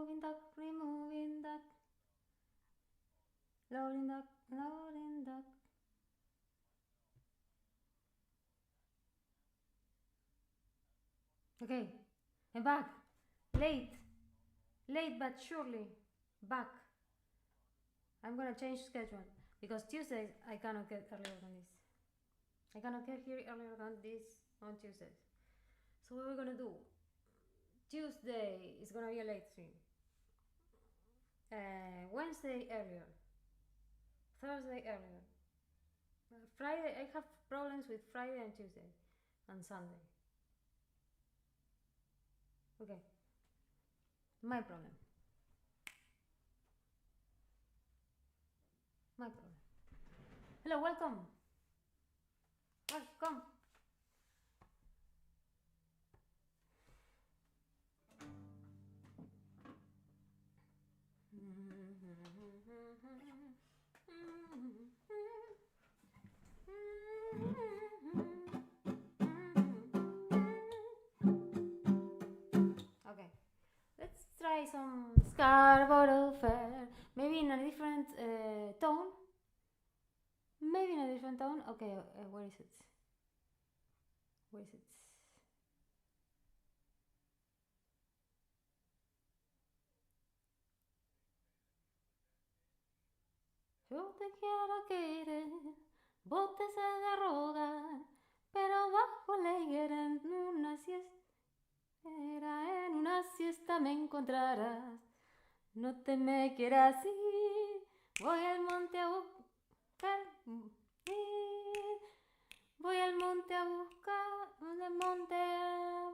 removing duck, removing duck, loading duck, loading duck. Okay, I'm back. Late but surely back. I'm gonna change schedule because Tuesdays I cannot get earlier than this. I cannot get here earlier than this on Tuesdays. So what we're gonna do? Tuesday is gonna be a late stream. Wednesday earlier. Thursday earlier. Friday I have problems with Friday and Tuesday and Sunday. Okay. My problem. My problem. Hello, welcome. Welcome. Okay, let's try some Scarborough Fair. Maybe in a different tone. Maybe in a different tone. Okay, where is it? Where is it? Yo te quiero querer, botes se derrogan, pero bajo la higuera en una siesta me encontrarás. No te me quieras ir, voy al monte a buscar, voy al monte a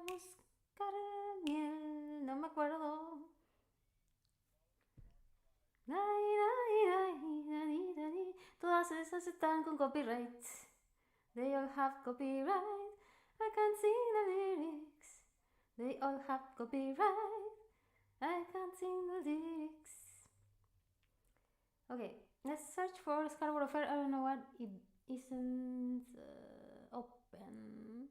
buscar, miel, no me acuerdo. Todas esas están con copyright. They all have copyright. I can't sing the lyrics. They all have copyright. I can't sing the lyrics. Okay, let's search for Scarborough Fair. I don't know what it isn't open.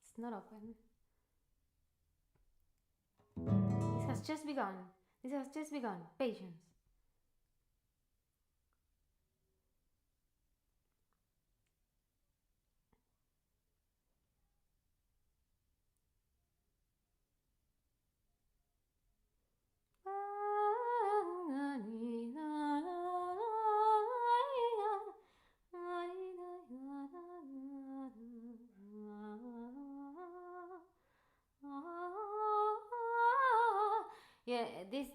It's not open. This has just begun. This has just begun. Patience. Yeah, this.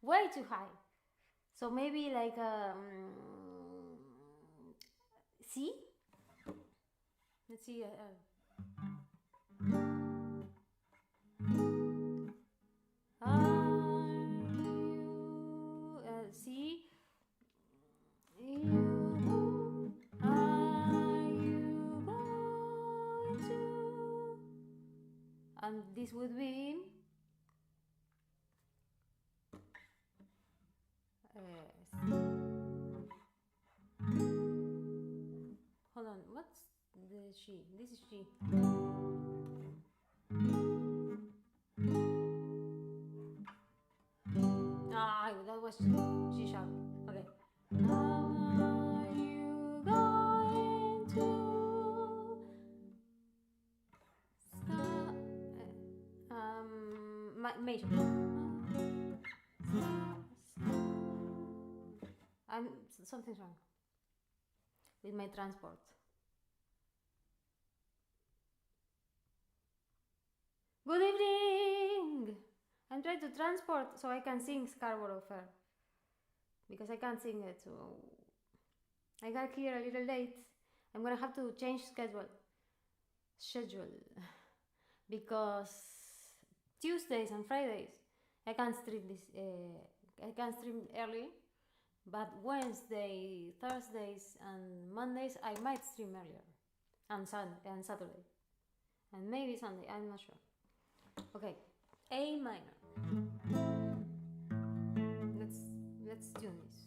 Way too high. So maybe like C. Let's see. C. And this would be hold on, what's the G? This is G. That was G sharp. Okay. Are you going to major. Something's wrong with my transport. Good evening! I'm trying to transport so I can sing Scarborough Fair. Because I can't sing it, so I got here a little late. I'm gonna have to change schedule. Because Tuesdays and Fridays I can't stream this. I can't stream early, but Wednesday, Thursdays, and Mondays I might stream earlier. and Saturday, and maybe Sunday. I'm not sure. Okay, A minor. Let's tune this.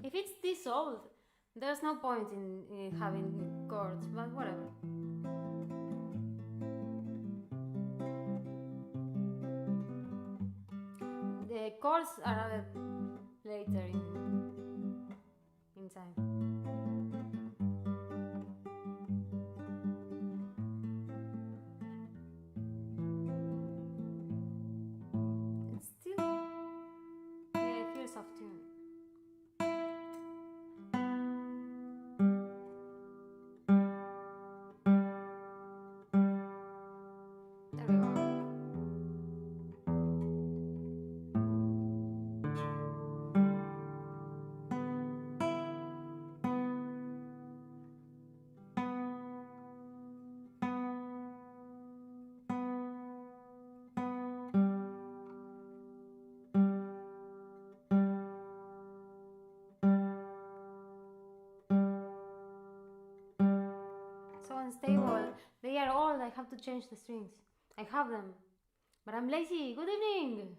If it's this old, there's no point in having chords, but whatever. The chords are added later in time. It's still it feels off tune. There we go. So unstable. They are old. I have to change the strings. I have them, but I'm lazy. Good evening.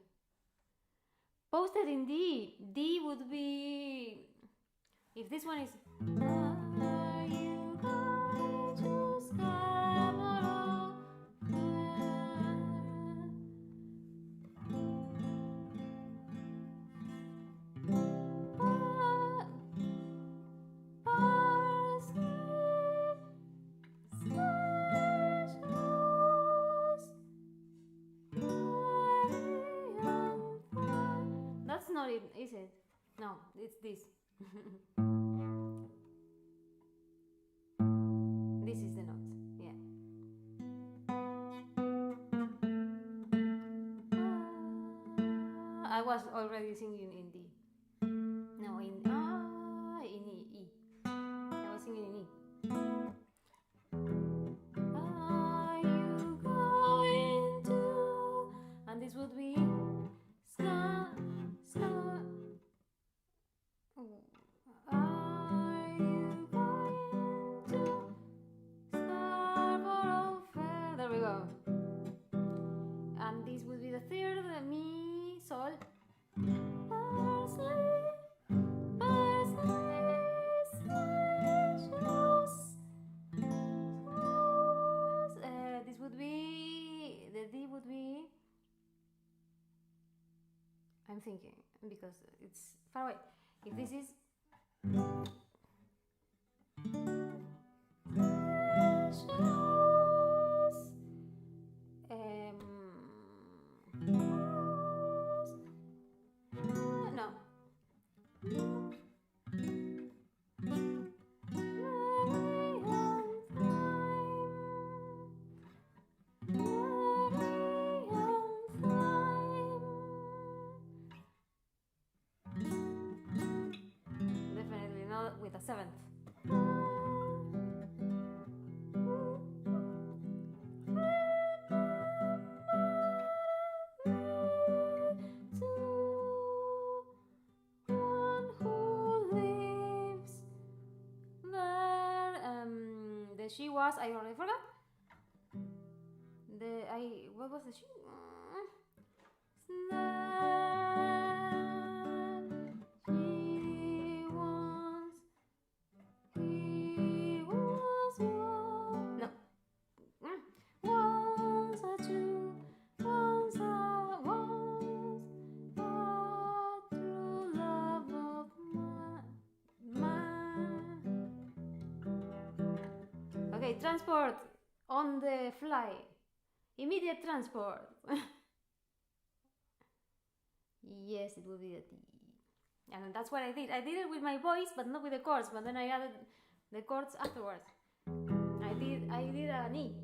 Posted in D. D would be if this one is. Are you going to Scarborough? That's not it, is it? No, it's this. This is the note, yeah. I was already singing in D. No, in E. I was singing in E. Are you going to? And this would be ska. Are you going to Scarborough Fair? There we go. And this would be the third, Mi, Sol. This would be, the D would be, I'm thinking, because it's far away. If this is no. Definitely not with a seventh. She was, I already forgot. What was the she? He was one. No. Once a true, once a true love of mine. Okay, transport on the fly. Immediate transport. yes, it will be a T. And that's what I did. I did it with my voice, but not with the chords. But then I added the chords afterwards. I did an E.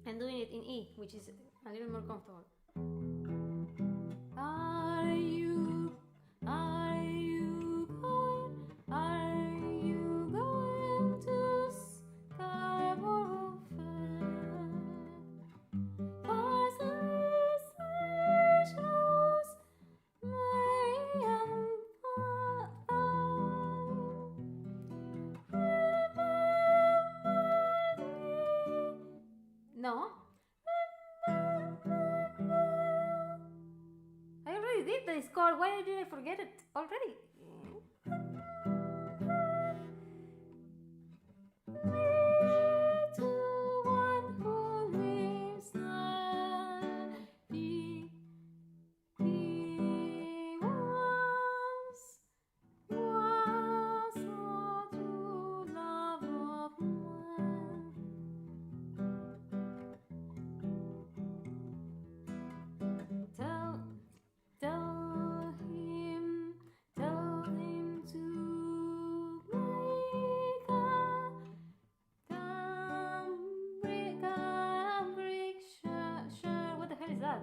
I'm doing it in E, which is a little more comfortable. Are you going to Scarborough Fair? For Swiss Rose, Mary and No. I already did this chord. Why did I forget it already? To one who lives there, he once was a true love of mine. Tell him to make a Cambridgeshire. What the hell is that?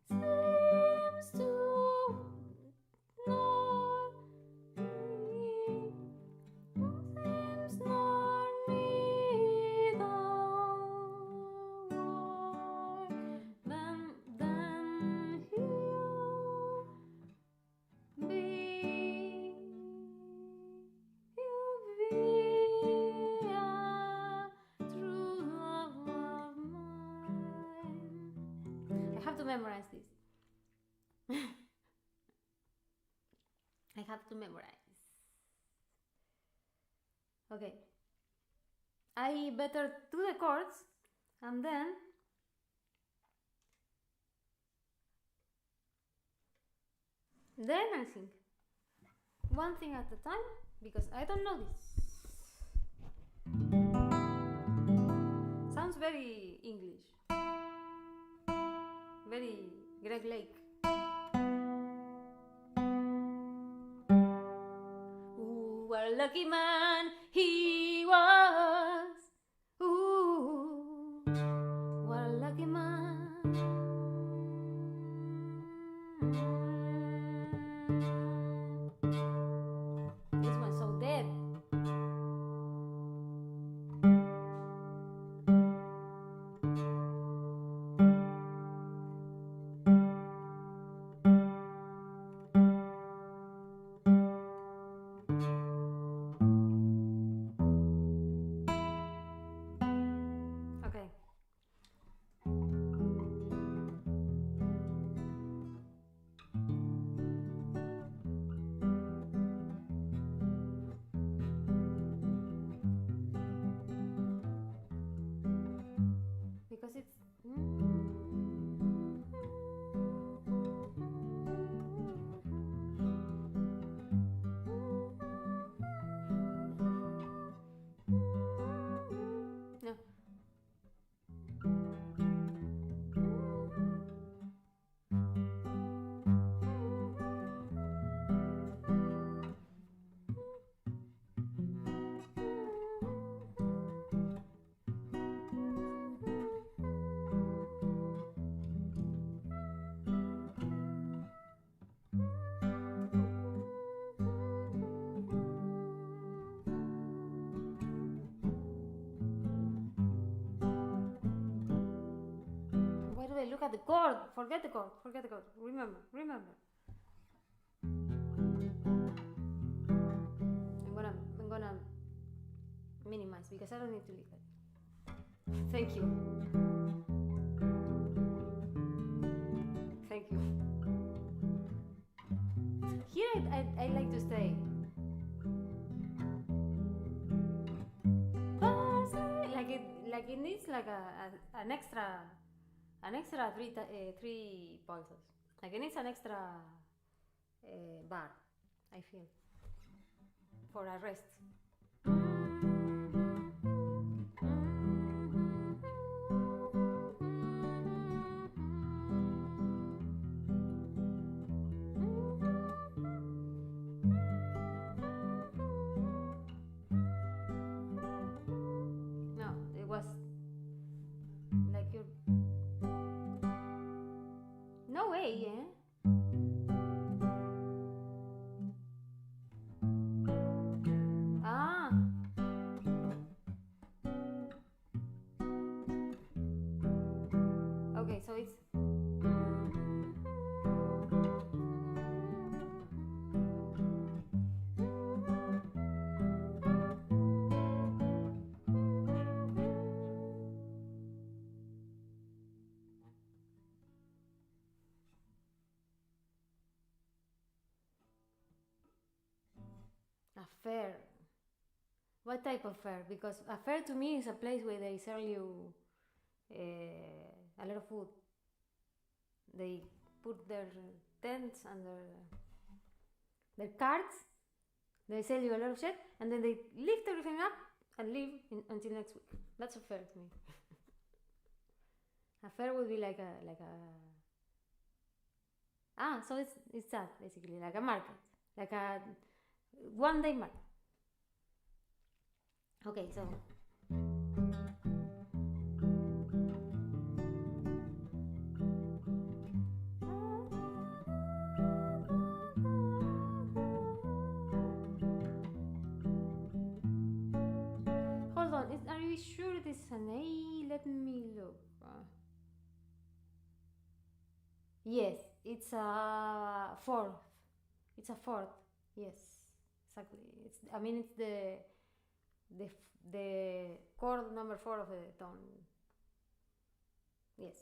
Seems to nor need the war. Then he'll be a true love of mine. I have to memorize this. I have to memorize. Okay. I better do the chords and then I sing. One thing at a time, because I don't know this. Sounds very English. Very Greg Lake. Ooh, what a lucky man he was. Ooh, what a lucky man. This one's so dead. Okay. Because it's no. Why do I look at the chord? Forget the chord. Remember. I'm gonna minimize because I don't need to look at it. Thank you. Here I like to stay. Like it needs like an extra three pulses. Like it needs an extra bar, I feel, for a rest. No, it was like you. No way, eh? Ah. Okay, so it's. A fair. What type of fair? Because a fair to me is a place where they sell you a lot of food. They put their tents and their carts. They sell you a lot of shit, and then they lift everything up and leave until next week. That's a fair to me. A fair would be like a so it's that basically, like a market, like a one-day market. Okay, so. Hold on, are you sure this is an A? Let me look. Yes, it's a fourth. It's a fourth. Yes, exactly. It's the chord number 4 of the tone. Yes.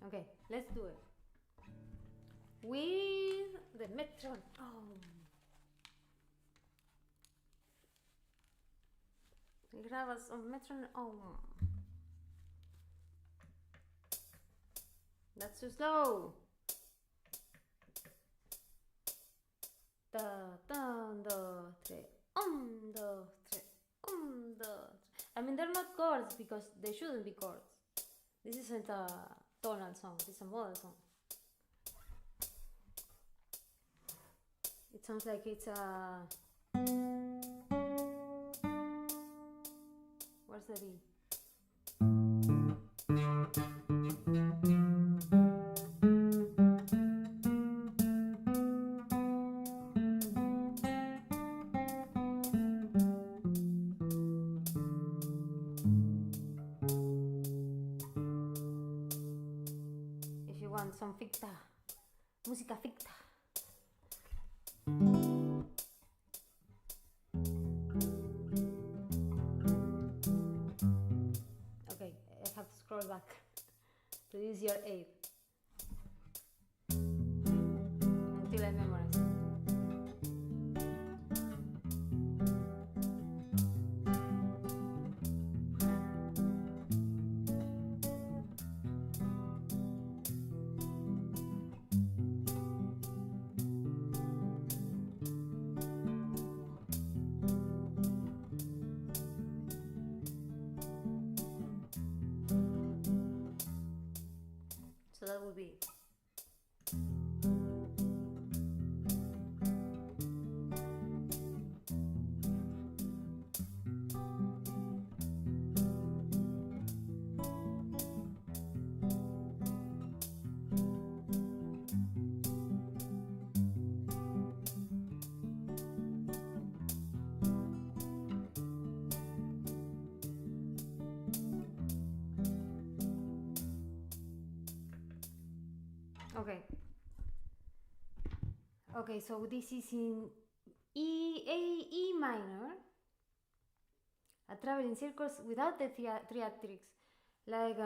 Okay, let's do it. With the metronome. Grabas on metronome. That's too slow. Da, da, da, tre, do, tre, do. I mean, they're not chords because they shouldn't be chords. This isn't a tonal song, this is a modal song. It sounds like it's a. Where's the B? If you want some ficta, música ficta. Okay, I have to scroll back to use your aid until I memorize. So that would be. Okay. Okay, so this is in E minor. I travel in circles without the theatrics. Like,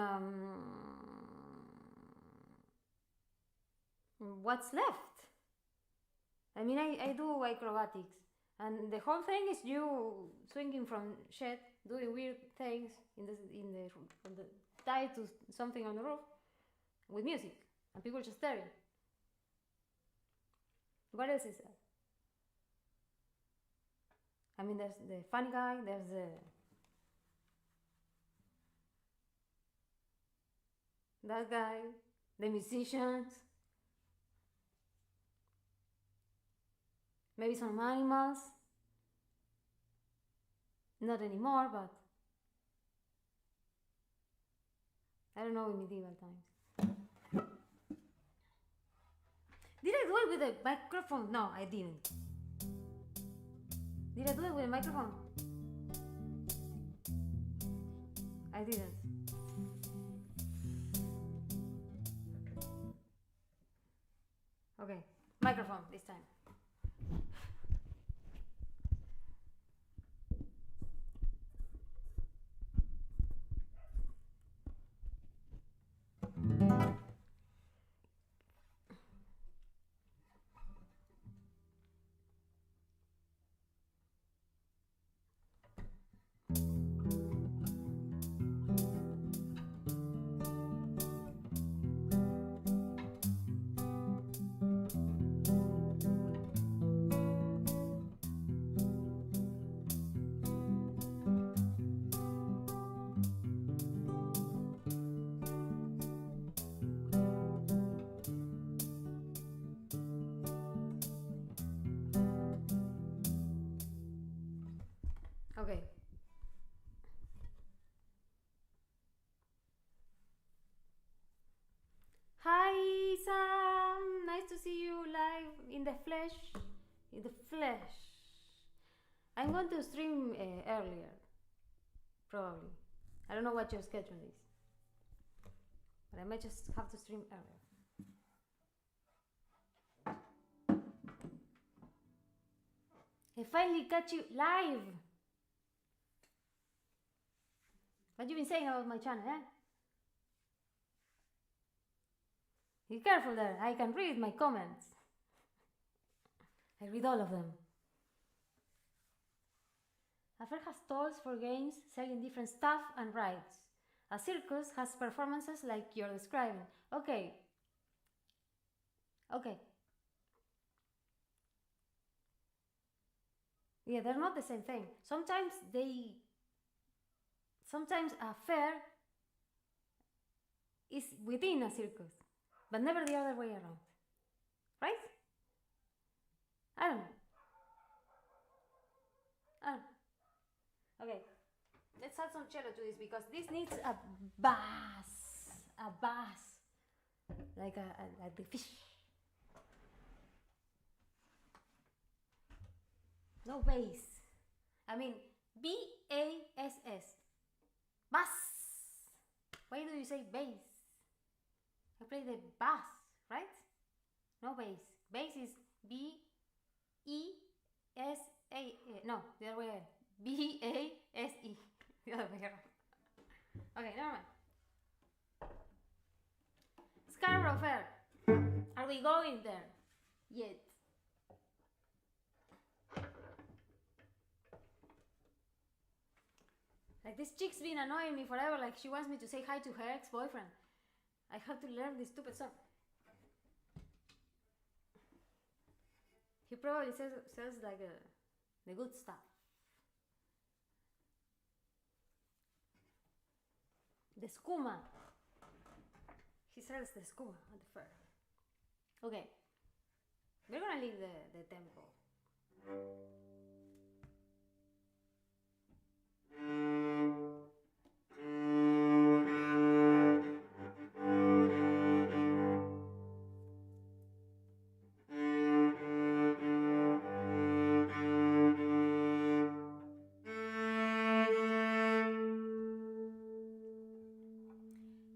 what's left? I mean, I do acrobatics, and the whole thing is you swinging from shit, doing weird things on the tied to something on the roof with music, and people just staring. What else is that? I mean, there's the funny guy, there's that guy, the musicians, maybe some animals. Not anymore, but I don't know, in medieval times. Did I do it with a microphone? No, I didn't. Did I do it with a microphone? I didn't. Okay, microphone this time. Okay. Hi Sam, nice to see you live in the flesh. In the flesh. I'm going to stream earlier, probably. I don't know what your schedule is, but I might just have to stream earlier. I finally got you live. What you been saying about my channel, eh? Be careful there, I can read my comments. I read all of them. A fair has stalls for games selling different stuff and rides. A circus has performances like you're describing. Okay. Yeah, they're not the same thing. Sometimes a fair is within a circus, but never the other way around. Right? I don't know. Okay, let's add some cello to this because this needs a bass, like the fish. No bass. I mean B-A-S-S. Bass. Why do you say bass? I play the bass, right? No bass. Bass is B-E-S-A. No, the other way around. B-A-S-E. The other way around. Okay, never mind. Scarborough Fair. Are we going there yet? Like, this chick's been annoying me forever. Like, she wants me to say hi to her ex-boyfriend. I have to learn this stupid song. He probably sells like the good stuff. The skooma. He sells the skooma at the fair. Okay. We're gonna leave the tempo.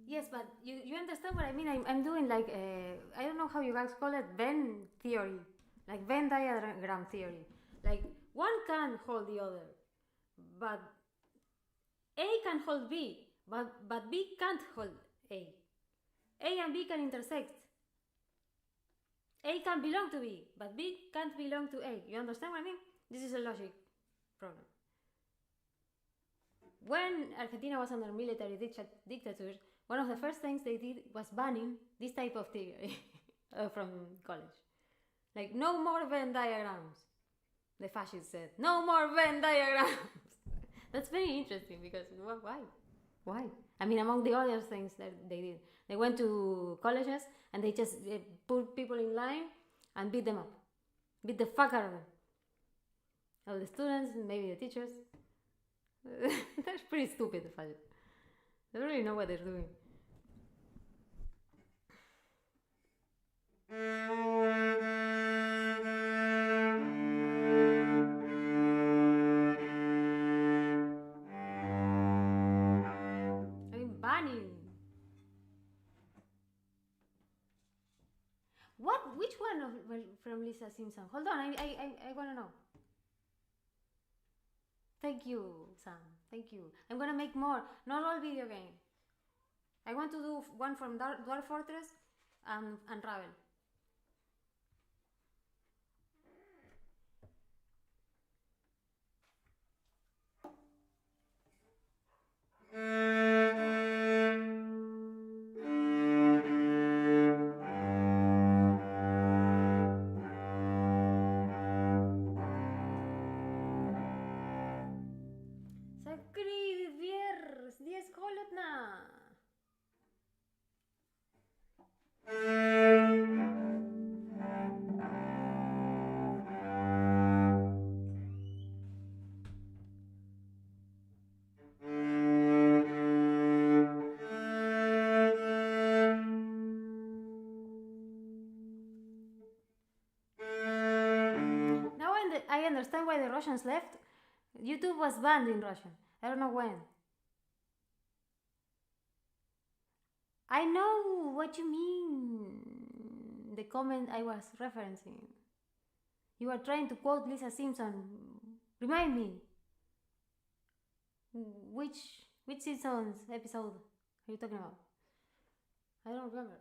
Yes, but you understand what I mean? I'm doing like, I don't know how you guys call it, Venn theory. Like Venn diagram theory. Like, one can hold the other. But A can hold B, but B can't hold A. A and B can intersect. A can belong to B, but B can't belong to A. You understand what I mean? This is a logic problem. When Argentina was under military dictators, one of the first things they did was banning this type of theory from college. Like, no more Venn diagrams. The fascists said, no more Venn diagrams. That's very interesting because why? Why? I mean, among the other things that they did, they went to colleges and they just put people in line and beat them up. Beat the fuck out of them. All the students, maybe the teachers. They're pretty stupid, the fascists. They don't really know what they're doing. I mean, banning. What? Which one from Lisa Simpson? Hold on, I want to know. Thank you, Sam. Thank you. I'm gonna make more. Not all video games. I want to do one from Dwarf Fortress and Ravel. Sakri viers, 10 kolotna. Now I understand why the Russians left. YouTube was banned in Russia. I don't know when. I know what you mean. The comment I was referencing. You are trying to quote Lisa Simpson. Remind me. Which Simpsons episode are you talking about? I don't remember.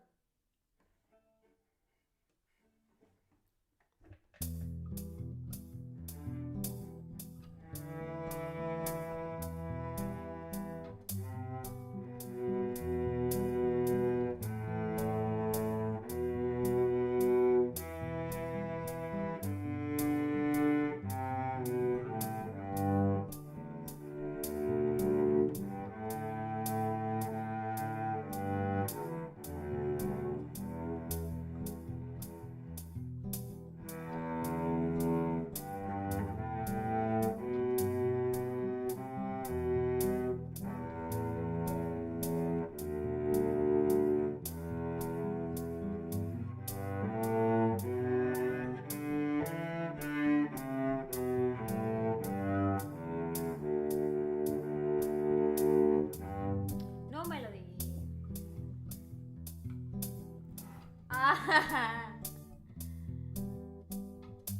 No melody.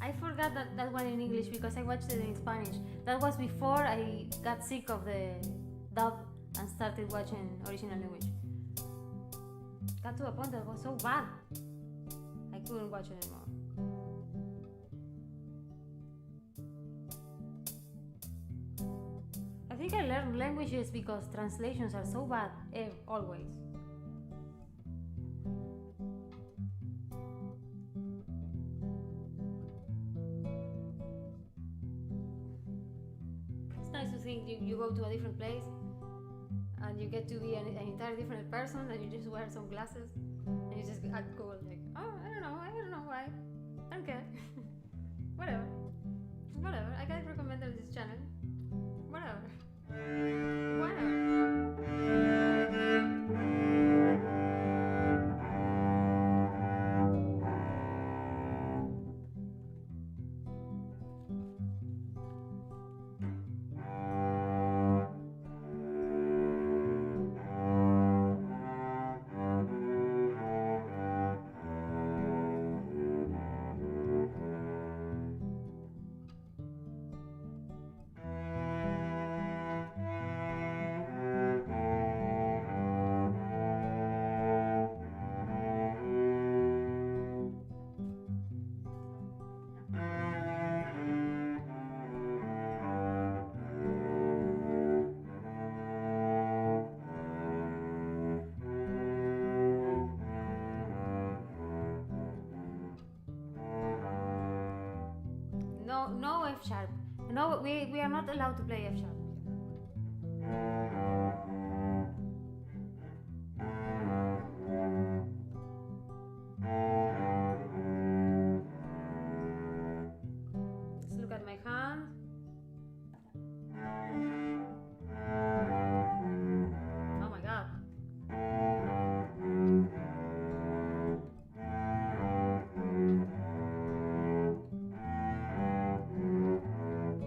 I forgot that one in English because I watched it in Spanish. That was before I got sick of the dub and started watching original language. Got to a point that was so bad I couldn't watch it anymore. I think I learned languages because translations are so bad, always. It's nice to think you go to a different place and you get to be an entirely different person and you just wear some glasses and you just act cool, like, oh, I don't know why, I don't care. Whatever, I got recommended this channel, whatever. no F sharp. No, we are not allowed to play F sharp. Let's look at my hand. Oh my god.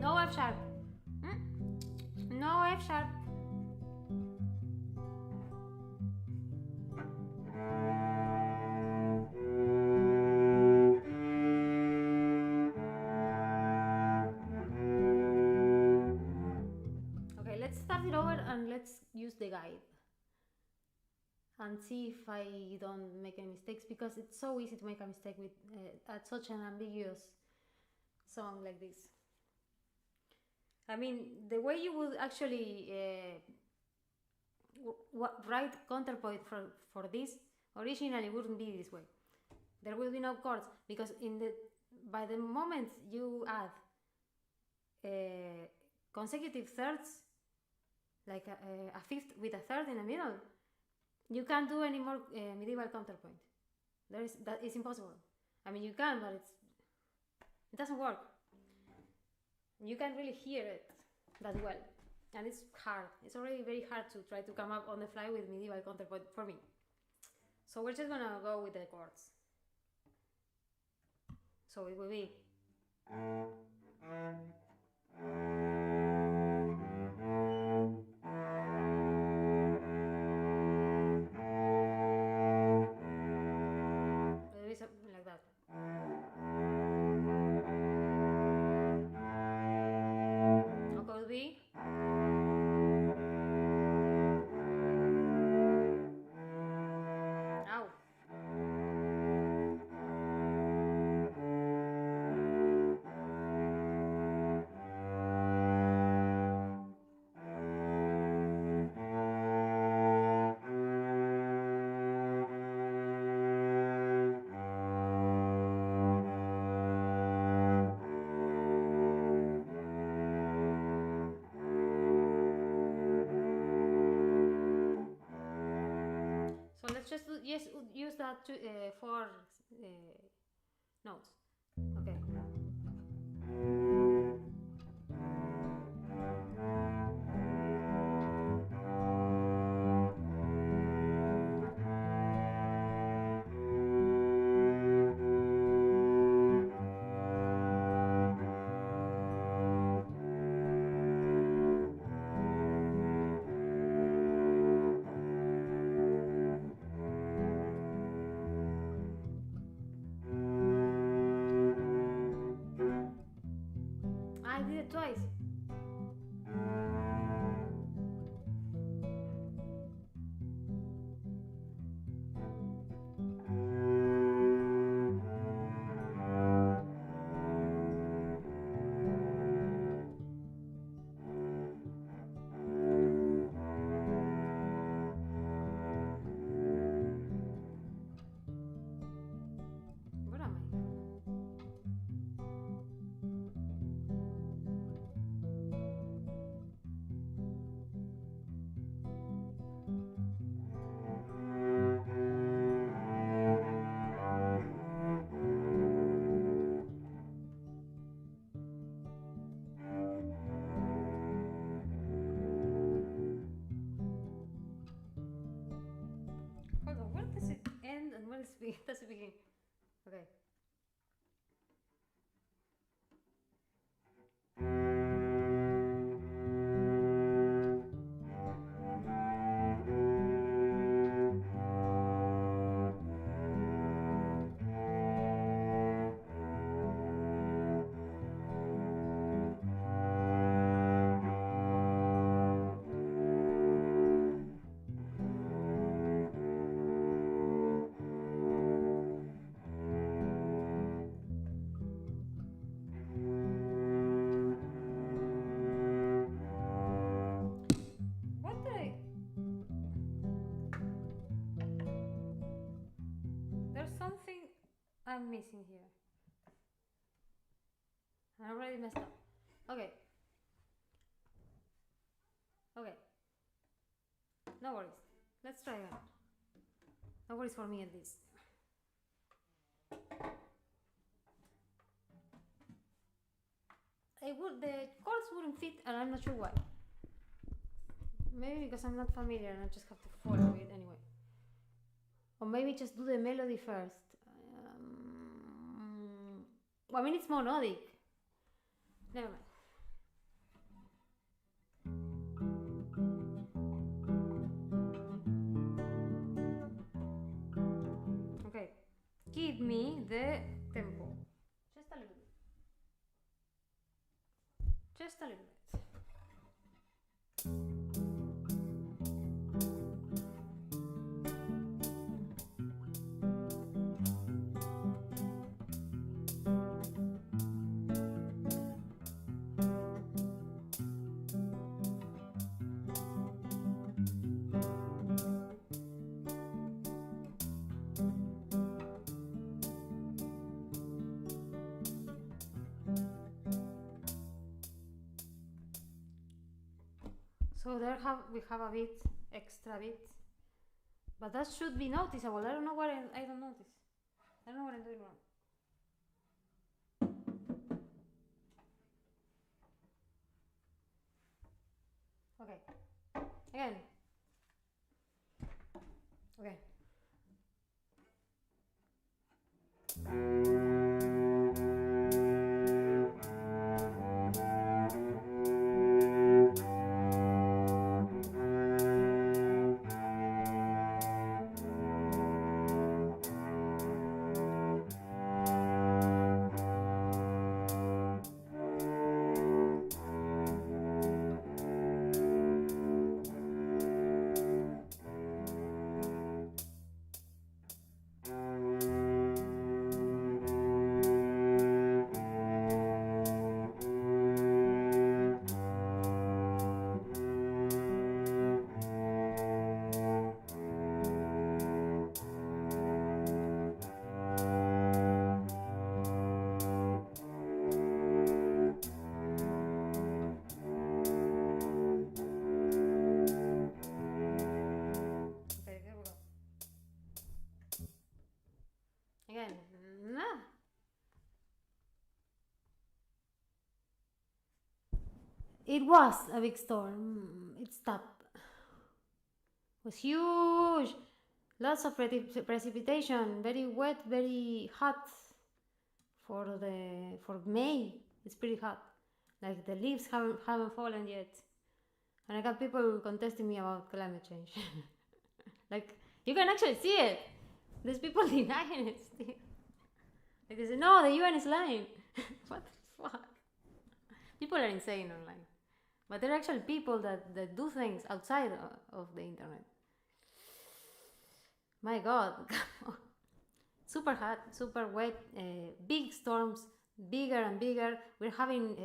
No F sharp. No F sharp. Okay, let's start it over and let's use the guide and see if I don't make any mistakes, because it's so easy to make a mistake with at such an ambiguous song like this. I mean, the way you would actually write counterpoint for this originally wouldn't be this way. There will be no chords, because by the moment you add consecutive thirds, like a fifth with a third in the middle, you can't do any more medieval counterpoint. That is impossible. I mean, you can, but it doesn't work. You can't really hear it that well, and it's hard. It's already very hard to try to come up on the fly with medieval counterpoint for me. So we're just gonna go with the chords. So it will be something like that. Or could be ow. So let's just use that four notes. Okay. I did it twice. Where am I? Hold on, where does it end and where does it begin? Okay. What did I... There's something I'm missing here. I already messed up. Okay. Okay. No worries. Let's try again. No worries for me at least. The chords wouldn't fit, and I'm not sure why. Maybe because I'm not familiar and I just have to follow it anyway. Or maybe just do the melody first. Well, I mean, it's monodic. Never mind. Okay, give me the tempo. Just a little bit. Just a little bit. So we have a bit, extra bit, but that should be noticeable. I don't know what I don't notice. I don't know what I'm doing wrong. Okay, again. Okay. Again. It was a big storm. It stopped. It was huge. Lots of precipitation. Very wet, very hot. For May, it's pretty hot. Like the leaves haven't fallen yet. And I got people contesting me about climate change. Like, you can actually see it. There's people denying it still. Like they say, no, the UN is lying. What the fuck? People are insane online. But there are actually people that do things outside of the internet. My God. Super hot, super wet, big storms, bigger and bigger. We're having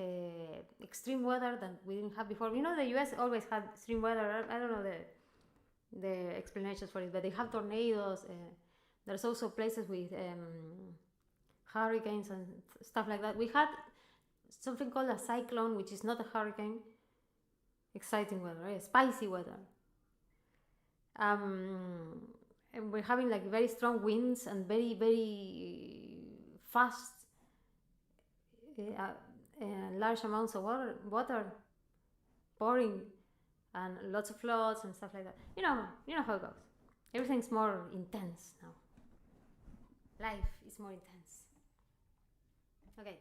extreme weather that we didn't have before. You know, the US always had extreme weather. I don't know the explanations for it, but they have tornadoes. There's also places with hurricanes and stuff like that. We had something called a cyclone, which is not a hurricane. Exciting weather, right? Spicy weather. And we're having like very strong winds and very, very fast, large amounts of water pouring, and lots of floods and stuff like that. You know how it goes. Everything's more intense now. Life is more intense. Okay.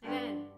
Again.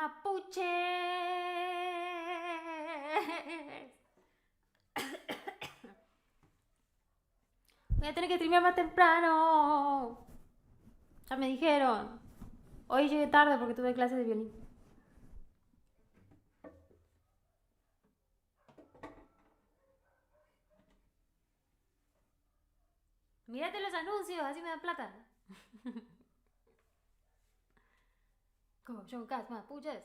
Mapuches. Voy a tener que streamear más temprano. Ya me dijeron. Hoy llegué tarde porque tuve clases de violín. Mírate los anuncios, así me dan plata. Como John Cat, Mapuches.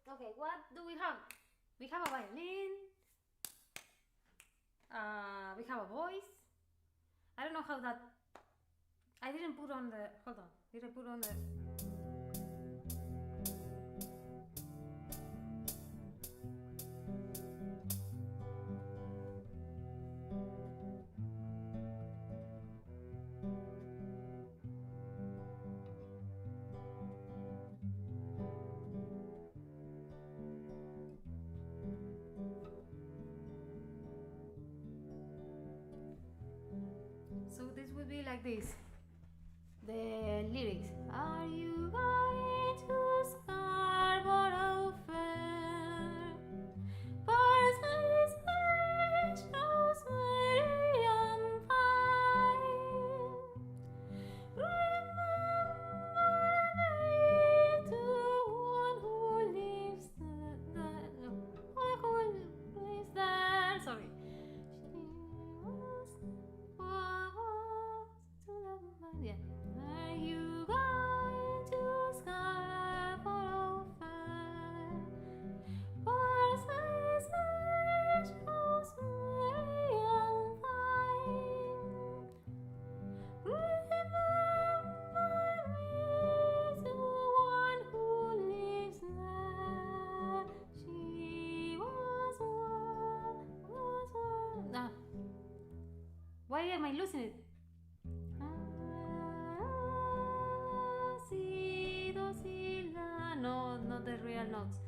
Okay, what do we have? We have a violin. We have a voice. I don't know how that. I didn't put on the. Hold on. Did I put on the. So this would be like this. The lyrics. Are you going to Scarborough Fair? Parsley, sage, rosemary, and thyme. Remember me to one who lives there. One who lives there. Sorry. Yeah. Are you going to Scarborough Fair? Parsley, sage, rosemary, and thyme. Remember me to one who lives there. She was one. Ah. Why am I losing it? No, not the real notes.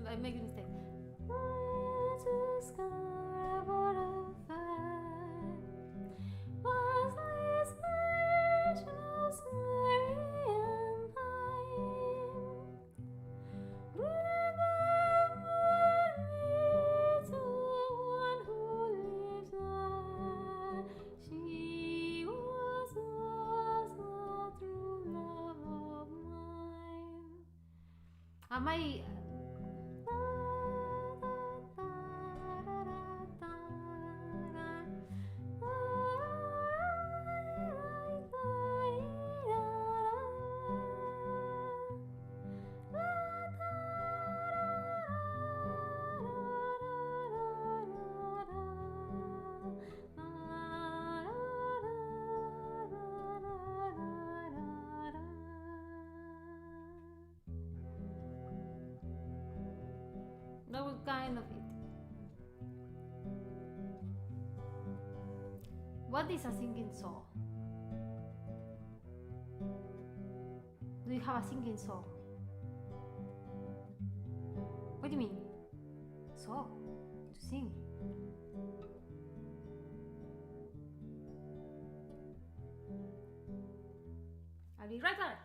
I make a mistake. Am I? That was kind of it. What is a singing soul? Do you have a singing soul? What do you mean? Soul? To sing? I'll be right back.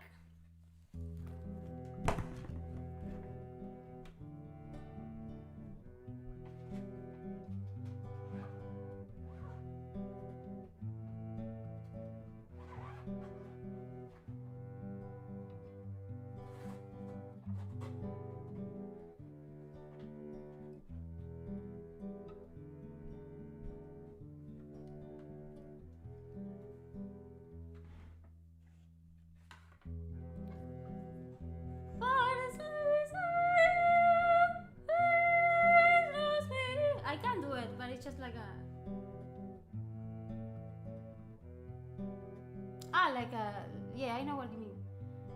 I can do it, but it's just like a yeah, I know what you mean.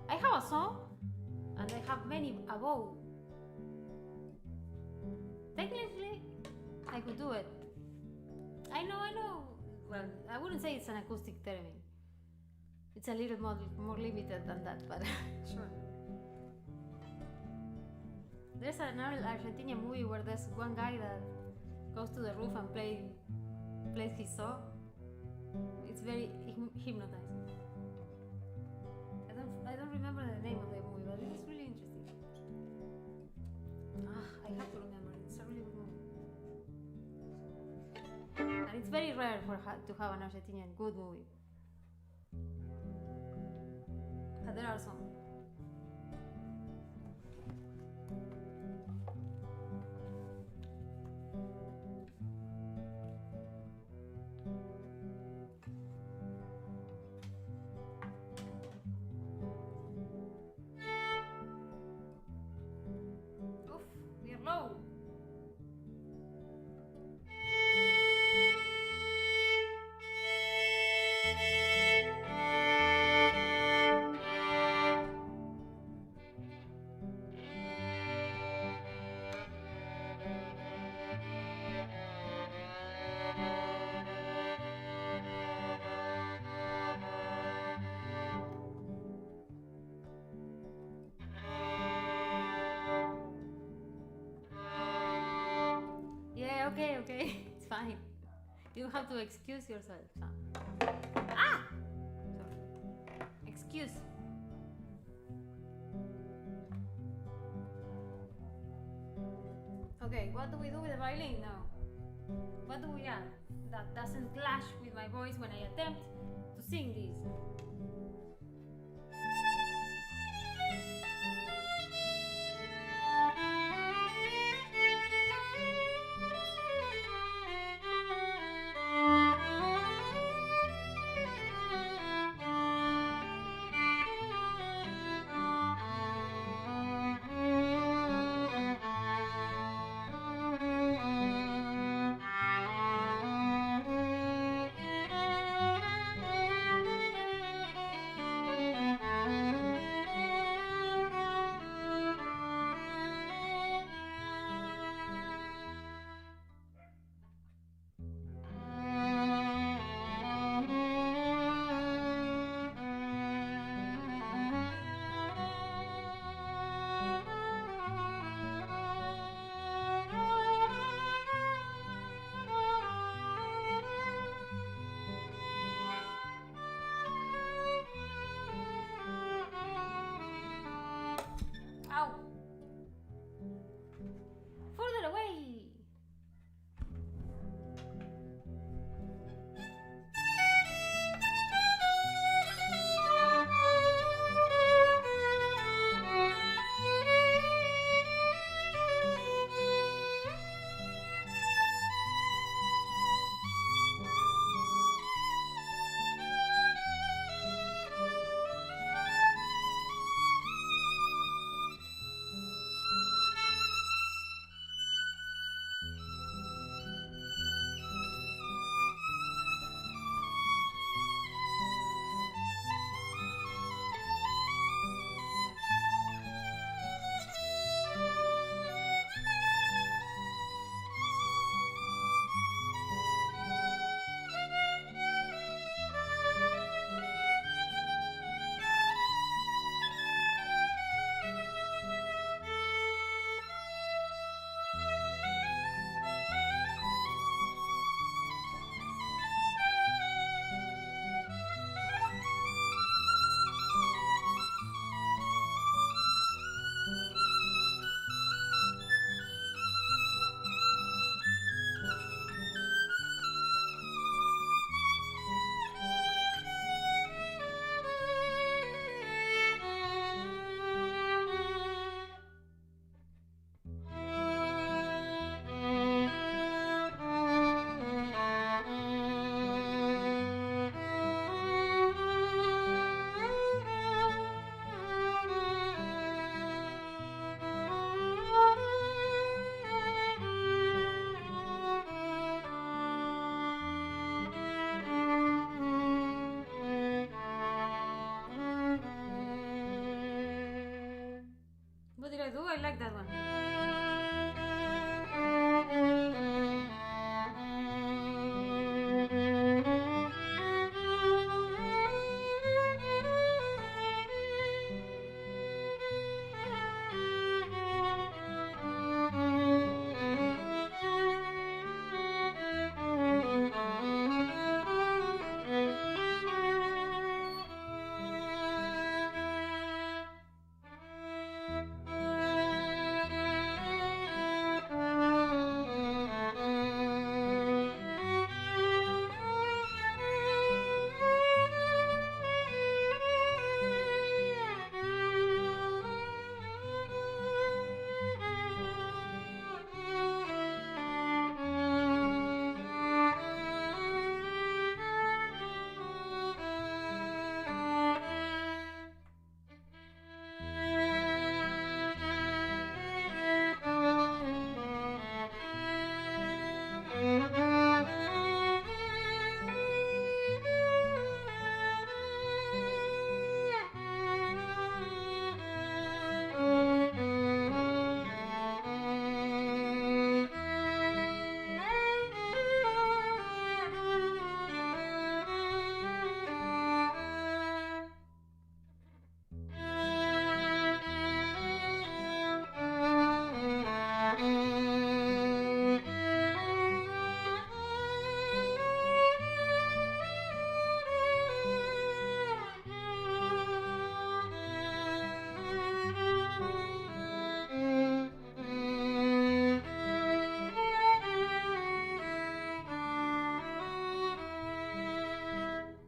I have a song and I have many above. Technically I could do it. I know. Well, I wouldn't say it's an acoustic theremin. It's a little more limited than that, but sure. There's an Argentinian movie where there's one guy that goes to the roof and plays his saw. It's very hypnotizing. I don't remember the name of the movie, but it's really interesting. I have to remember it. It's a really good movie. And it's very rare to have an Argentinian good movie. But there are some. Oof, we're low. Yeah, okay, it's fine. You have to excuse yourself. Ah! Sorry. Excuse. Okay, what do we do with the violin now? What do we add that doesn't clash with my voice when I attempt to sing this?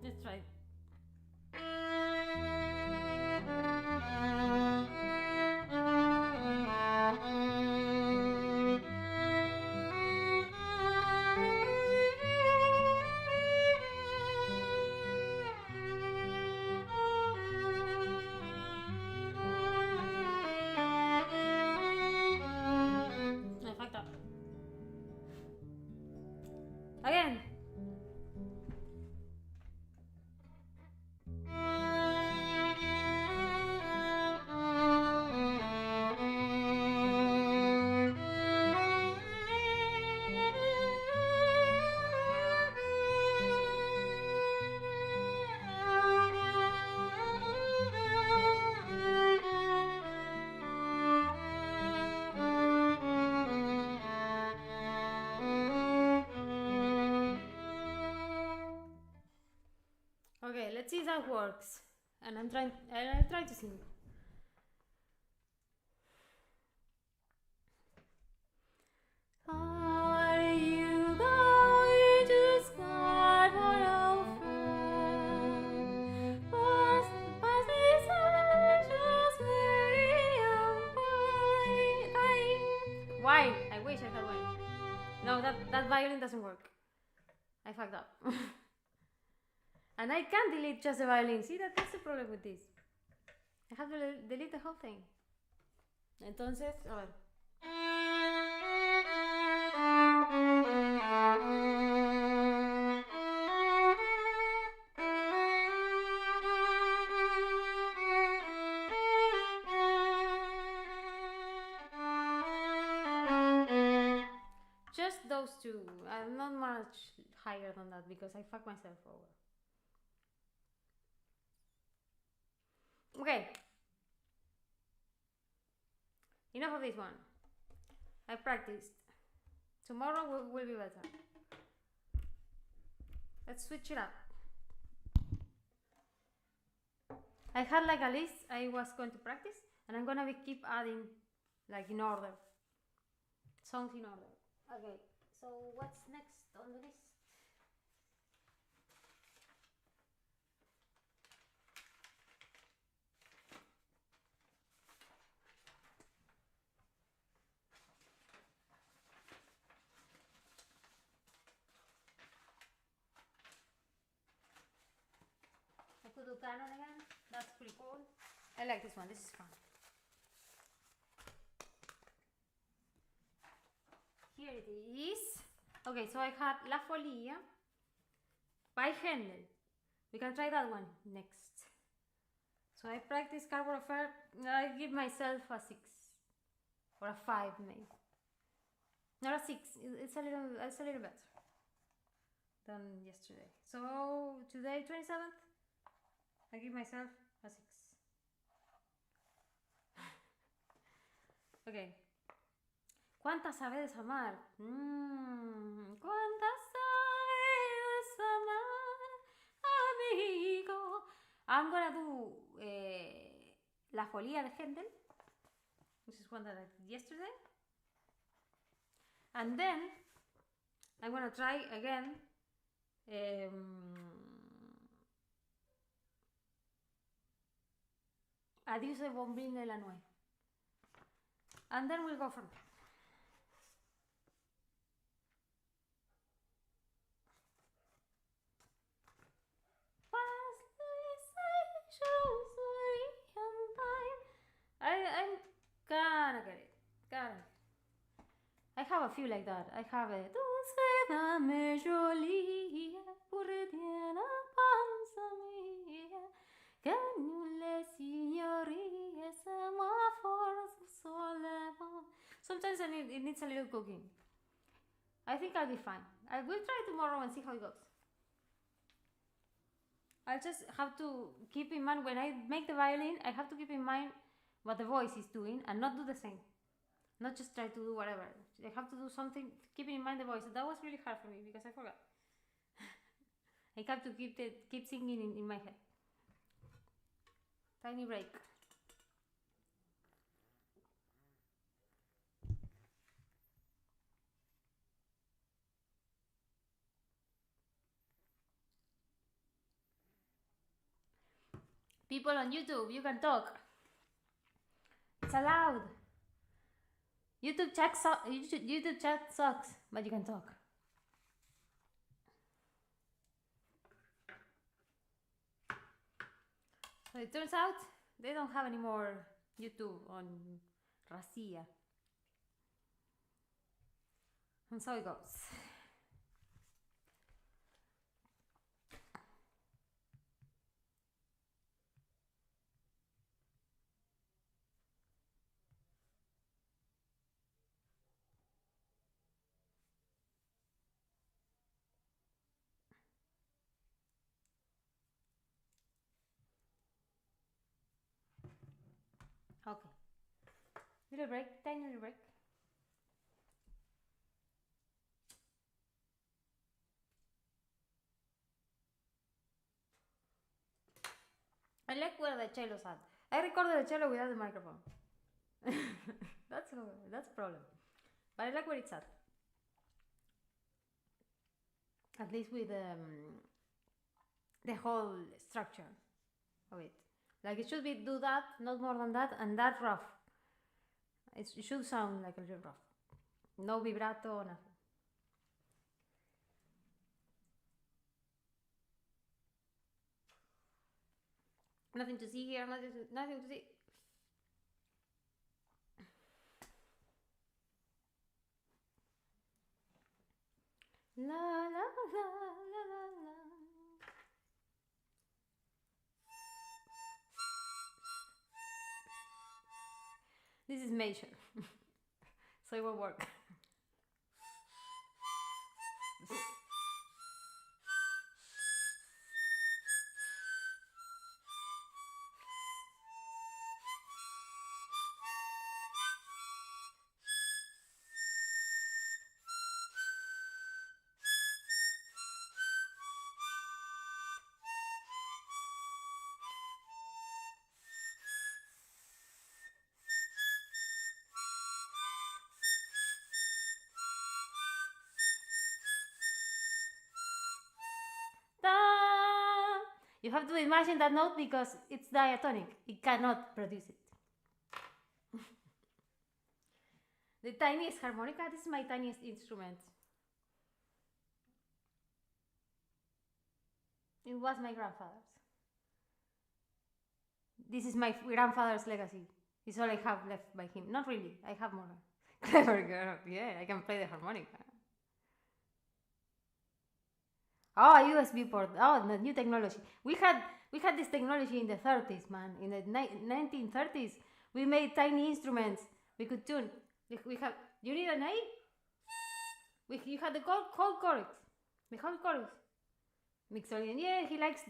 Let's try. I fucked up. Again. Okay, let's see if that works. And I'll try to sing. Are you going to Scarborough Fair? Past these anxious very wine. Wine. I wish I had wine. No, that violin doesn't work. I fucked up. And I can't delete just the violin. See, that's the problem with this. I have to delete the whole thing. Entonces, a ver. Just those two. I'm not much higher than that because I fucked myself over. Okay. Enough of this one. I practiced. Tomorrow will be better. Let's switch it up. I had like a list I was going to practice, and I'm gonna keep adding, like in order. Songs in order. Okay, so what's next on the list? I could do canon again. That's pretty cool. I like this one. This is fun. Here it is. Okay, so I had La Folia by Handel. We can try that one next. So I practice Scarborough Fair. I give myself a 6 or a 5 maybe. Not a 6. It's a little better than yesterday. So today, 27th, I give myself a 6. Okay. ¿Cuántas sabes amar? ¿Cuántas sabes amar, amigo? I'm gonna do La Folia de Handel, which is one that I did yesterday. And then I'm gonna try again Adiós el bombín de la nuez. And then we'll go from there. I'm gonna get it. I have a few like that. I have a Dulce Dame jolie pour dire pensa mia che nulle signorie semaforo sollevano. Sometimes it needs a little cooking. I think I'll be fine. I will try tomorrow and see how it goes. I just have to keep in mind when I make the violin, I have to keep in mind what the voice is doing and not do the same. Not just try to do whatever. I have to do something keeping in mind the voice. That was really hard for me because I forgot. I have to keep singing in my head. Tiny break. People on YouTube, you can talk. It's allowed. YouTube chat sucks, but you can talk. So it turns out they don't have any more YouTube on Racia. And so it goes. Okay. Little break, tiny little break. I like where the cello's at. I recorded the cello without the microphone. that's a problem. But I like where it's at. At least with the whole structure of it. Like it should be do that, not more than that, and that rough. It should sound like a little rough. No vibrato, nothing. Nothing to see here, nothing to see. La la la la la la. This is major, so it won't work. You have to imagine that note because it's diatonic. It cannot produce it. The tiniest harmonica, this is my tiniest instrument. It was my grandfather's. This is my grandfather's legacy. It's all I have left by him. Not really, I have more. Clever girl, yeah, I can play the harmonica. Oh, a USB port. Oh, the new technology. We had this technology in the 30s, man. In the 1930s, we made tiny instruments. We could tune. We have. You need an A? You had the whole chorus. The whole chorus. Mixolydian. Yeah, he likes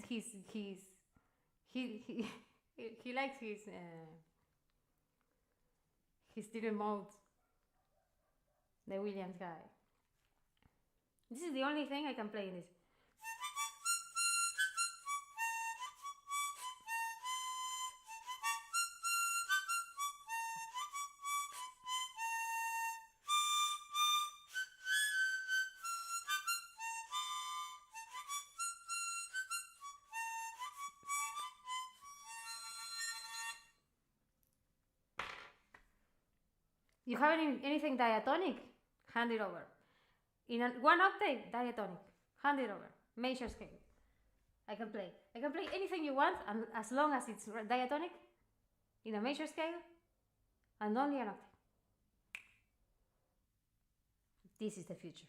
he likes his different modes. The Williams guy. This is the only thing I can play in this. You have anything diatonic? Hand it over. In one octave, diatonic. Hand it over. Major scale. I can play anything you want, and as long as it's diatonic, in a major scale, and only an octave. This is the future.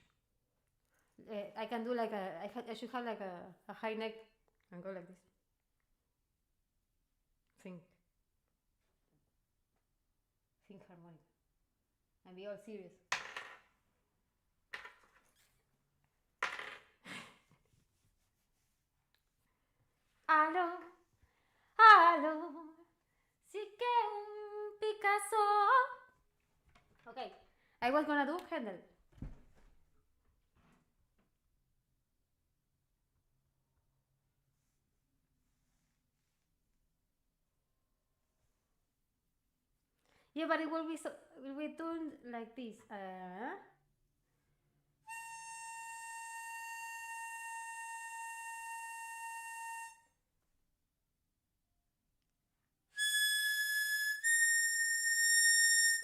I can do like I should have like a high neck and go like this. Think harmonica and be all serious. Aló, aló, sí que un Picasso. Okay, I was gonna do Handel. Yeah, but it will be so. Will be doing like this.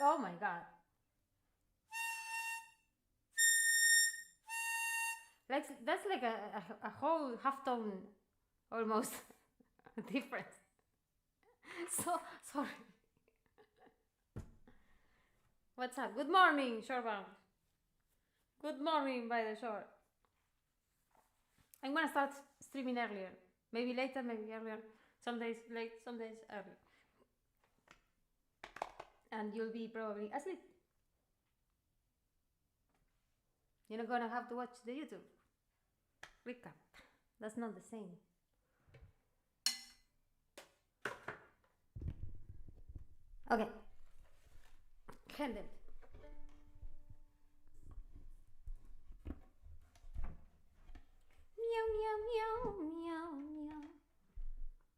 Oh my god. Like that's like a whole half tone almost difference. So sorry. What's up? Good morning, Shorebound. Good morning by the shore. I'm gonna start streaming earlier. Maybe later, maybe earlier. Some days late, some days early. And you'll be probably asleep. You're not gonna have to watch the YouTube recap. That's not the same. Okay. Handel. Meow, meow, meow, meow, meow.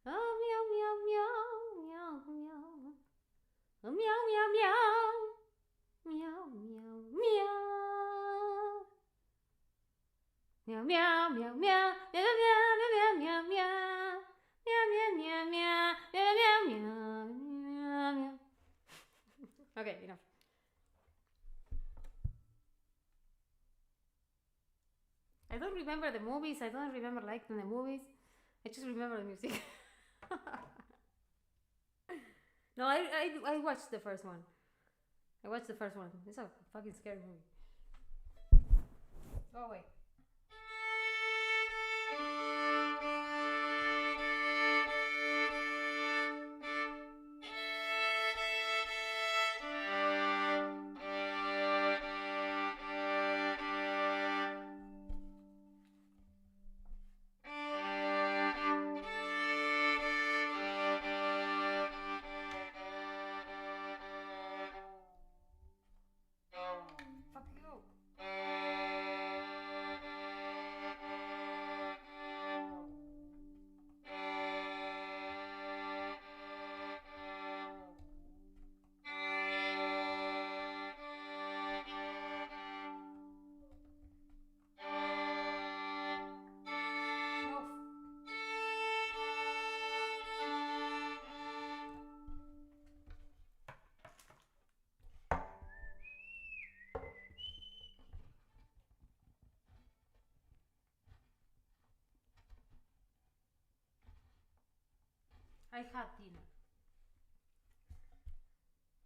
Oh, meow, meow, meow, meow, meow. Oh, meow, meow, meow. Meow, meow, meow. Meow, meow, meow, meow. Meow, meow, meow, meow, meow. Meow, meow, meow, meow. Meow, meow, meow, meow, meow. Okay, enough. I don't remember the movies. I don't remember liking the movies. I just remember the music. No, I watched the first one. I watched the first one. It's a fucking scary movie. Go away. Fuck you. I had dinner.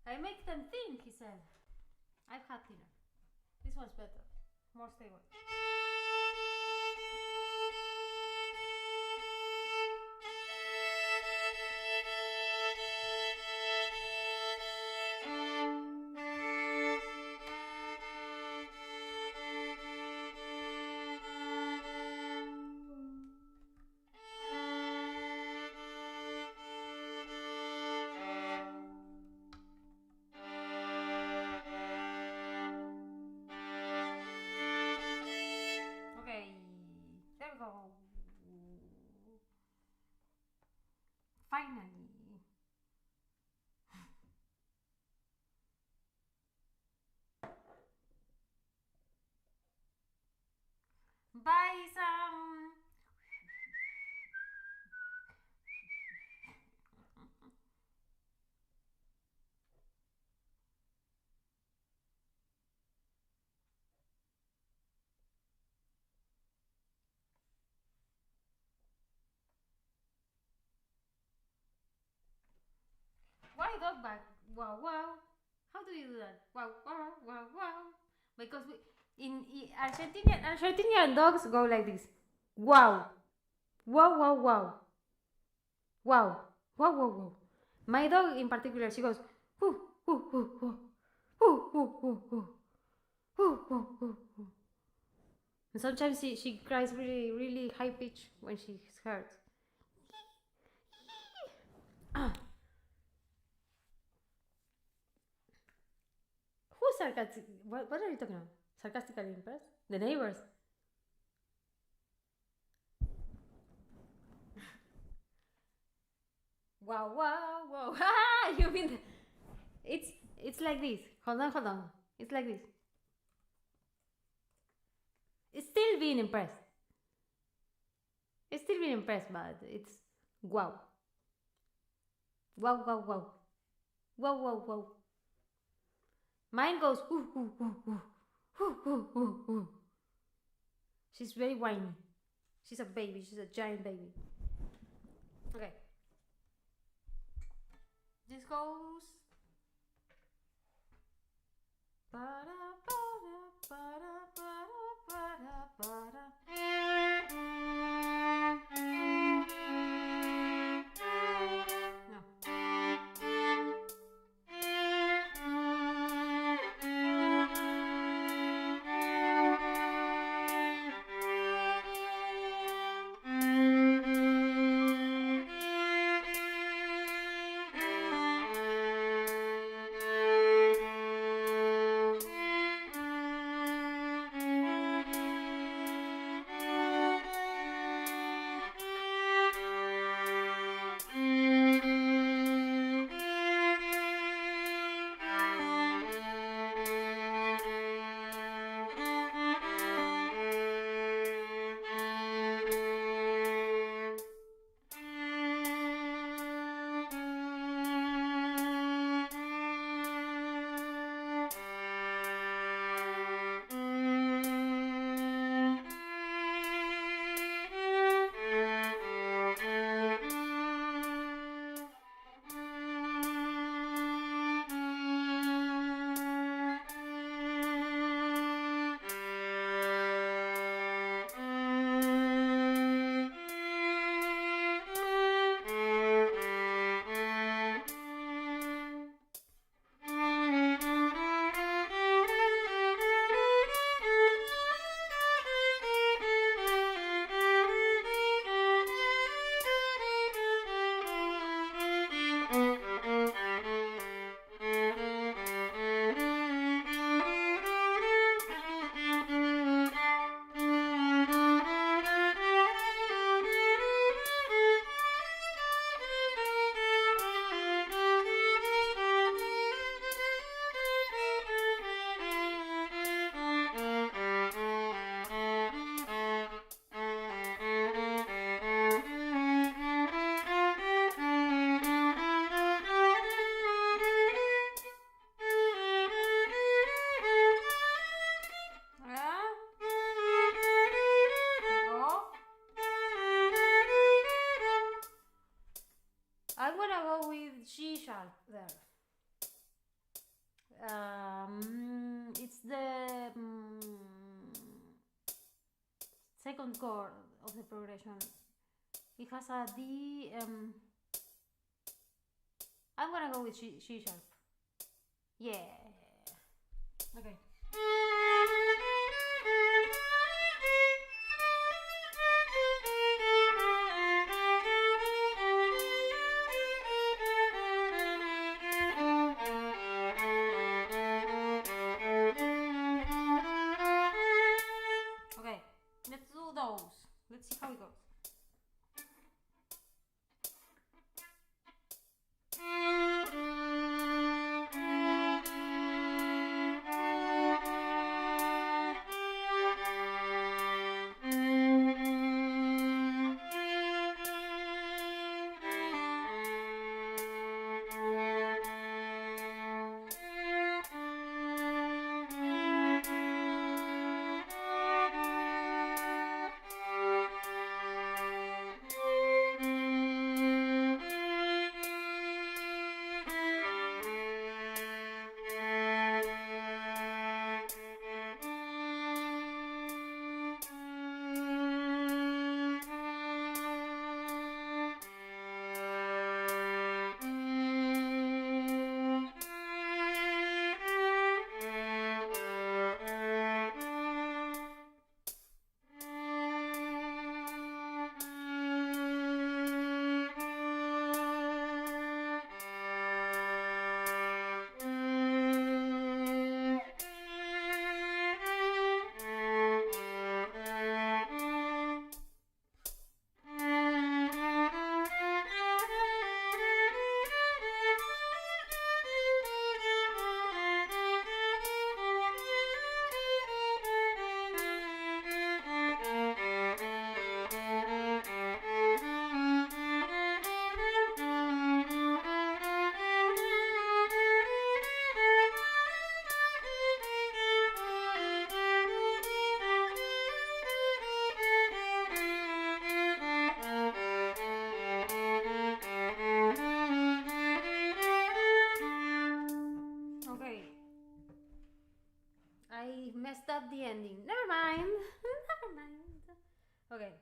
I make them think, he said. I've had dinner. This one's better. More stable. Okay, there we go. Finally. Buy some. Why dog bag? Wow, wow. How do you do that? Wow, wow, wow, wow. Because In Argentinian dogs go like this. Wow, wow, wow, wow, wow, wow, wow, wow. My dog in particular, she goes, whoo, whoo, whoo, whoo, whoo, whoo, whoo, whoo, whoo, whoo, whoo, whoo. And sometimes she cries really, really high pitch when she's hurt. Who's sarcastic? What are you talking about? Sarcastically impressed? The neighbors. Wow, wow, wow. You mean it's like this. Hold on. It's like this. It's still being impressed. It's still being impressed, but it's wow. Wow, wow, wow. Wow, wow, wow. Mine goes whoo, whoo, whoo, whoo. Whoo, whoo, whoo, whoo. She's very whiny. She's a baby. She's a giant baby. Okay. This goes. I'm gonna go with G sharp there. It's the second chord of the progression. It has a D. I'm gonna go with C sharp. Yeah. Okay. Okay, let's do those. Let's see how it goes. Okay.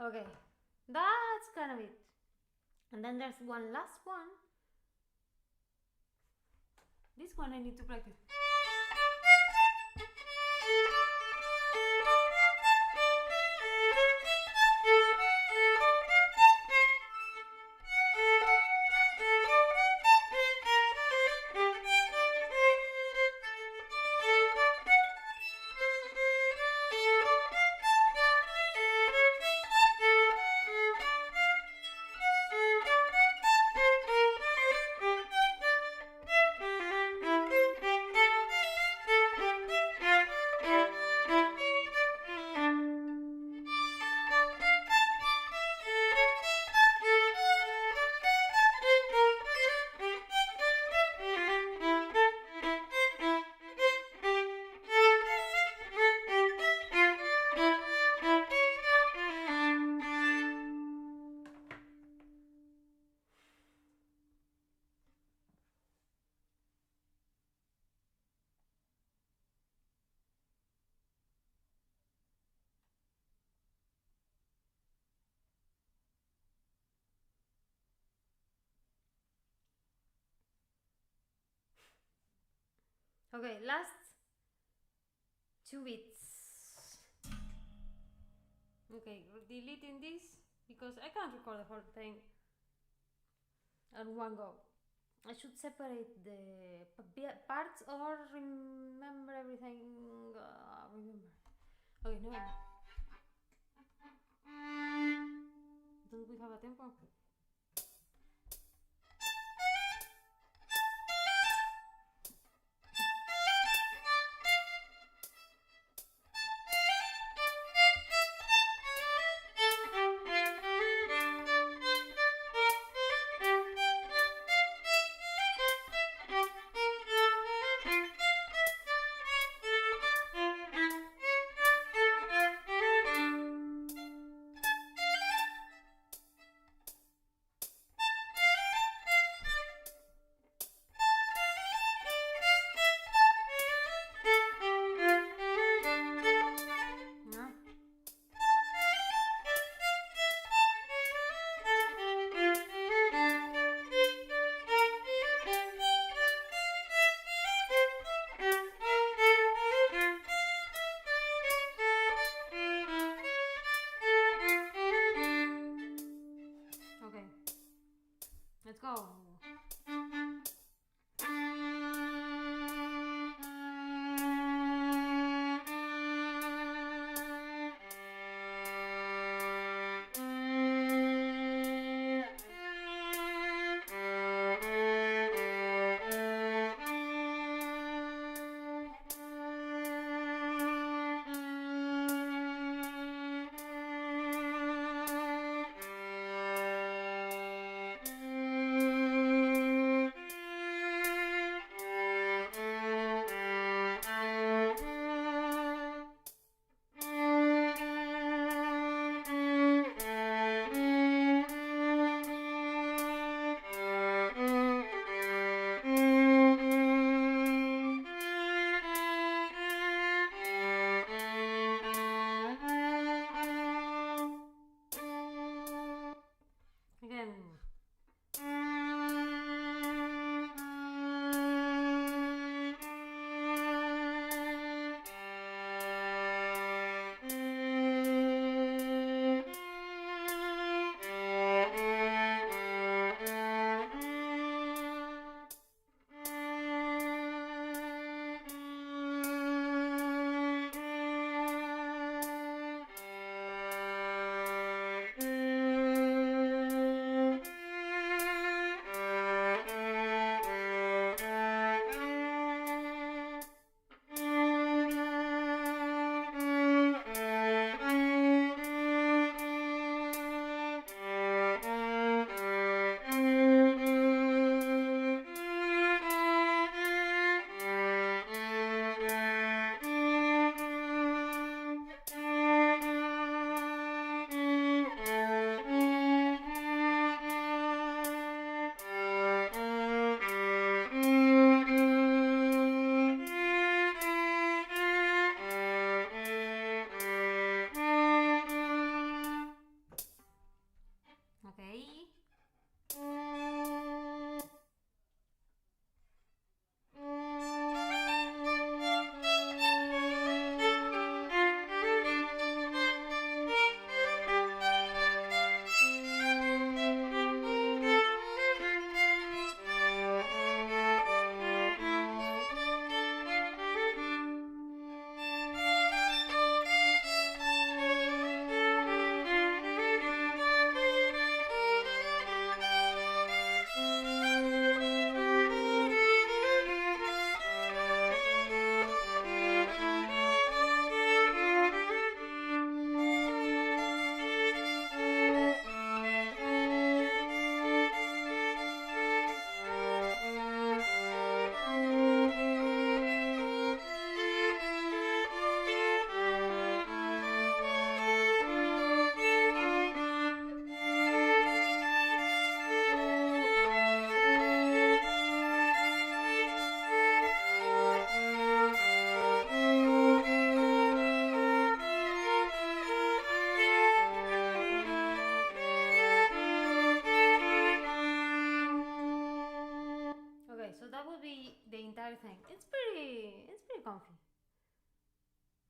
Okay, that's kind of it. And then there's one last one. This one I need to practice. Okay, last 2 bits. Okay, deleting this because I can't record the whole thing at one go. I should separate the parts or remember everything. Remember. Okay, no. Don't we have a tempo?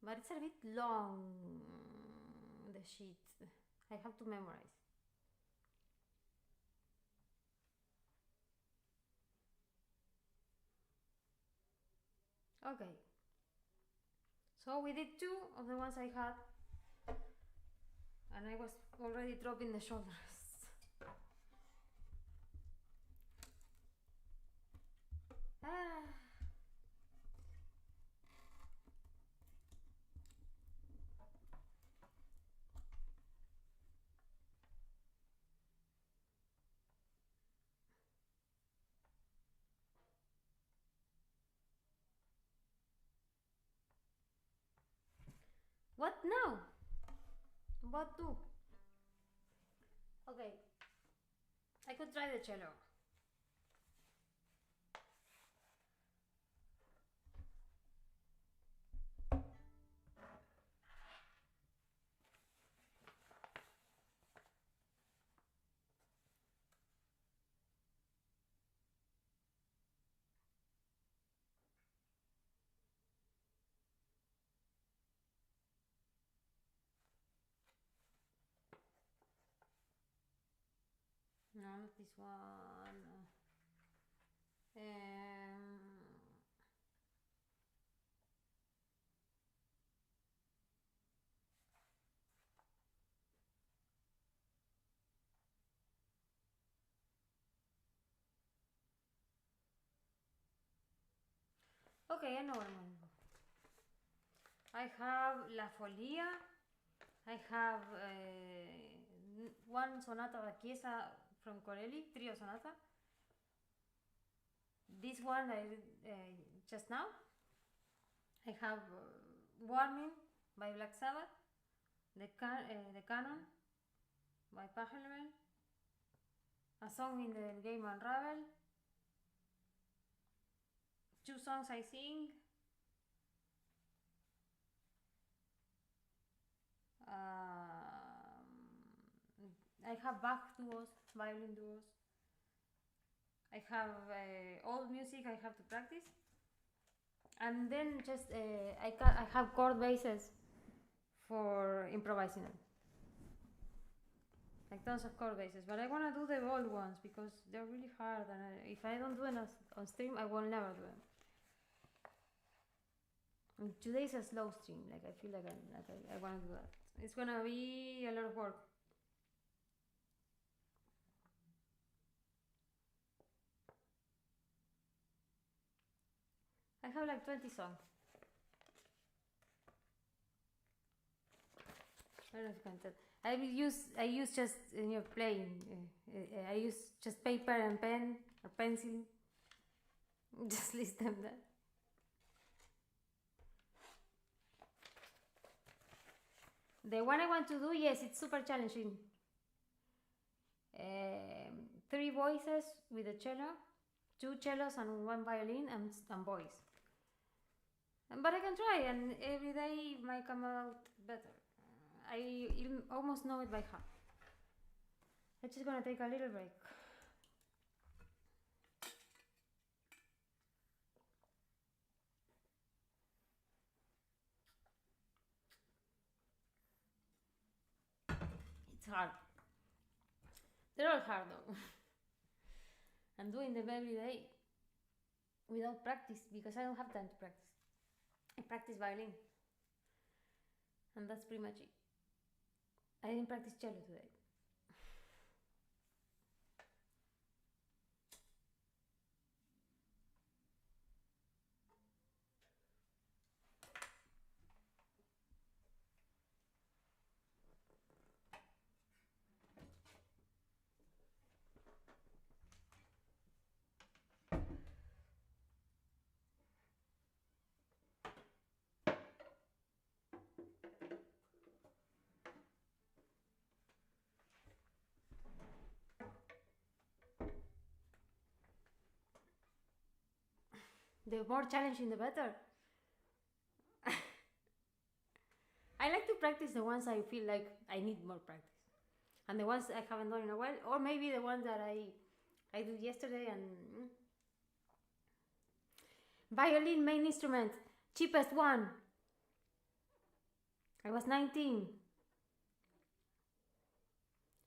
but it's a bit long, the sheet. I have to memorize. Okay, so we did 2 of the ones I had, and I was already dropping the shoulders. Ah. What now? What do? Okay, I could try the cello. No, not this one. Okay, I know what I'm going to do. I have La Folia. I have one sonata da Chiesa from Corelli, trio sonata. This one I did just now. I have Warming by Black Sabbath, the Canon by Pachelbel, a song in the game Unravel, 2 songs I sing, I have Bach duos, violin duos. I have old music I have to practice, and then just I have chord bases for improvising them, like tons of chord bases. But I want to do the old ones because they're really hard, and if I don't do them on stream, I will never do them. And today's a slow stream, like I feel like I want to do that. It's gonna be a lot of work. I have like 20 songs. I don't know if you can tell. I use just plain. I use just paper and pen or pencil. Just list them there. The one I want to do, yes, it's super challenging. 3 voices with a cello, 2 cellos and 1 violin and voice. But I can try, and every day might come out better. I almost know it by heart. I'm just gonna take a little break. It's hard. They're all hard though. I'm doing them every day without practice because I don't have time to practice. I practice violin, and that's pretty much it. I didn't practice cello today. The more challenging, the better. I like to practice the ones I feel like I need more practice, and the ones I haven't done in a while, or maybe the ones that I did yesterday. And violin, main instrument, cheapest one. I was 19.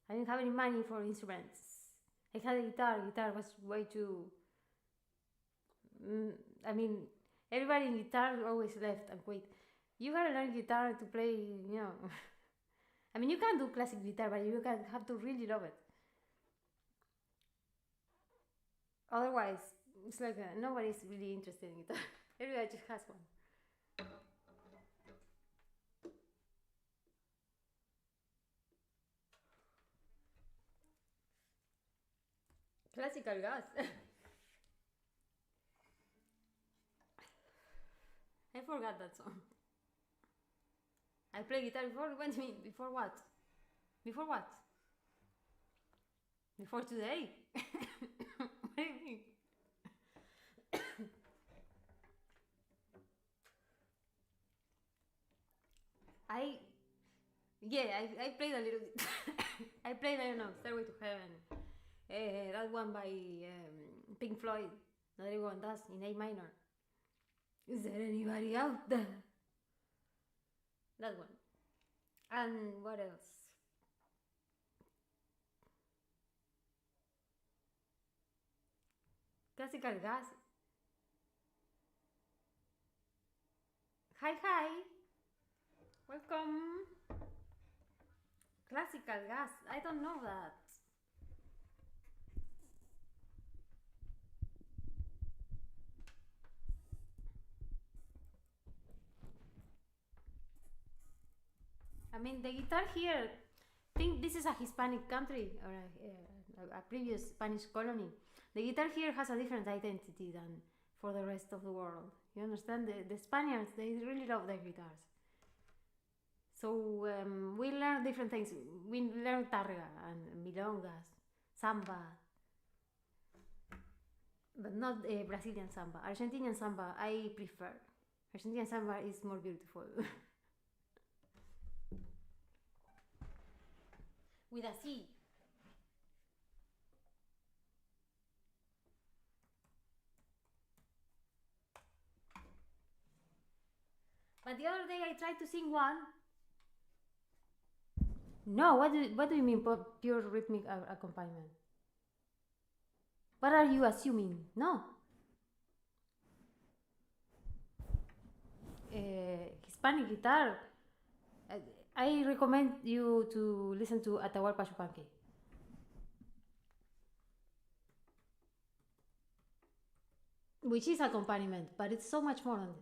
I didn't have any money for instruments. I had a guitar. Guitar was way too. I mean, everybody in guitar always left and quit. You gotta learn guitar to play, you know. I mean, you can do classic guitar, but you can have to really love it. Otherwise, it's like nobody's really interested in guitar. Everybody just has one. Classical gas. I forgot that song. I played guitar before. What do you mean? Before what? Before what? Before today? What do you mean? I I played a little. I played, I don't know, Stairway to Heaven. That one by Pink Floyd. Not everyone does, in A minor. Is there anybody out there? That one. And what else? Classical gas. Hi, hi. Welcome. Classical gas. I don't know that. I mean, the guitar here, I think this is a Hispanic country or a previous Spanish colony. The guitar here has a different identity than for the rest of the world. You understand? The Spaniards, they really love their guitars. So we learn different things. We learn targa and milongas, samba, but not Brazilian samba. Argentinian samba I prefer. Argentinian samba is more beautiful. With a C. But the other day I tried to sing one. No, what do you mean pure rhythmic accompaniment? What are you assuming? No. Hispanic guitar. I recommend you to listen to Atahualpa Yupanqui. Which is accompaniment, but it's so much more than that.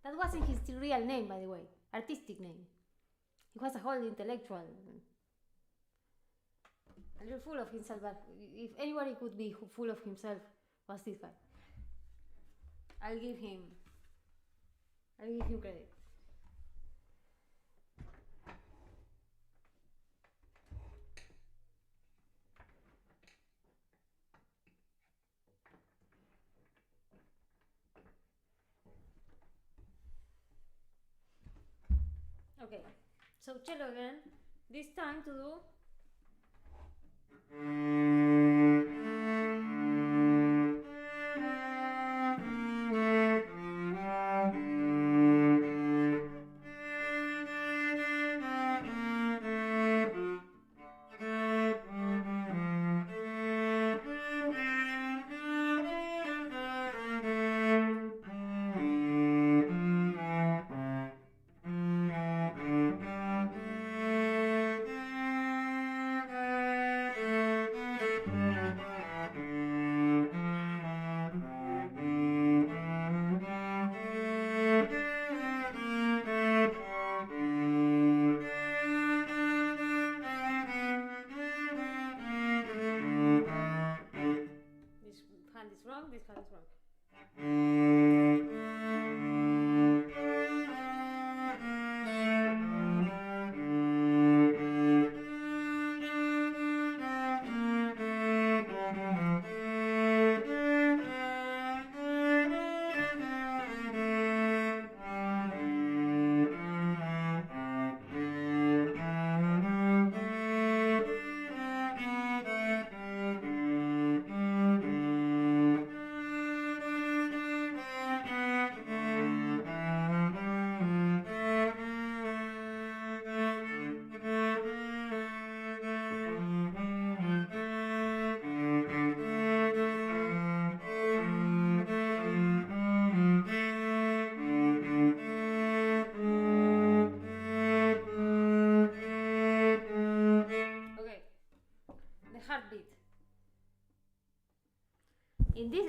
That wasn't his real name, by the way, artistic name. He was a whole intellectual. A little full of himself, but if anybody could be full of himself, was this guy. I'll give him credit. Okay, so cello again. This time to do.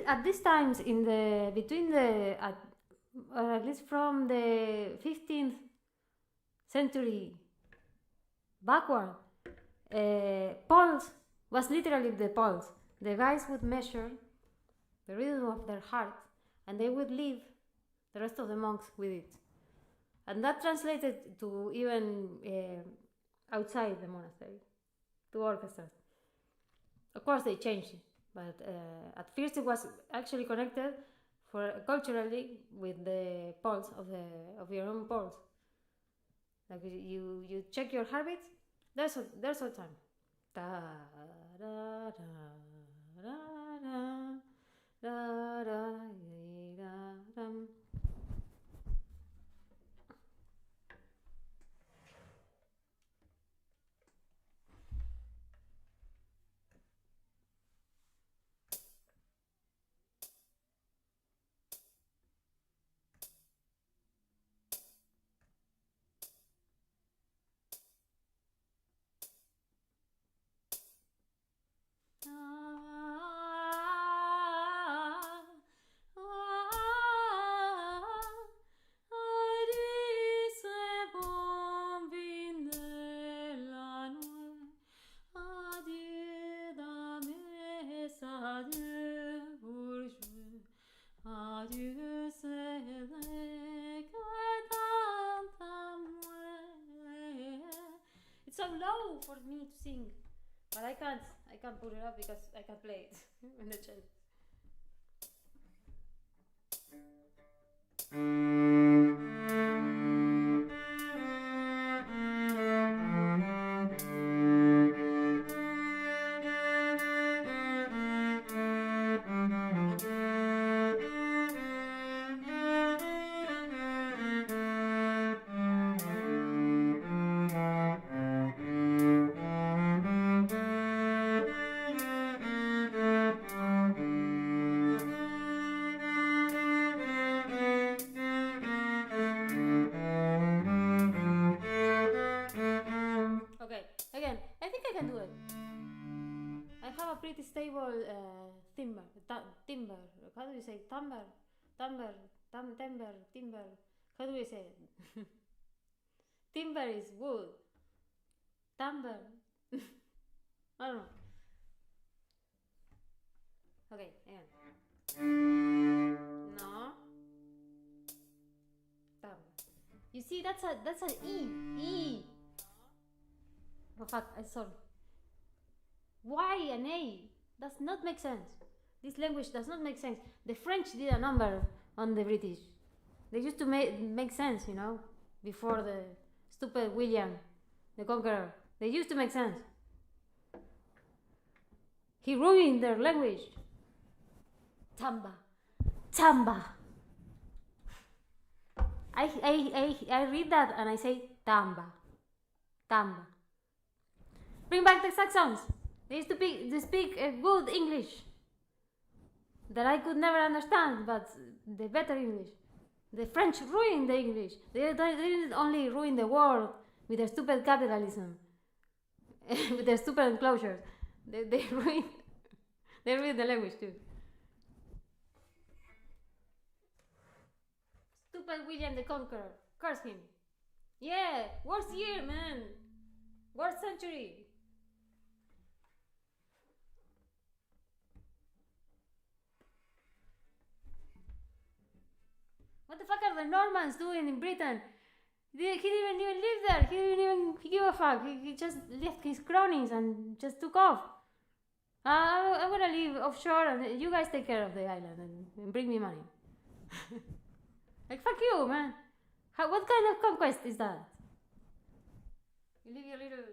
at these times in the between the or at least from the 15th century backward, pulse was literally the pulse. The guys would measure the rhythm of their heart, and they would leave the rest of the monks with it. And that translated to even outside the monastery, to orchestras. Of course, they changed it, but at first it was actually connected culturally with the pulse of your own pulse. Like you check your heartbeats. There's a time. Da da da da da da da da. It's so low for me to sing, but I can't put it up because I can't play it in the cello. Okay, again, I think I can do it. I have a pretty stable timbre. Timbre. How do you say timbre? Timbre. Timbre. How do we say it? Timber is wood. Timber. I don't know. Okay, again. No. Timbre. You see, that's an E. E. Oh fuck, I'm sorry. Why an A? Does not make sense. This language does not make sense. The French did a number on the British. They used to make sense, you know, before the stupid William the Conqueror. They used to make sense. He ruined their language. Tamba. Tamba. I read that and I say tamba. Tamba. Bring back the Saxons. They used to speak good English that I could never understand, but the better English. The French ruined the English. They didn't only ruin the world with their stupid capitalism, with their stupid enclosures. They ruined the language too. Stupid William the Conqueror. Curse him. Yeah, worst year, man. Worst century. What the fuck are the Normans doing in Britain? He didn't even live there. He didn't even give a fuck. He just left his cronies and just took off. I'm gonna live offshore and you guys take care of the island and bring me money. Like, fuck you, man. What kind of conquest is that? You leave your little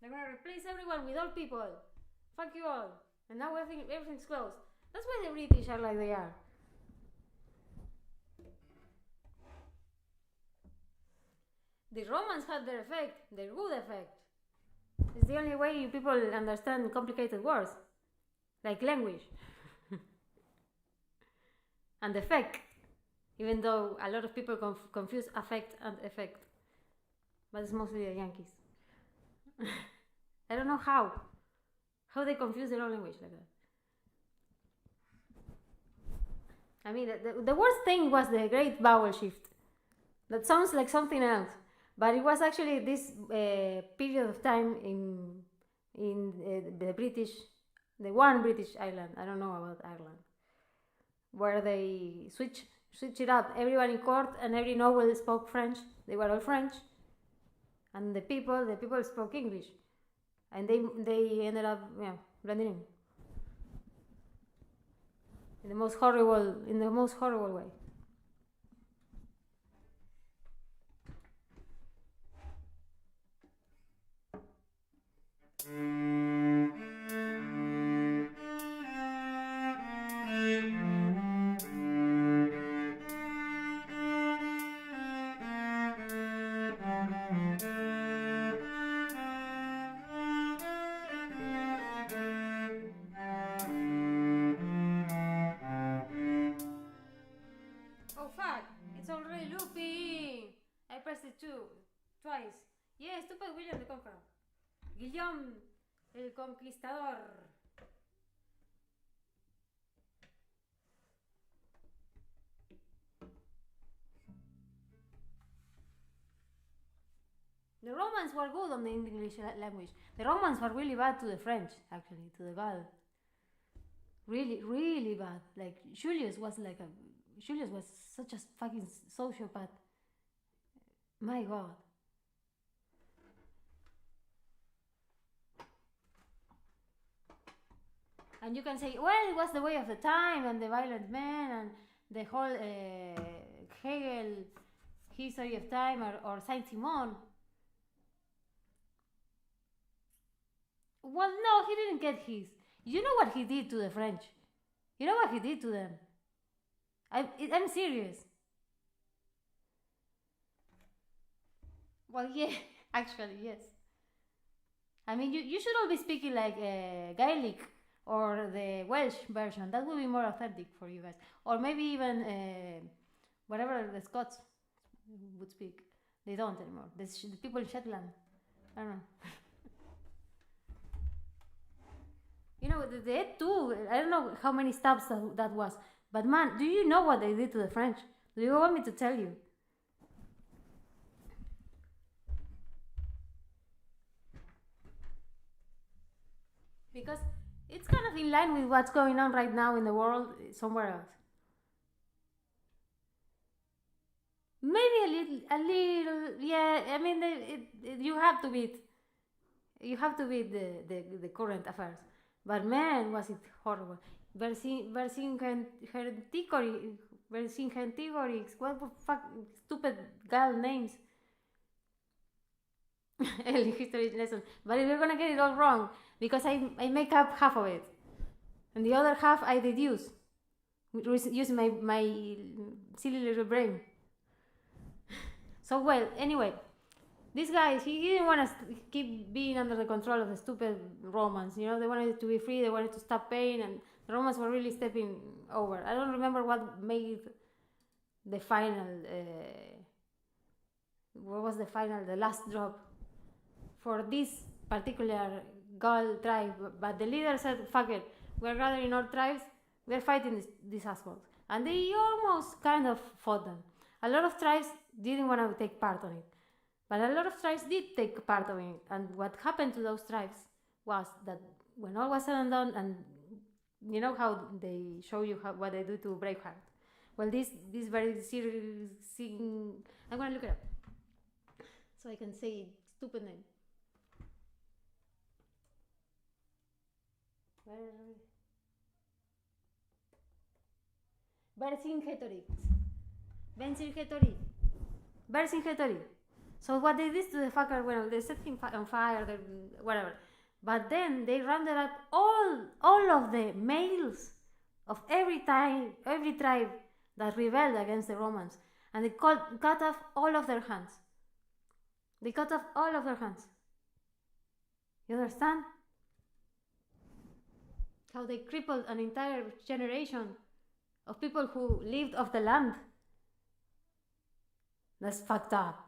they're gonna replace everyone with old people. Fuck you all. And now everything's closed. That's why the British are like they are. The Romans had their effect, their good effect. It's the only way people understand complicated words, like language. And effect, even though a lot of people confuse affect and effect. But it's mostly the Yankees. I don't know how How they confuse their own language like that. I mean, the worst thing was the great vowel shift. That sounds like something else, but it was actually this period of time in the British, the one British island. I don't know about Ireland, where they switch it up. Everyone in court and every noble spoke French. They were all French, and the people spoke English, and they ended up blending in the most horrible way. Oh fuck! It's already looping! I pressed it twice. Yeah, stupid William the Conqueror. Guillaume el Conquistador. The Romans were good on the English language. The Romans were really bad to the French, actually, to the Gaul. Really, really bad. Like Julius was such a fucking sociopath. My God. And you can say, well, it was the way of the time and the violent men and the whole Hegel history of time or Saint-Simon. Well, no, he didn't get his. You know what he did to the French? You know what he did to them? I'm serious. Well, yeah, actually, yes. I mean, you should all be speaking like Gaelic or the Welsh version. That would be more authentic for you guys. Or maybe even whatever the Scots would speak. They don't anymore. The people in Shetland. I don't know. You know, they had two. I don't know how many stabs that was. But man, do you know what they did to the French? Do you want me to tell you? Because it's kind of in line with what's going on right now in the world somewhere else. Maybe a little, yeah. I mean, you have to beat the current affairs. But man, was it horrible. Vercingetorix, what the fuck, stupid gal names. History lesson. But if you're gonna get it all wrong, because I make up half of it, and the other half I deduce using my silly little brain. So well, anyway, this guy, he didn't want to keep being under the control of the stupid Romans. You know, they wanted to be free, they wanted to stop pain, and the Romans were really stepping over. I don't remember what made the final, the last drop for this particular Gaul tribe. But the leader said, fuck it, we're gathering our tribes, we're fighting these assholes. And they almost kind of fought them. A lot of tribes didn't want to take part on it. But a lot of tribes did take part of it. And what happened to those tribes was that when all was said and done, and you know how they show you what they do to Braveheart. Well, this very serious thing, I'm going to look it up so I can say stupid name. Vercingetorix. So what they did to the fucker, well, they set him on fire, whatever. But then they rounded up all of the males of every tribe that rebelled against the Romans, and they cut off all of their hands. They cut off all of their hands. You understand? How they crippled an entire generation of people who lived off the land. That's fucked up.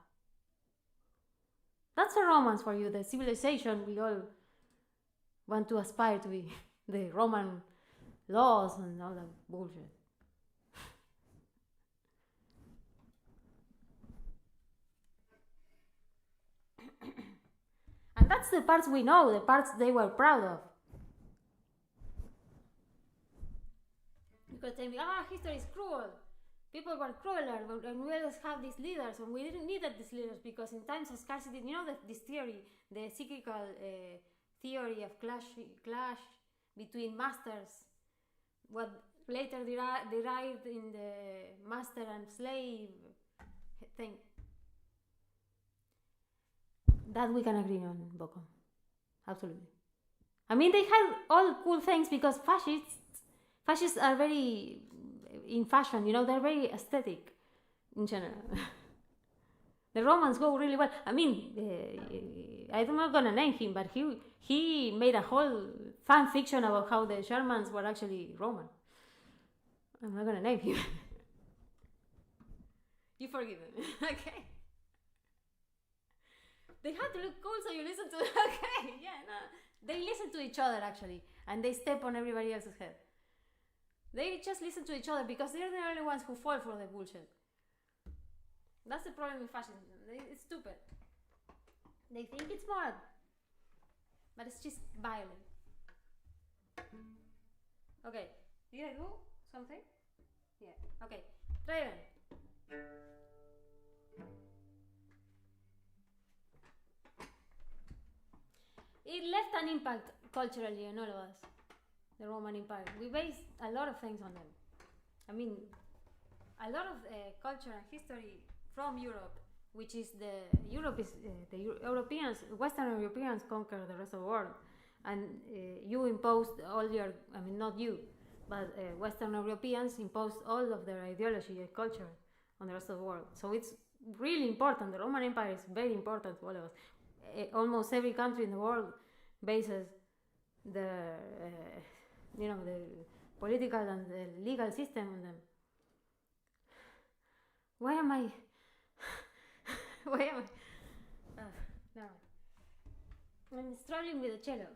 That's the Romans for you, the civilization we all want to aspire to be the Roman laws and all that bullshit. And that's the parts we know, the parts they were proud of. You could tell me, history is cruel. People were crueler, and we always have these leaders, and we didn't need these leaders because in times of scarcity, you know this theory, the cyclical theory of clash between masters, what later derived in the master and slave thing. That we can agree on, Boko. Absolutely. I mean, they had all cool things because fascists are very in fashion, you know, they're very aesthetic in general. The Romans go really well. I mean, I'm not gonna name him, but he made a whole fan fiction about how the Germans were actually Roman. I'm not gonna name him. You forgive him, okay? They had to look cool, so you listen to okay, yeah, no. They listen to each other actually, and they step on everybody else's head. They just listen to each other because they're the only ones who fall for the bullshit. That's the problem with fascism. It's stupid. They think it's smart, but it's just violent. Okay, did I do something? Yeah. Okay, Raven. It left an impact culturally on all of us. The Roman Empire. We based a lot of things on them. I mean, a lot of culture and history from Europe, which is the Europeans, Western Europeans conquered the rest of the world, and you imposed all your. I mean, not you, but Western Europeans imposed all of their ideology and culture on the rest of the world. So it's really important. The Roman Empire is very important to all of us. Almost every country in the world bases the the political and the legal system on them. Why am I? No. I'm struggling with the cello.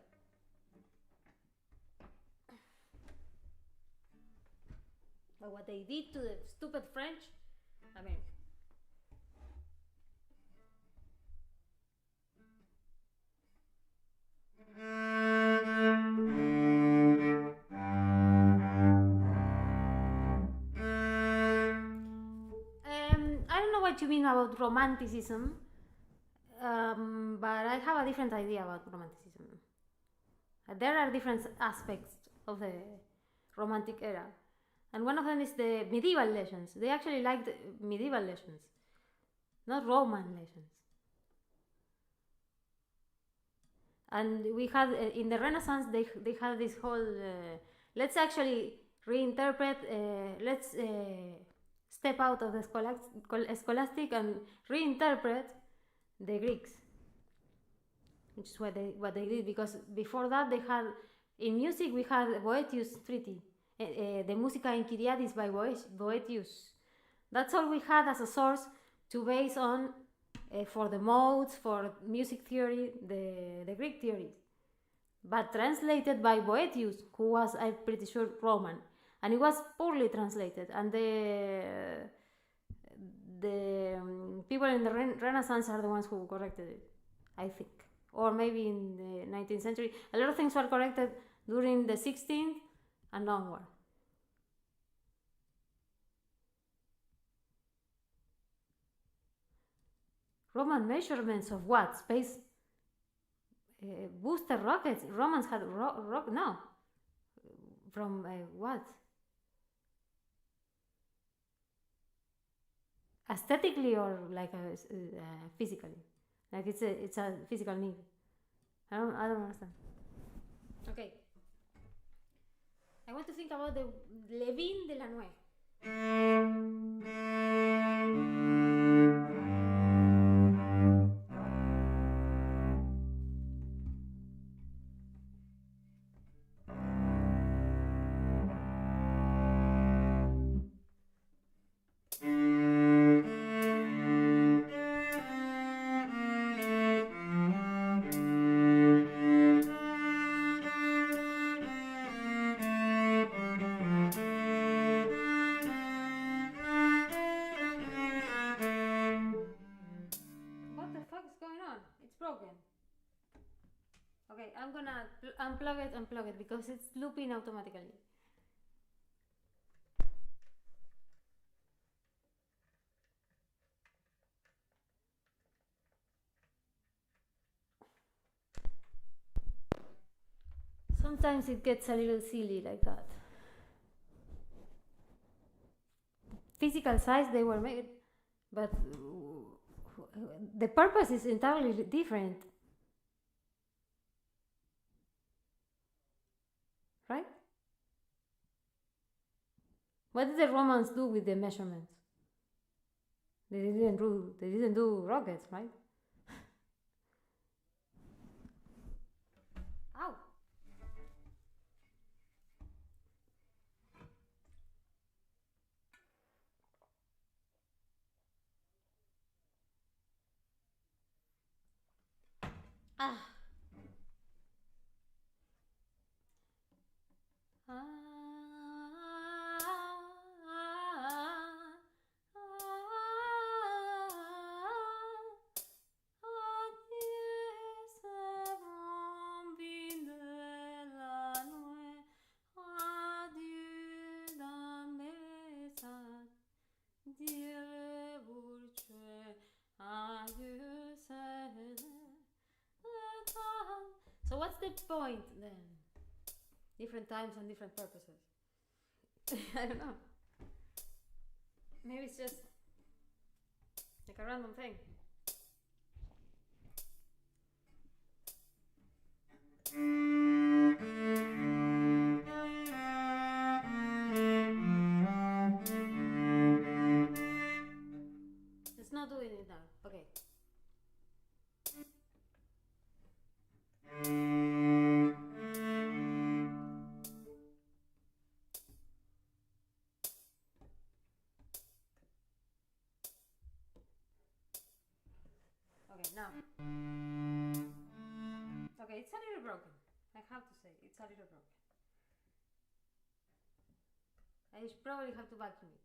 But what they did to the stupid French, I mean. I don't know what you mean about romanticism, but I have a different idea about romanticism. There are different aspects of the Romantic era, and one of them is the medieval legends. They actually liked medieval legends, not Roman legends. And we had in the Renaissance they had this whole let's actually reinterpret, let's step out of the scholastic and reinterpret the Greeks, which is what they did, because before that they had in music we had Boethius Treaty, the Musica Inquiriadis by Boethius. That's all we had as a source to base on for the modes, for music theory, the Greek theories, but translated by Boethius, who was, I'm pretty sure, Roman, and it was poorly translated, and the people in the Renaissance are the ones who corrected it, I think, or maybe in the 19th century. A lot of things were corrected during the 16th and onward. Roman measurements of what? Space booster rockets? Romans had no. From what? Aesthetically or like physically? Like it's a physical need. I don't understand. Okay. I want to think about the Levin de la Noue. unplug it because it's looping automatically. Sometimes it gets a little silly like that. Physical size they were made, but the purpose is entirely different. Right? What did the Romans do with the measurements? They didn't do rockets, right? Ow! Ah! So what's the point then? Different times and different purposes. I don't know. Maybe it's just like a random thing. It's not doing it now. Okay. Okay, now. Okay, it's a little broken. I have to say, it's a little broken. I probably have to vacuum it.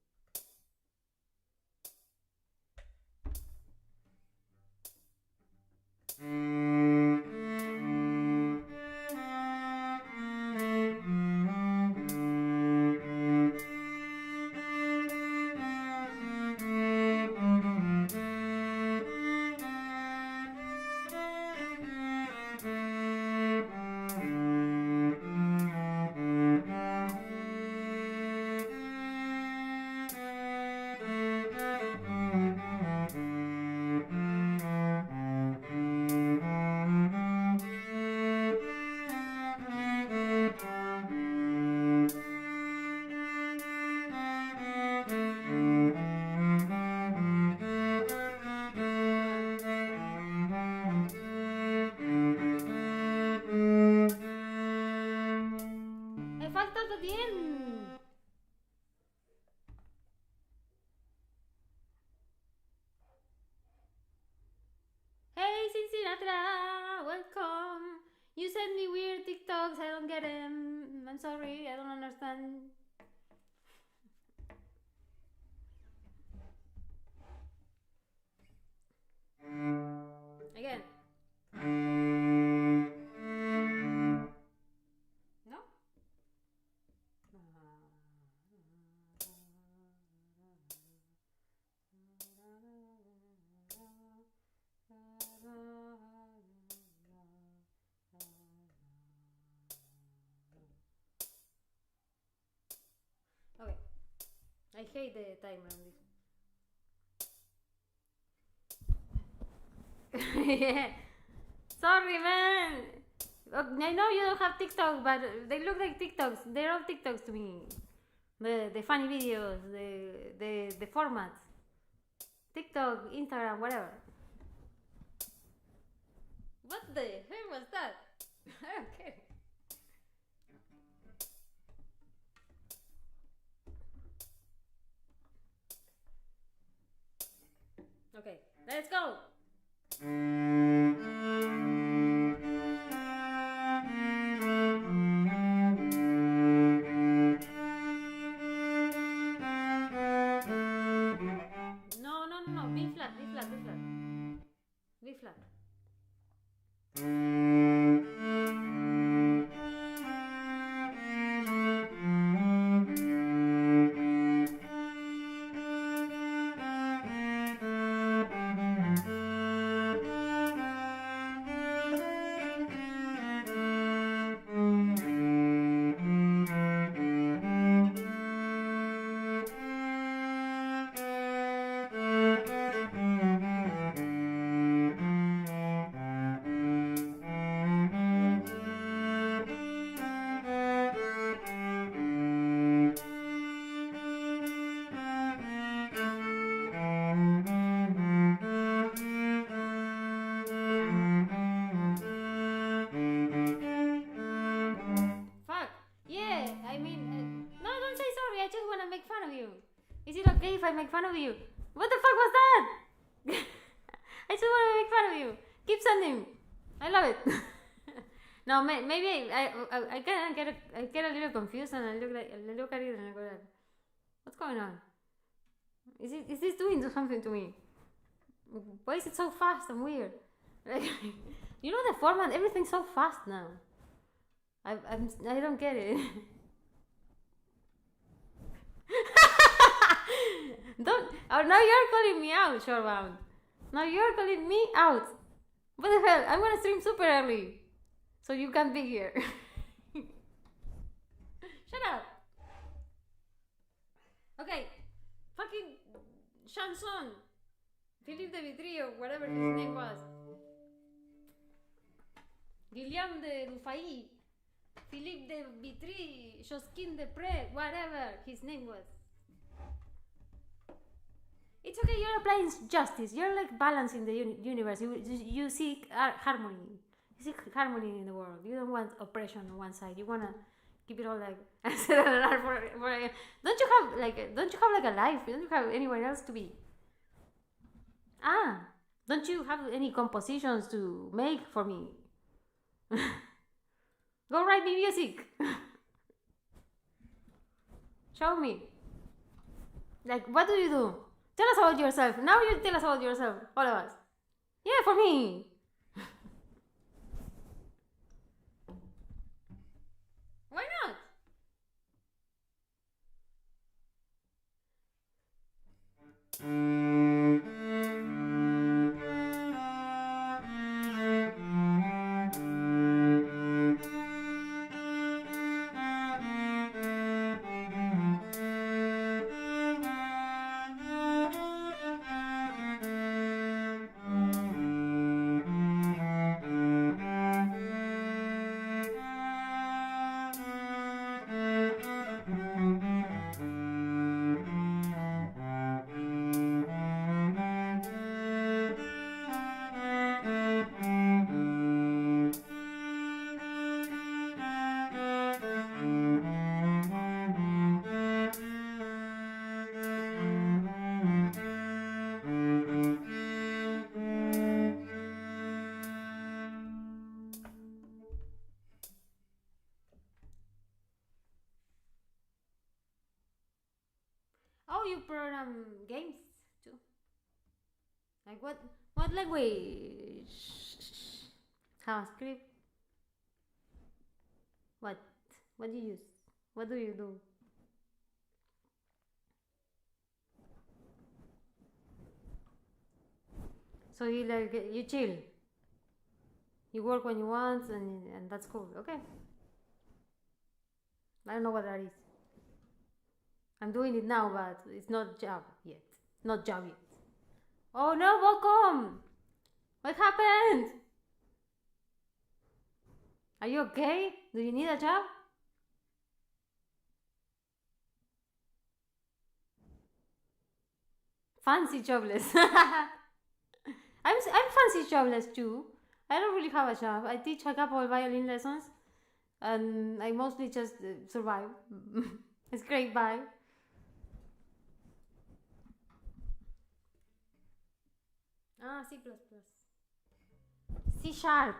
I fucked up at the end. Hey, Sinatra, welcome. You send me weird TikToks. I don't get them. I'm sorry. I don't understand. Again. No? Okay. I hate the timer on this. Yeah. Sorry, man. I know you don't have TikTok, but they look like TikToks. They're all TikToks to me. The funny videos, the formats. TikTok, Instagram, whatever. What the hell was that? I don't care. Okay, let's go. No. B flat. B flat. I make fun of you. What the fuck was that? I just want to make fun of you. Keep sending. I love it. No, maybe I get a little confused and I look at it and I go like, what's going on? Is this doing something to me? Why is it so fast and weird? Like, you know the format, everything's so fast now. I don't get it. Don't. Oh, now you're calling me out, Shorebound. Now you're calling me out. What the hell? I'm gonna stream super early, so you can't be here. Shut up. Okay, fucking Chanson, Philippe de Vitry or whatever his name was, Guillaume de Dufay, Philippe de Vitry, Josquin de Pré, whatever his name was. It's okay, you're applying justice. You're like balancing the universe. You seek harmony. You seek harmony in the world. You don't want oppression on one side. You wanna keep it all like. Don't you have like a life? Don't you have anywhere else to be? Don't you have any compositions to make for me? Go write me music. Show me. Like, what do you do? Tell us about yourself. Now you tell us about yourself, all of us. Yeah, for me. Why not? Oh, you program games too. Like what language? JavaScript. What? What do you use? What do you do? So you chill. You work when you want and that's cool. Okay. I don't know what that is. I'm doing it now, but it's not job yet. Not job yet. Oh no, welcome! What happened? Are you okay? Do you need a job? Fancy jobless. I'm fancy jobless too. I don't really have a job. I teach a couple of violin lessons, and I mostly just survive. It's great, bye. C++. C sharp.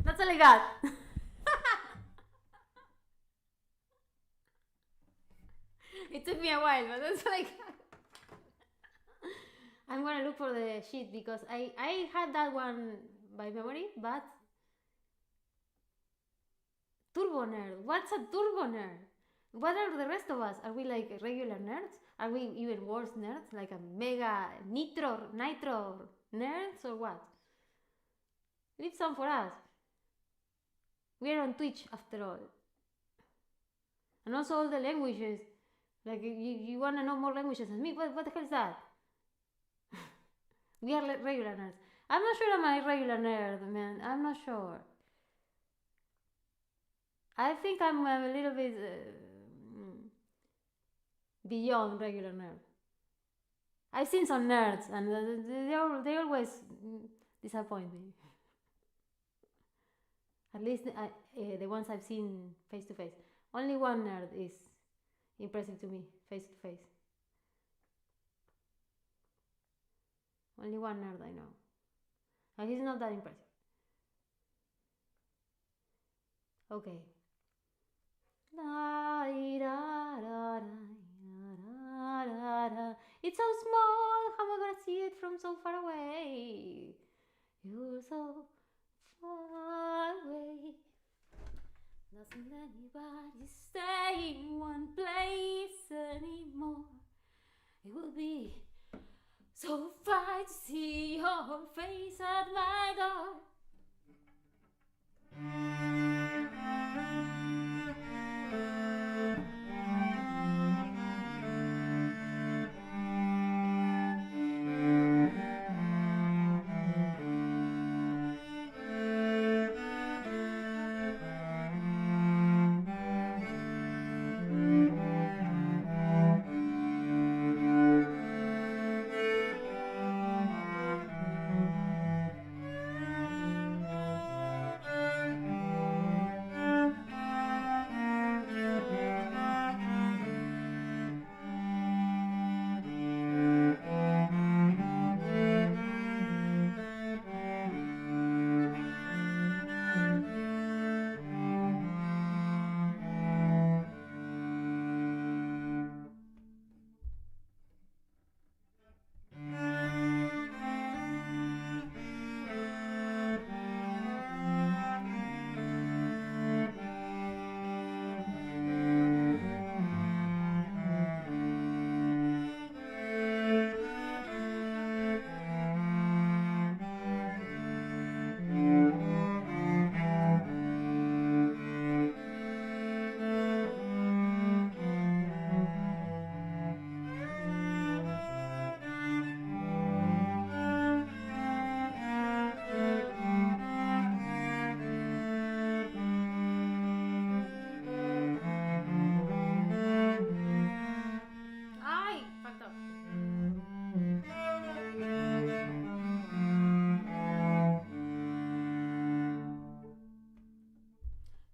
That's all I got. It took me a while, but that's all I got. I'm gonna look for the sheet because I had that one by memory, but turbo nerd. What's a turbo nerd? What are the rest of us? Are we like regular nerds? Are we even worse nerds? Like a mega nitro nerds or what? Leave some for us. We are on Twitch after all. And also all the languages. Like you wanna know more languages than me? What the hell is that? We are regular nerds. I'm not sure I'm a regular nerd, man. I'm not sure. I think I'm a little bit beyond regular nerd. I've seen some nerds, and they always disappoint me. At least the ones I've seen face to face. Only one nerd is impressive to me, face to face. Only one nerd I know. And he's not that impressive. Okay. It's so small, how am I gonna see it from so far away? You're so far away. Doesn't anybody stay in one place anymore? It would be so fine to see your face at my door.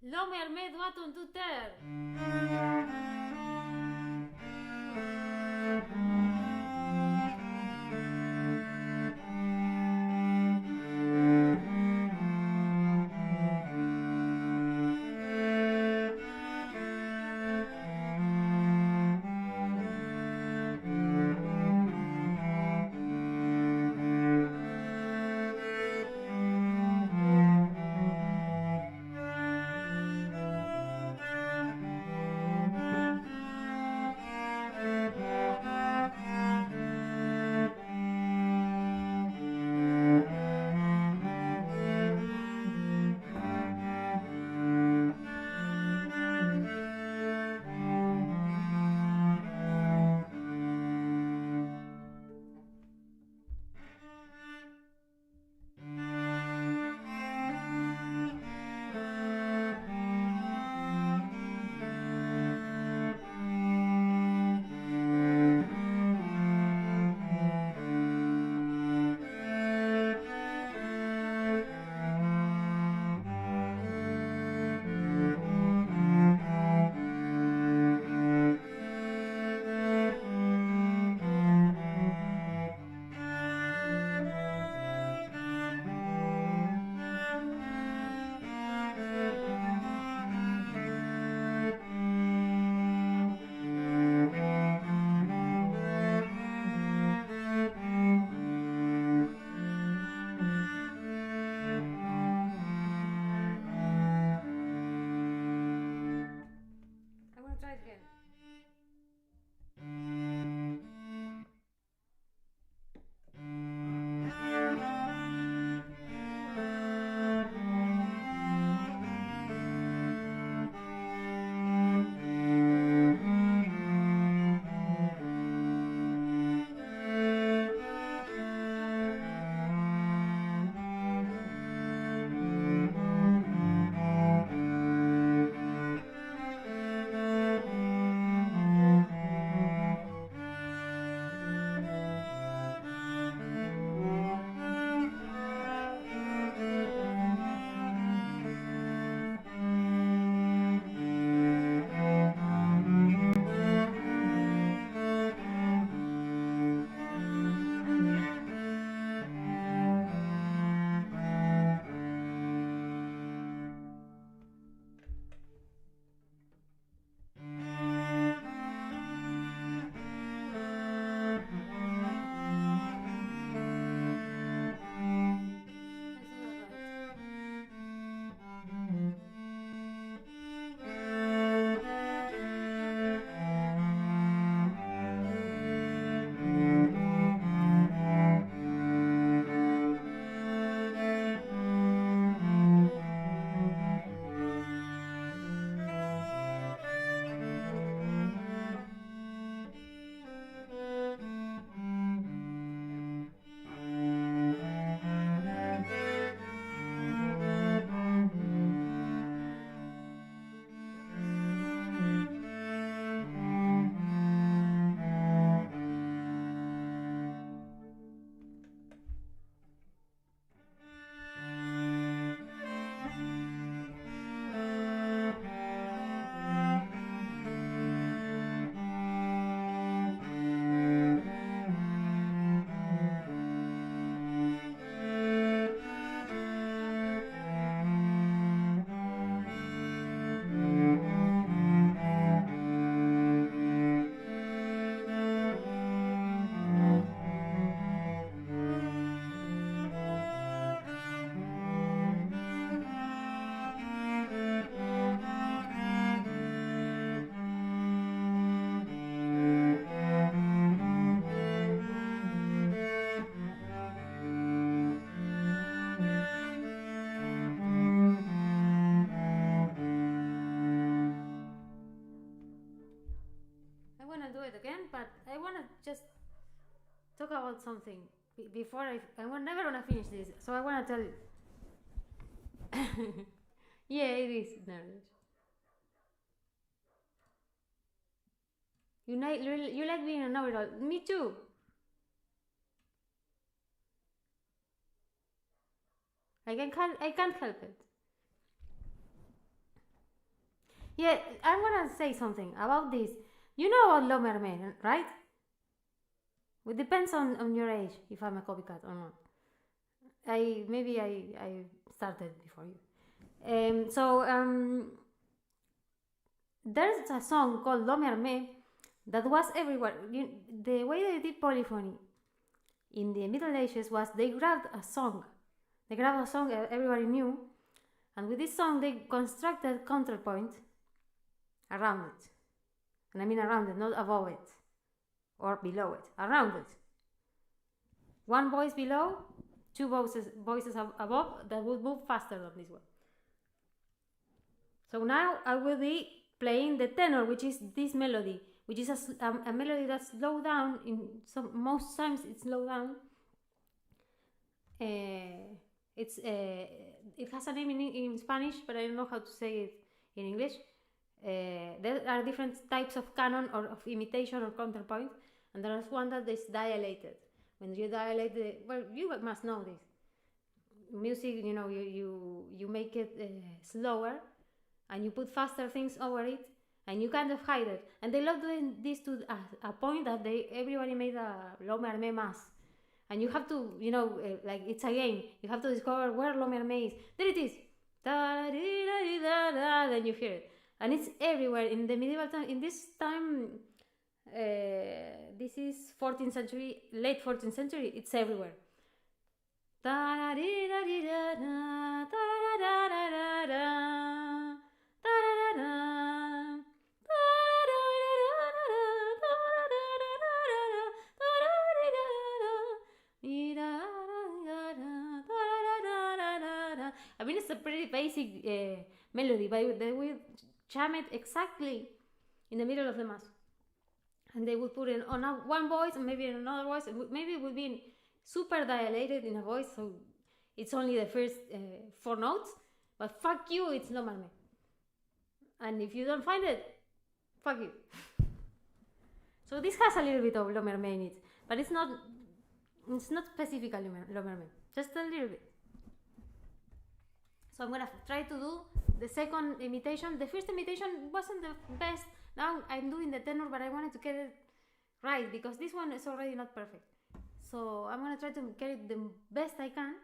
לא מרמד וטון טוטר. talk about something before I'm never gonna finish this, so I wanna tell you. Yeah, it is nervous. You like being a know-it-all. Me too. I can't help it. Yeah, I'm gonna say something about this. You know about Le Mermaid, right? It depends on your age if I'm a copycat or not. I started before you. There's a song called Le Mermaid that was everywhere. The way they did polyphony in the Middle Ages was they grabbed a song. They grabbed a song everybody knew, and with this song they constructed counterpoint around it. And I mean around it, not above it or below it, around it. One voice below, two voices above that would move faster than this one. So now I will be playing the tenor, which is this melody, which is a melody that's slowed down. Most times it's slowed down. It has a name in Spanish, but I don't know how to say it in English. There are different types of canon or of imitation or counterpoint, and there is one that is dilated. When you dilate you must know this. Music, you make it slower, and you put faster things over it, and you kind of hide it. And they love doing this to a point that everybody made a Le Mermaid mass. And you have to, like it's a game. You have to discover where Le Mermaid is. There it is. Then you hear it. And it's everywhere. In the medieval time, in this time, this is 14th century, late 14th century, it's everywhere. I mean, it's a pretty basic melody, but they will jam it exactly in the middle of the mass. And they would put it on one voice and maybe in another voice. Maybe it would be super dilated in a voice, so it's only the first 4 notes. But fuck you, it's Le Mermaid. And if you don't find it, fuck you. So this has a little bit of Le Mermaid in it, but it's not specifically Le Mermaid, just a little bit. So I'm gonna try to do the second imitation. The first imitation wasn't the best. Now I'm doing the tenor, but I wanted to get it right because this one is already not perfect. So I'm gonna try to get it the best I can,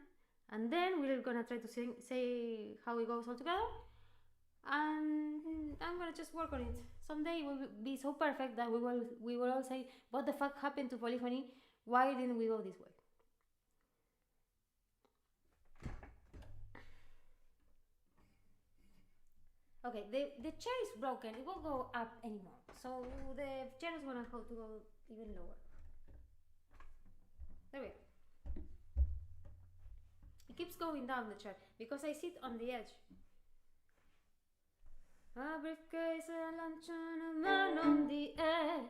and then we're gonna try to say how it goes all together. And I'm gonna just work on it. Someday it will be so perfect that we will all say, what the fuck happened to polyphony? Why didn't we go this way? Okay, the chair is broken. It won't go up anymore. So the chair is gonna have to go even lower. There we go. It keeps going down the chair because I sit on the edge. A briefcase, a lunch, and a man on the edge.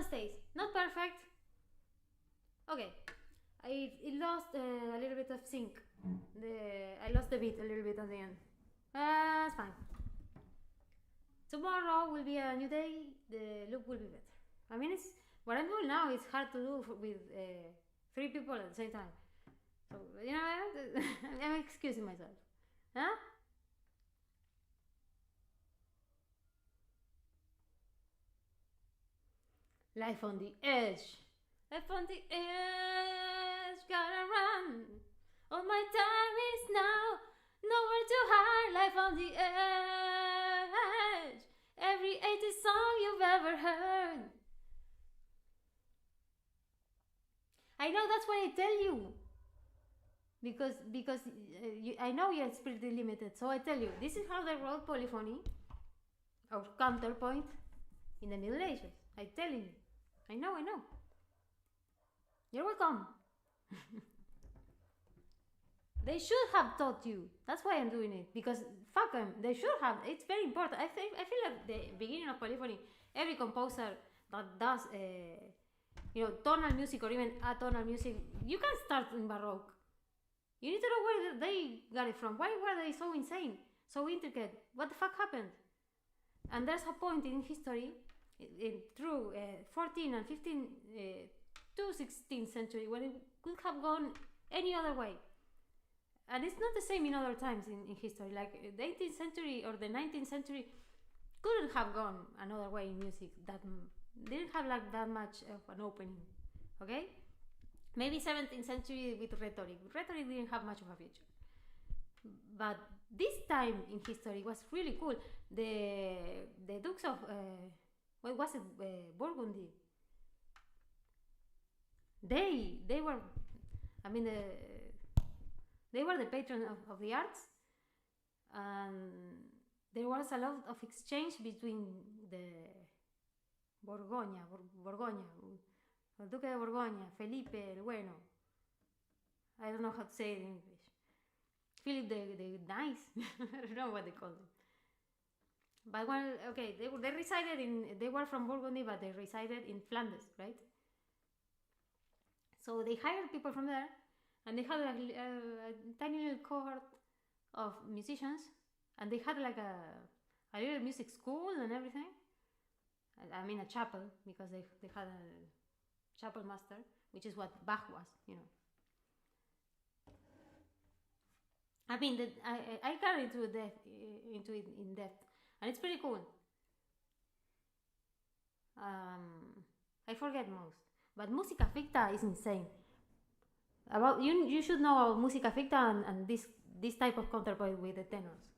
stays. Not perfect. Okay, it lost a little bit of sync. I lost the beat a little bit at the end. It's fine. Tomorrow will be a new day. The loop will be better. I mean, it's what I'm doing now is hard to do with 3 people at the same time. So you know, I'm excusing myself. Huh? Life on the edge. Life on the edge. Gotta run. All my time is now. Nowhere to hide. Life on the edge. Every 80s song you've ever heard. I know that's why I tell you. Because I know you're pretty limited, so I tell you, this is how they wrote polyphony or counterpoint in the Middle Ages. I'm telling you. I know. You're welcome. They should have taught you. That's why I'm doing it. Because fuck them. They should have. It's very important. I feel like the beginning of polyphony, every composer that does, tonal music or even atonal music, you can start in Baroque. You need to know where they got it from. Why were they so insane, so intricate? What the fuck happened? And there's a point in history, through 14 and 15 to 16th century, when it could have gone any other way. And it's not the same in other times in history. Like the 18th century or the 19th century couldn't have gone another way in music. That didn't have like that much of an opening. Okay? Maybe 17th century with rhetoric. Rhetoric didn't have much of a future. But this time in history was really cool. The Dukes of what was it? Burgundy. They were, I mean, they were the patron of the arts, and there was a lot of exchange between the Borgoña, el Duque de Borgoña, Felipe el Bueno. I don't know how to say it in English. Philip the Nice. I don't know what they call them. But well, okay, they resided they were from Burgundy, but they resided in Flanders, right? So they hired people from there, and they had a tiny little cohort of musicians, and they had like a little music school and everything. I mean a chapel, because they had a chapel master, which is what Bach was, you know. I mean, I got into it in depth, and it's pretty cool. I forget most, but Musica Ficta is insane. About you should know about Musica Ficta and this type of counterpoint with the tenors.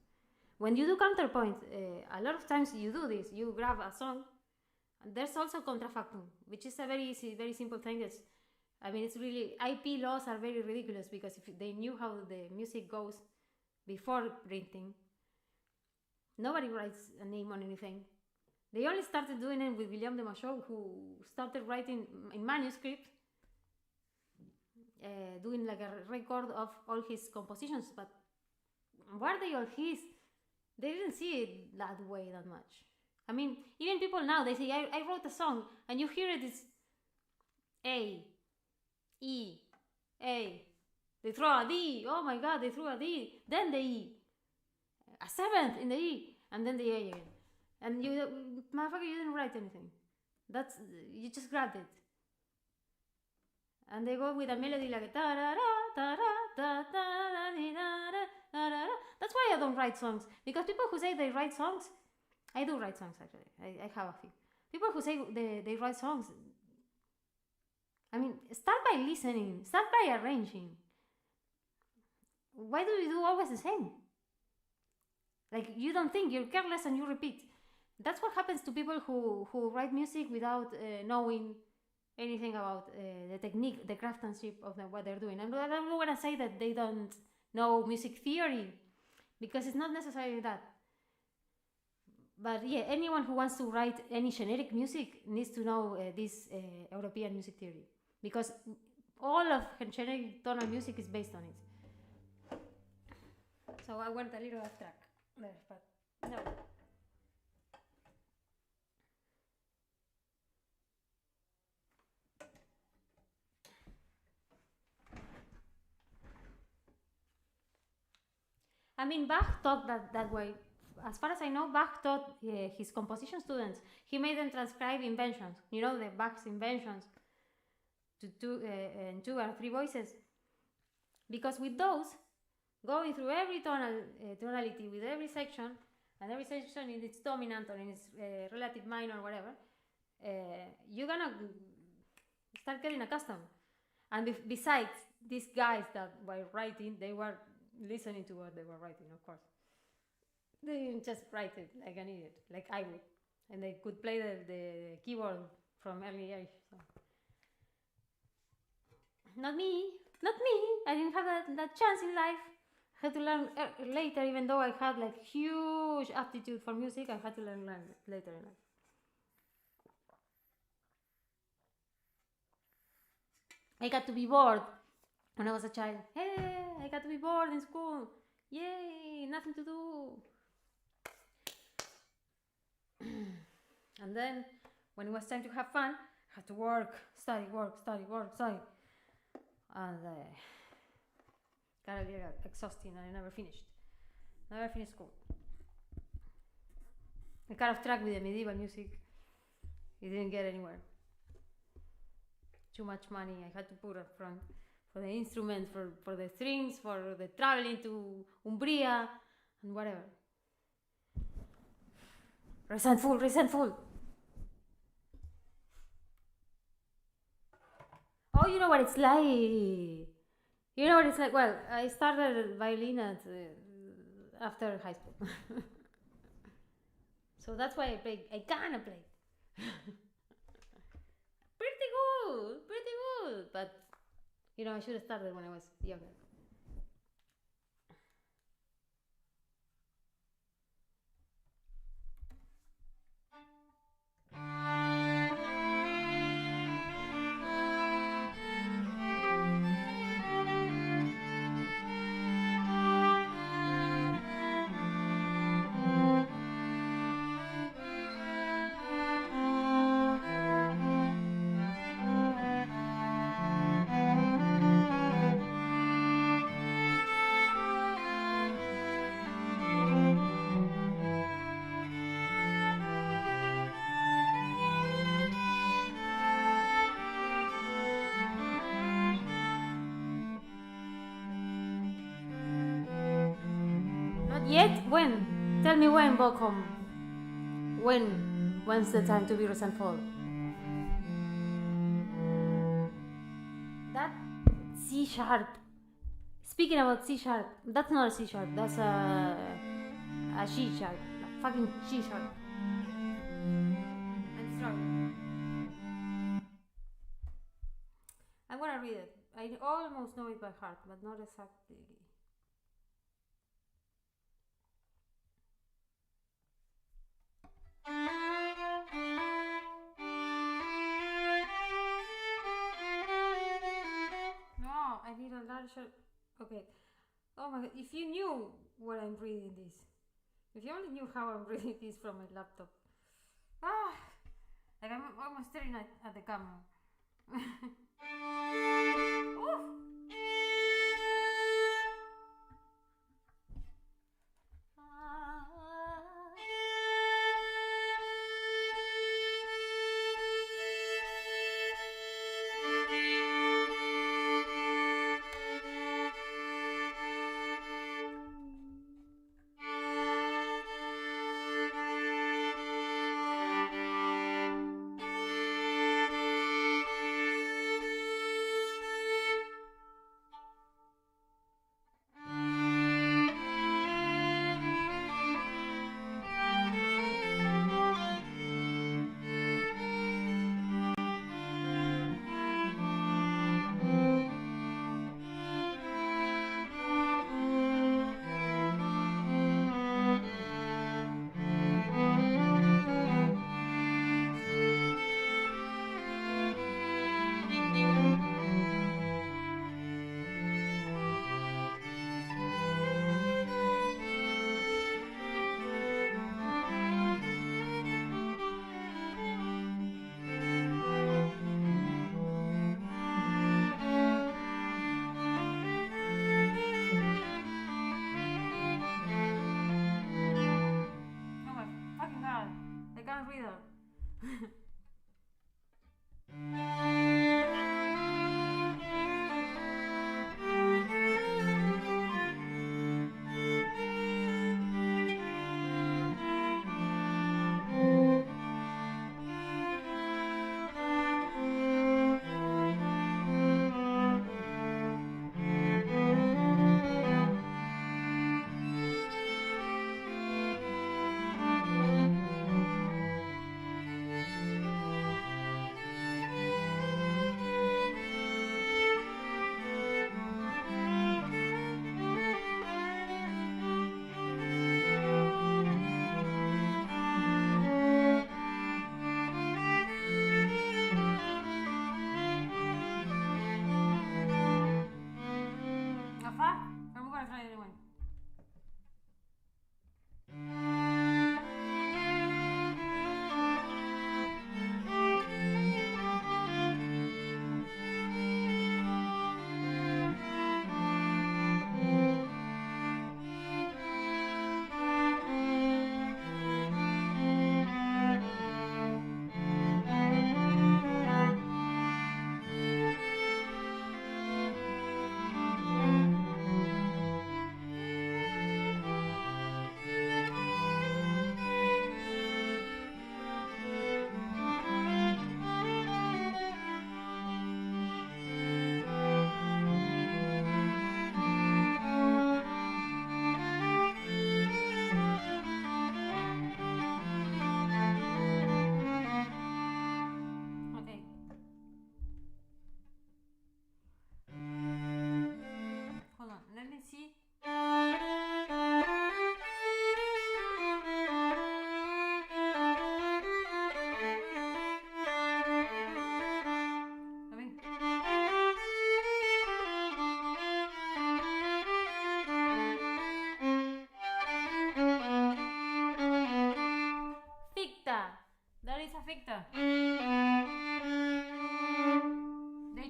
When you do counterpoint, a lot of times you do this. You grab a song, and there's also contrafactum, which is a very easy, very simple thing. It's really, IP laws are very ridiculous, because if they knew how the music goes before printing, nobody writes a name on anything. They only started doing it with Guillaume de Machaut, who started writing in manuscript, doing like a record of all his compositions. But were they all his? They didn't see it that way that much. I mean, even people now, they say, I wrote a song, and you hear it's A, E, A. They throw a D. Oh my God, they threw a D. Then the E. A seventh in the E. And then the A again. And you, motherfucker, you didn't write anything. You just grabbed it. And they go with a melody like ta-ra-ra, ta-ra, ta-ta-ra-ra-ra-ra-ra. That's why I don't write songs. Because people who say they write songs, I do write songs actually. I have a few. People who say they write songs, I mean, start by listening. Start by arranging. Why do you do always the same? Like, you don't think, you're careless and you repeat. That's what happens to people who write music without knowing anything about the technique, the craftsmanship of what they're doing. And I don't want to say that they don't know music theory, because it's not necessarily that. But yeah, anyone who wants to write any generic music needs to know this European music theory, because all of generic tonal music is based on it. So I went a little off track there, but no. I mean, Bach taught that way. As far as I know, Bach taught his composition students. He made them transcribe inventions. You know, the Bach's inventions to two or three voices. Because with those, going through every tonality with every section, and every section in its dominant or in its relative minor or whatever, you're gonna start getting accustomed. And besides, these guys that were writing, they were listening to what they were writing, of course. They didn't just write it like an idiot, like I would. And they could play the keyboard from early age. So. Not me. I didn't have that chance in life. I had to learn later, even though I had like huge aptitude for music. I had to learn later in life. I got to be bored when I was a child. Hey, I got to be bored in school. Yay, nothing to do. And then, when it was time to have fun, I had to study. And got a little exhausting, and I never finished school. I got off track with the medieval music. It didn't get anywhere. Too much money I had to put up front for the instruments, for the strings, for the traveling to Umbria, and whatever. Resentful. Oh, you know what it's like? Well, I started violin after high school. So that's why I kinda played. Pretty good. But, I should have started when I was younger. Yet? When? Tell me when, Bochum. When's the time to be resentful? That C sharp. Speaking about C sharp, that's not a C sharp. That's a G sharp. A fucking G sharp. I'm struggling. I'm gonna read it. I almost know it by heart, but not exactly. No, I need a larger. Okay. Oh my god, if you knew what I'm reading this. If you only knew how I'm reading this from my laptop. Like I'm almost staring at the camera. Oof.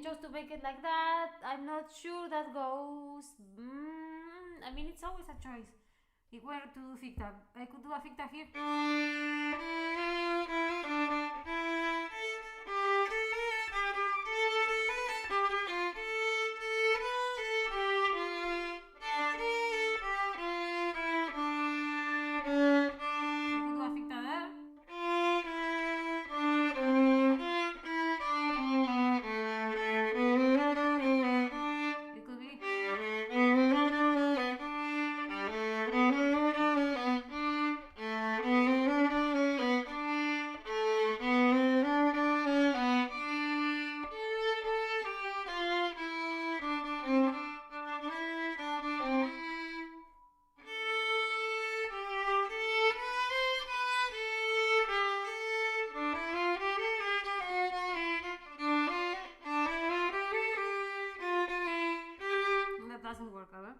just to make it like that. I'm not sure that goes. I mean, it's always a choice. Where to do ficta? I could do a ficta here. Doesn't work, huh?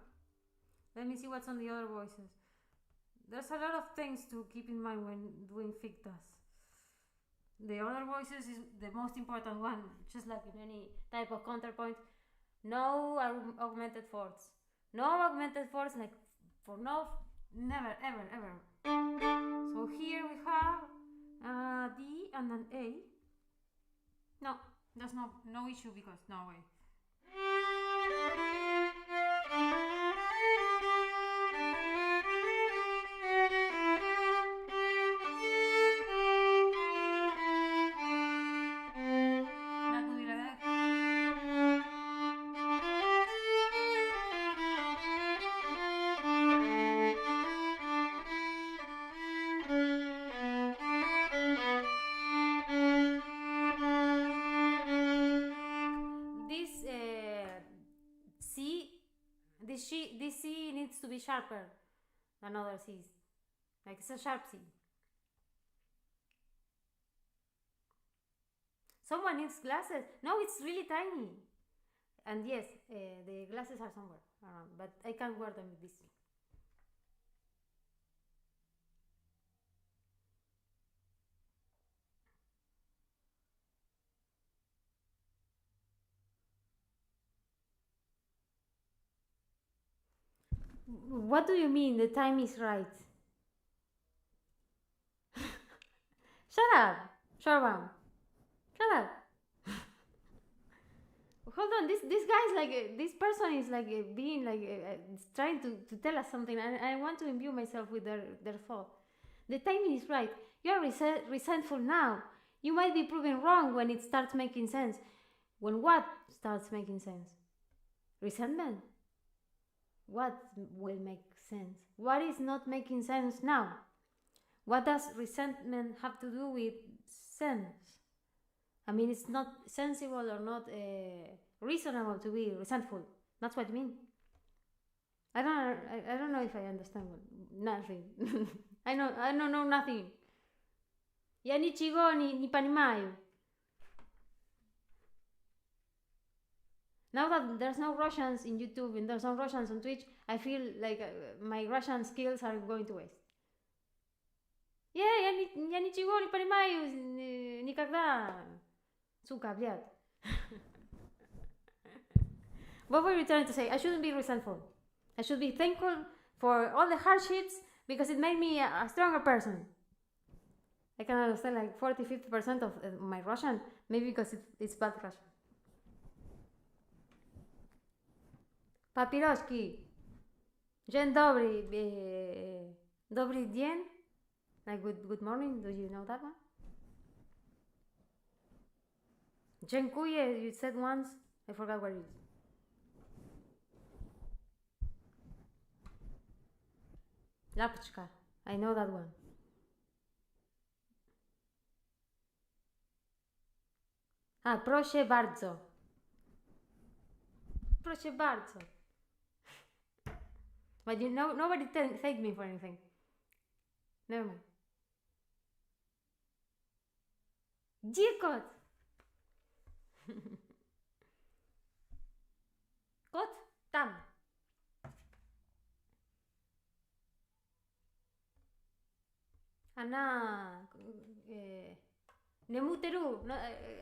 Let me see what's on the other voices. There's a lot of things to keep in mind when doing fictas. The other voices is the most important one, just like in any type of counterpoint. No augmented fourths. No augmented fourths, like for no, never, ever, ever. So here we have D and an A. No, there's no issue because no way. This C needs to be sharper than other C's. Like it's a sharp C. Someone needs glasses. No, it's really tiny. And yes, the glasses are somewhere around, but I can't wear them with this. What do you mean the time is right? Shut up, Shorban. Shut up. Hold on, this guy's like this person is like being like trying to tell us something, and I want to imbue myself with their thought. The timing is right. You are resentful now. You might be proven wrong when it starts making sense. When what starts making sense? Resentment. What will make sense? What is not making sense now? What does resentment have to do with sense? I mean, it's not sensible or not reasonable to be resentful. That's what you mean. I don't know if I understand nothing. I don't know nothing. Ya ni chigo ni panimayo. Now that there's no Russians in YouTube and there's no Russians on Twitch, I feel like my Russian skills are going to waste. Я ничего не понимаю никогда. Сука, блядь. What were you trying to say? I shouldn't be resentful. I should be thankful for all the hardships because it made me a stronger person. I can understand like 40-50% of my Russian, maybe because it's bad Russian. Papiroski. Dzień dobry. Dobry dzień. Like good morning. Do you know that one? Dziękuję, you said once. I forgot what it is. Lapczka. I know that one. Proszę bardzo. Proszę bardzo. But you know, nobody thanked me for anything. Never mind. Dzikot. Kot tam. Она Nemuteru. No,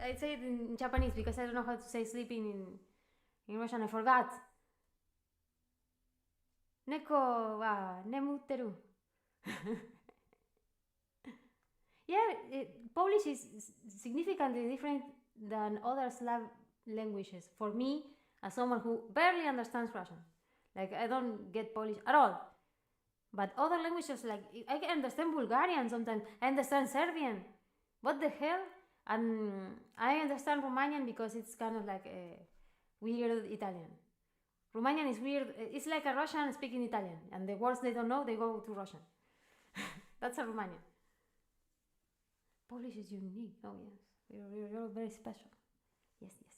I say it in Japanese because I don't know how to say sleeping in Russian. I forgot. Neko wa nemuteru. Yeah, Polish is significantly different than other Slav languages. For me, as someone who barely understands Russian, like I don't get Polish at all. But other languages, like I can understand Bulgarian sometimes. I understand Serbian. What the hell? And I understand Romanian because it's kind of like a weird Italian. Romanian is weird. It's like a Russian speaking Italian, and the words they don't know, they go to Russian. That's a Romanian. Polish is unique. Oh yes, you're very special. Yes, yes.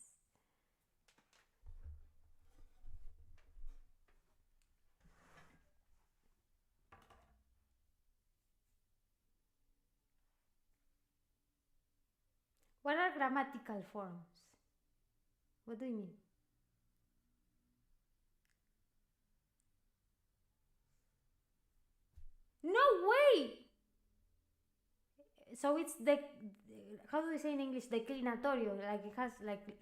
What are grammatical forms? What do you mean? No way! So it's the, how do they say in English, declinatorio, like it has like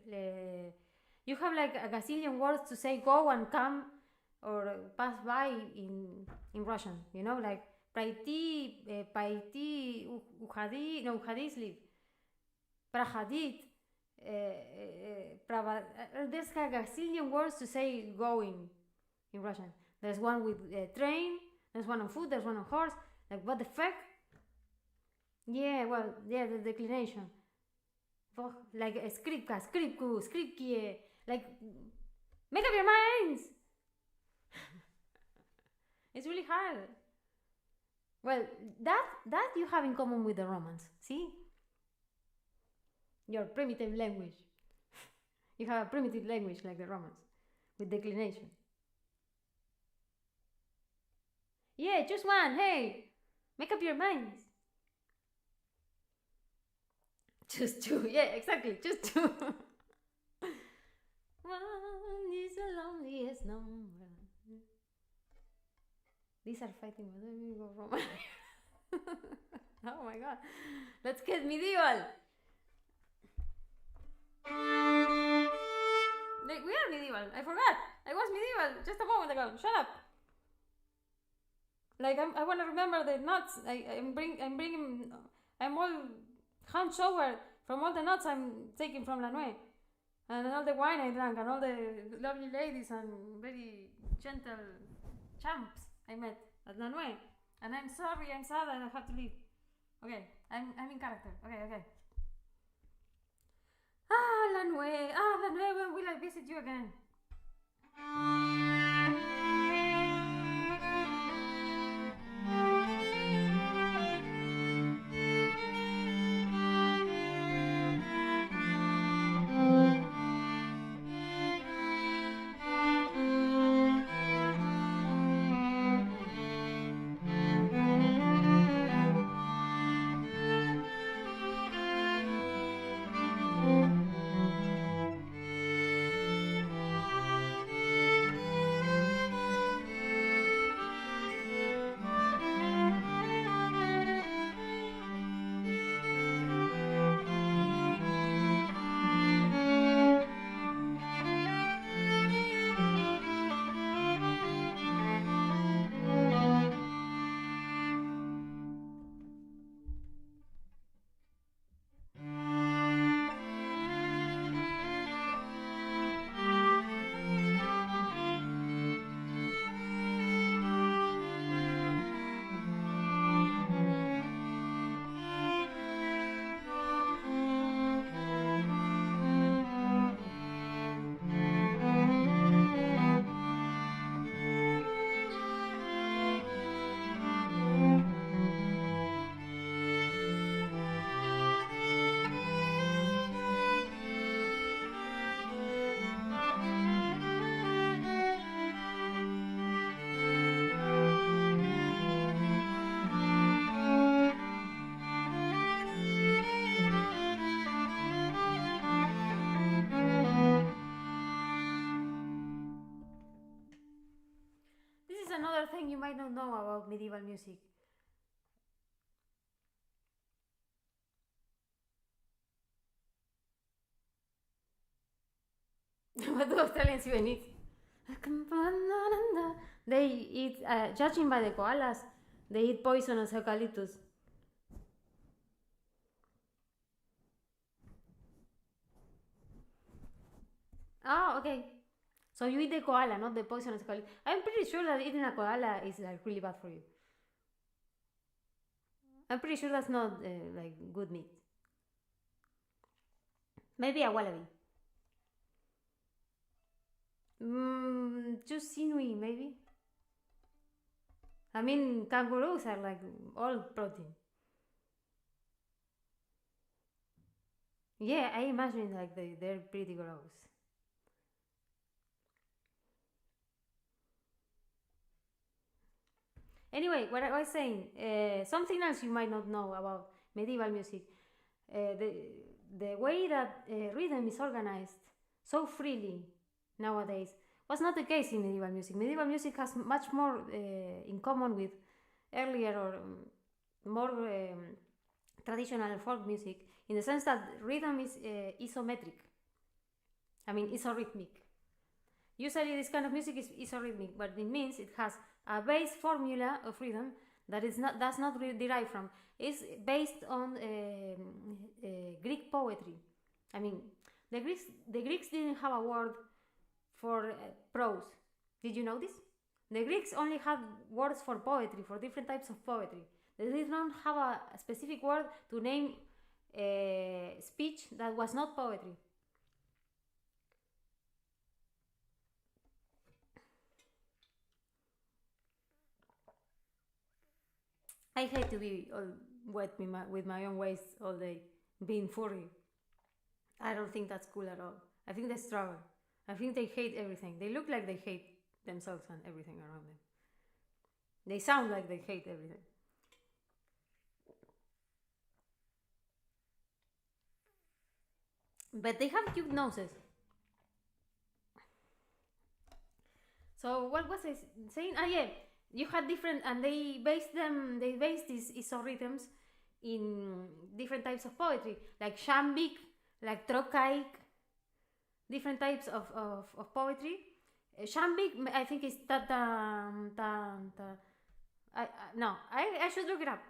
you have like a gazillion words to say go and come or pass by in Russian, you know, like пройти, пойти, уходи, no, уходи sleep, проходить, there's like a gazillion words to say going in Russian. There's one with train, there's one on foot, there's one on horse. Like what the fuck? Yeah, well, yeah, the declination. Like skripka, skripku, skripkie. Like, make up your minds. It's really hard. Well, that you have in common with the Romans. See, your primitive language. You have a primitive language like the Romans, with declination. Yeah, choose one. Hey, make up your minds. Choose two. Yeah, exactly. Choose two. One is the loneliest number. These are fighting. Let me go Roman. Oh my god. Let's get medieval. Like, we are medieval. I forgot. I was medieval just a moment ago. Shut up. Like I want to remember the nuts. I'm all hunched over from all the nuts I'm taking from La Nue, and all the wine I drank, and all the lovely ladies and very gentle champs I met at La Nue. And I'm sorry, I'm sad, and I have to leave. Okay, I'm in character. Okay. La Nue, when will I visit you again? Another thing you might not know about medieval music. what do Australians even eat? They eat, judging by the koalas, they eat poisonous eucalyptus. Oh, okay. So you eat the koala, not the poisonous eucalyptus. I'm pretty sure that eating a koala is like really bad for you. I'm pretty sure that's not like good meat. Maybe a wallaby. Just sinewy, maybe. I mean, kangaroos are like all protein. Yeah, I imagine like they're pretty gross. Anyway, what I was saying, something else you might not know about medieval music, the way that rhythm is organized so freely nowadays was not the case in medieval music. Medieval music has much more in common with earlier or more traditional folk music in the sense that rhythm is isometric. I mean, isorhythmic. Usually, this kind of music is isorhythmic, but it means it has a base formula of rhythm that is not does not derive from. It's based on Greek poetry. I mean, the Greeks didn't have a word for prose. Did you know this? The Greeks only had words for poetry, for different types of poetry. They did not have a specific word to name speech that was not poetry. I hate to be all wet with my own waist all day, being furry. I don't think that's cool at all. I think they struggle. I think they hate everything. They look like they hate themselves and everything around them. They sound like they hate everything. But they have cute noses. So what was I saying? Ah, yeah, you had different, and they based these isorhythms in different types of poetry, like shambic, like trochaic, different types of poetry. Shambic, I think, is ta ta ta ta. No, I should look it up.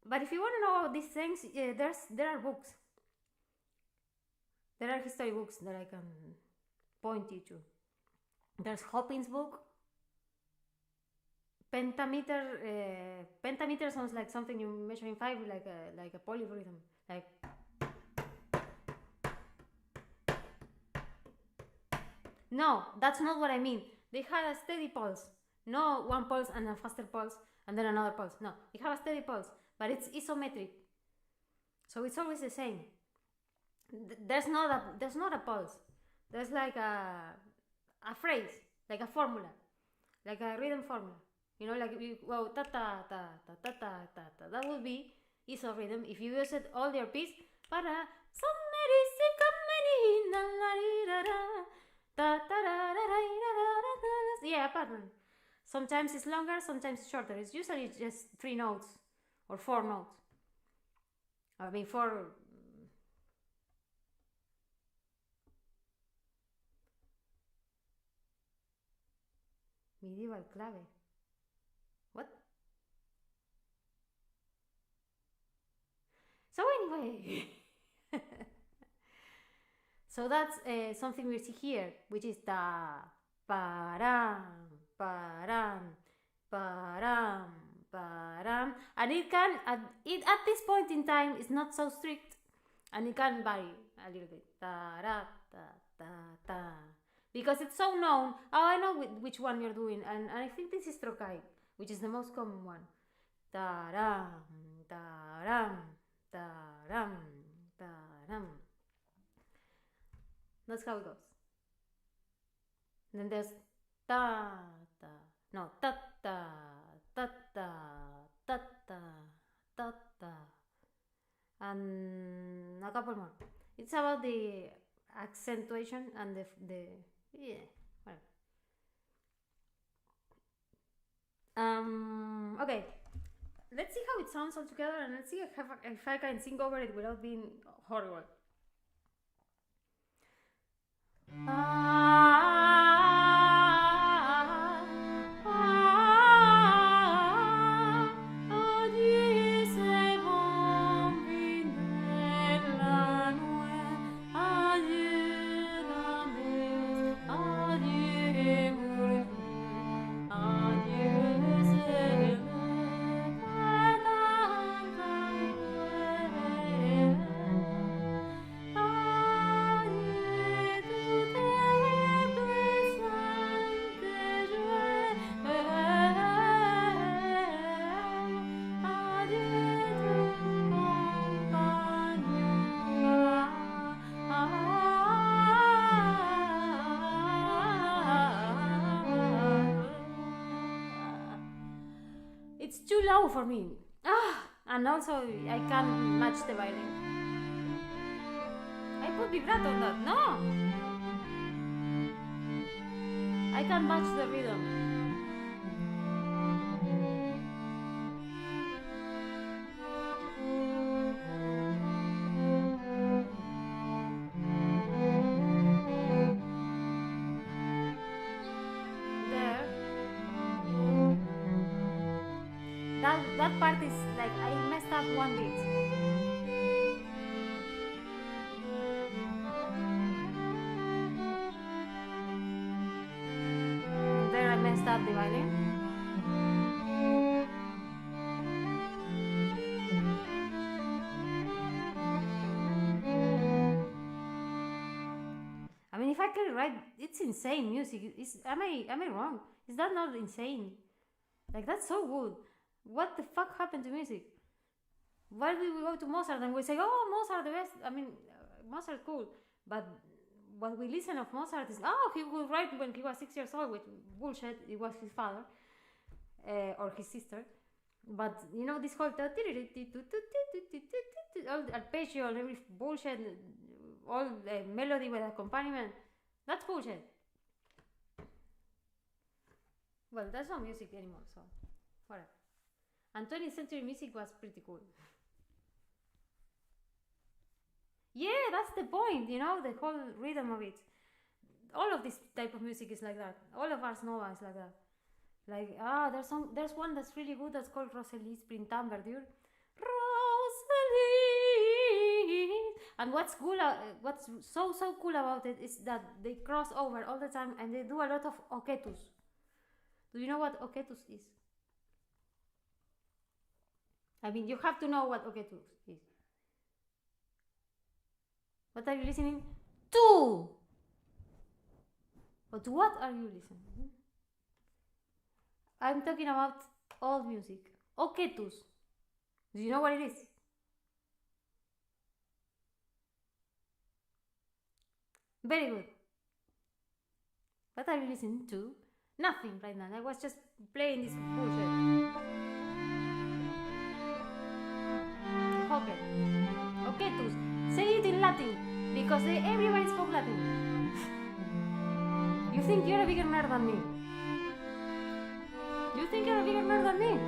But if you want to know about these things, there are books. There are history books that I can point you to. There's Hopkins' book. Pentameter sounds like something you measure in five, like a polyrhythm, like. No, that's not what I mean. They had a steady pulse, no one pulse and a faster pulse and then another pulse. No, they have a steady pulse, but it's isometric, so it's always the same. There's not a pulse. There's like a phrase, like a formula, like a rhythm formula. You know, like you go ta ta ta ta ta ta ta ta. That would be isorhythm if you use it all your piece. Para yeah, pattern. Sometimes it's longer, sometimes it's shorter. It's usually just 3 notes or 4 notes. I mean 4. Medieval clave. What? So anyway, so that's something we see here, which is ta param param param param, and it can at this point in time is not so strict, and it can vary a little bit. Ta ra ta ta ta. Because it's so known. Oh, I know which one you're doing, and I think this is trochaic, which is the most common one. Ta-ram, ta-ram, ta-ram, ta-ram. That's how it goes. And then there's ta ta, no ta ta ta ta ta ta ta ta, and a couple more. It's about the accentuation and the yeah, whatever. Okay, let's see how it sounds all together, and let's see if I can sing over it without being horrible. low for me. And also I can't match the violin. I put vibrato on that. No! I can't match the rhythm. That part is like I messed up one bit. There I messed up the violin. I mean, if I clearly write, it's insane music. Am I wrong? Is that not insane? Like, that's so good. What the fuck happened to music? Why do we go to Mozart and we say, oh, Mozart the best? I mean, Mozart cool, but what we listen of Mozart is, oh, he would write when he was 6 years old, which bullshit. It was his father or his sister. But you know, this whole all arpeggio and every bullshit, all melody with accompaniment, that's bullshit. Well, that's not music anymore, so whatever. And 20th century music was pretty cool. Yeah, that's the point, you know, the whole rhythm of it. All of this type of music is like that. All of Ars Nova is like that. Like, there's one that's really good that's called Rosalie's Printemps Verdure. Rosalie! And what's so cool about it is that they cross over all the time and they do a lot of oketus. Do you know what oketus is? I mean, you have to know what oketus is. What are you listening to? But what are you listening? I'm talking about old music. Oketus. Do you know what it is? Very good. What are you listening to? Nothing right now. I was just playing this bullshit. Hocket. Oketus. Say it in Latin. Because everybody spoke Latin. You think you're a bigger nerd than me? You think you're a bigger nerd than me?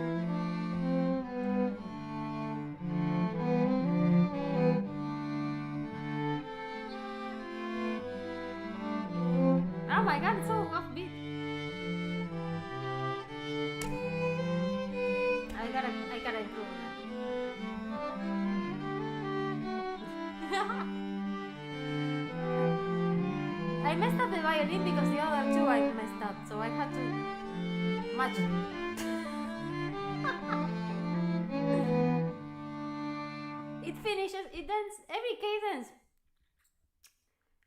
Oh my god, it's so offbeat. I gotta improve on that. I messed up the violin because the other two I messed up, so I had to match them. It finishes, it ends, every cadence.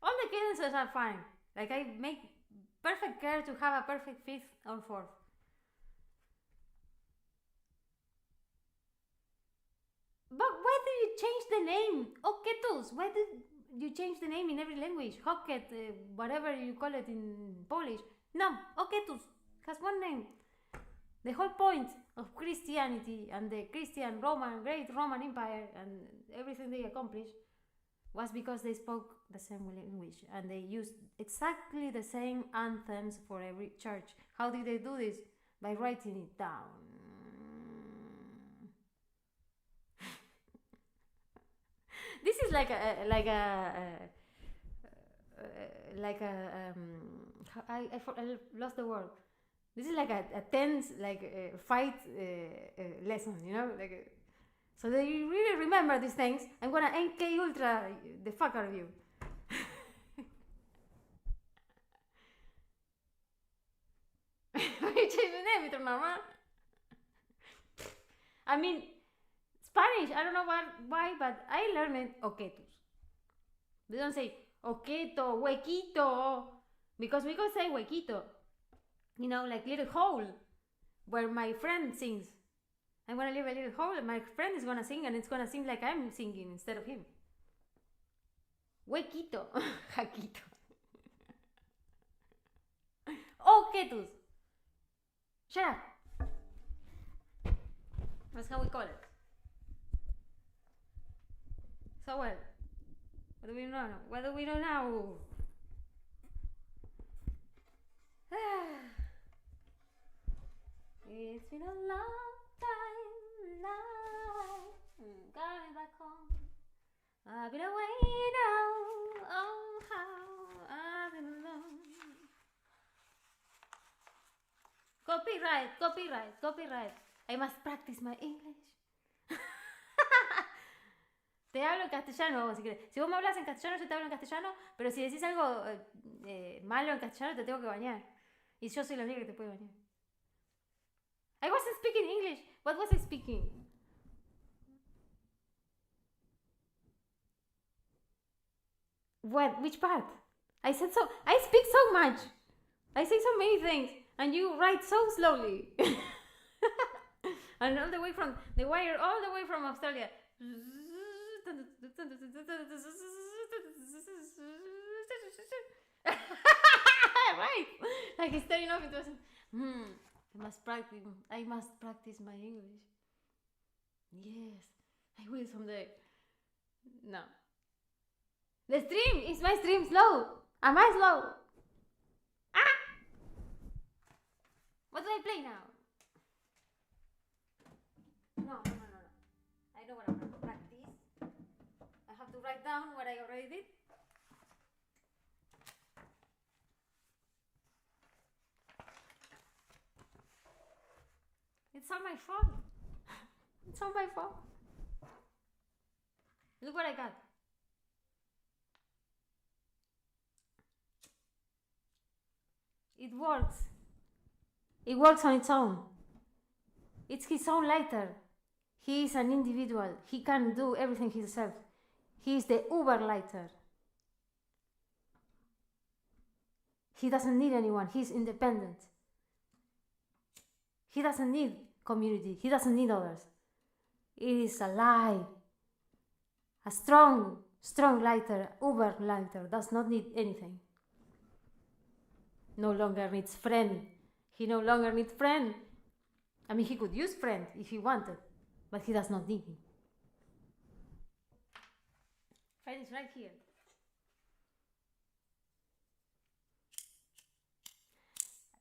All the cadences are fine. Like, I make perfect care to have a perfect fifth or fourth. But why do you change the name? Oketus. Why did you change the name in every language? Hocket, whatever you call it in Polish. No, Oketus has one name. The whole point of Christianity and the great Roman Empire and everything they accomplished was because they spoke the same language and they used exactly the same anthems for every church. How did they do this? By writing it down. This is I lost the word. This is like a tense fight lesson, you know, so that you really remember these things. I'm gonna NK Ultra the fuck out of you. I mean, Spanish, I don't know why, but I learned oketus. We don't say oketo, huequito, because we could say huequito, you know, like little hole where my friend sings. I'm gonna leave a little hole and my friend is gonna sing and it's gonna seem like I'm singing instead of him. Huequito, jaquito. Oketus. Shut up. That's how we call it. So well, what do we know? What do we know now? It's been a long time now. Coming back home. I've been away now. Oh, how I've been alone. Copyright, copyright, copyright. I must practice my English. Te hablo en castellano, si quieres. Si vos me hablas en castellano, yo te hablo en castellano. Pero si decís algo malo en castellano, te tengo que bañar. Y yo soy la única que te puede bañar. I wasn't speaking English. What was I speaking? What? Which part? I said so. I speak so much. I say so many things, and you write so slowly. And all the way from the wire, all the way from Australia. Right, like it's starting off into I must practice my English. Yes, I will someday. No. The stream, is my stream slow? Am I slow? Ah! What do I play now? No. I know what I'm going to practice. I have to write down what I already did. It's all my fault. It's all my fault. Look what I got. It works. It works on its own. It's his own lighter. He is an individual. He can do everything himself. He is the Uber lighter. He doesn't need anyone. He's independent. He doesn't need community. He doesn't need others. It is a lie. A strong lighter, Uber lighter, does not need anything. No longer needs friend. He no longer needs friend. I mean, he could use friend if he wanted, but he does not need him. Friend is right here.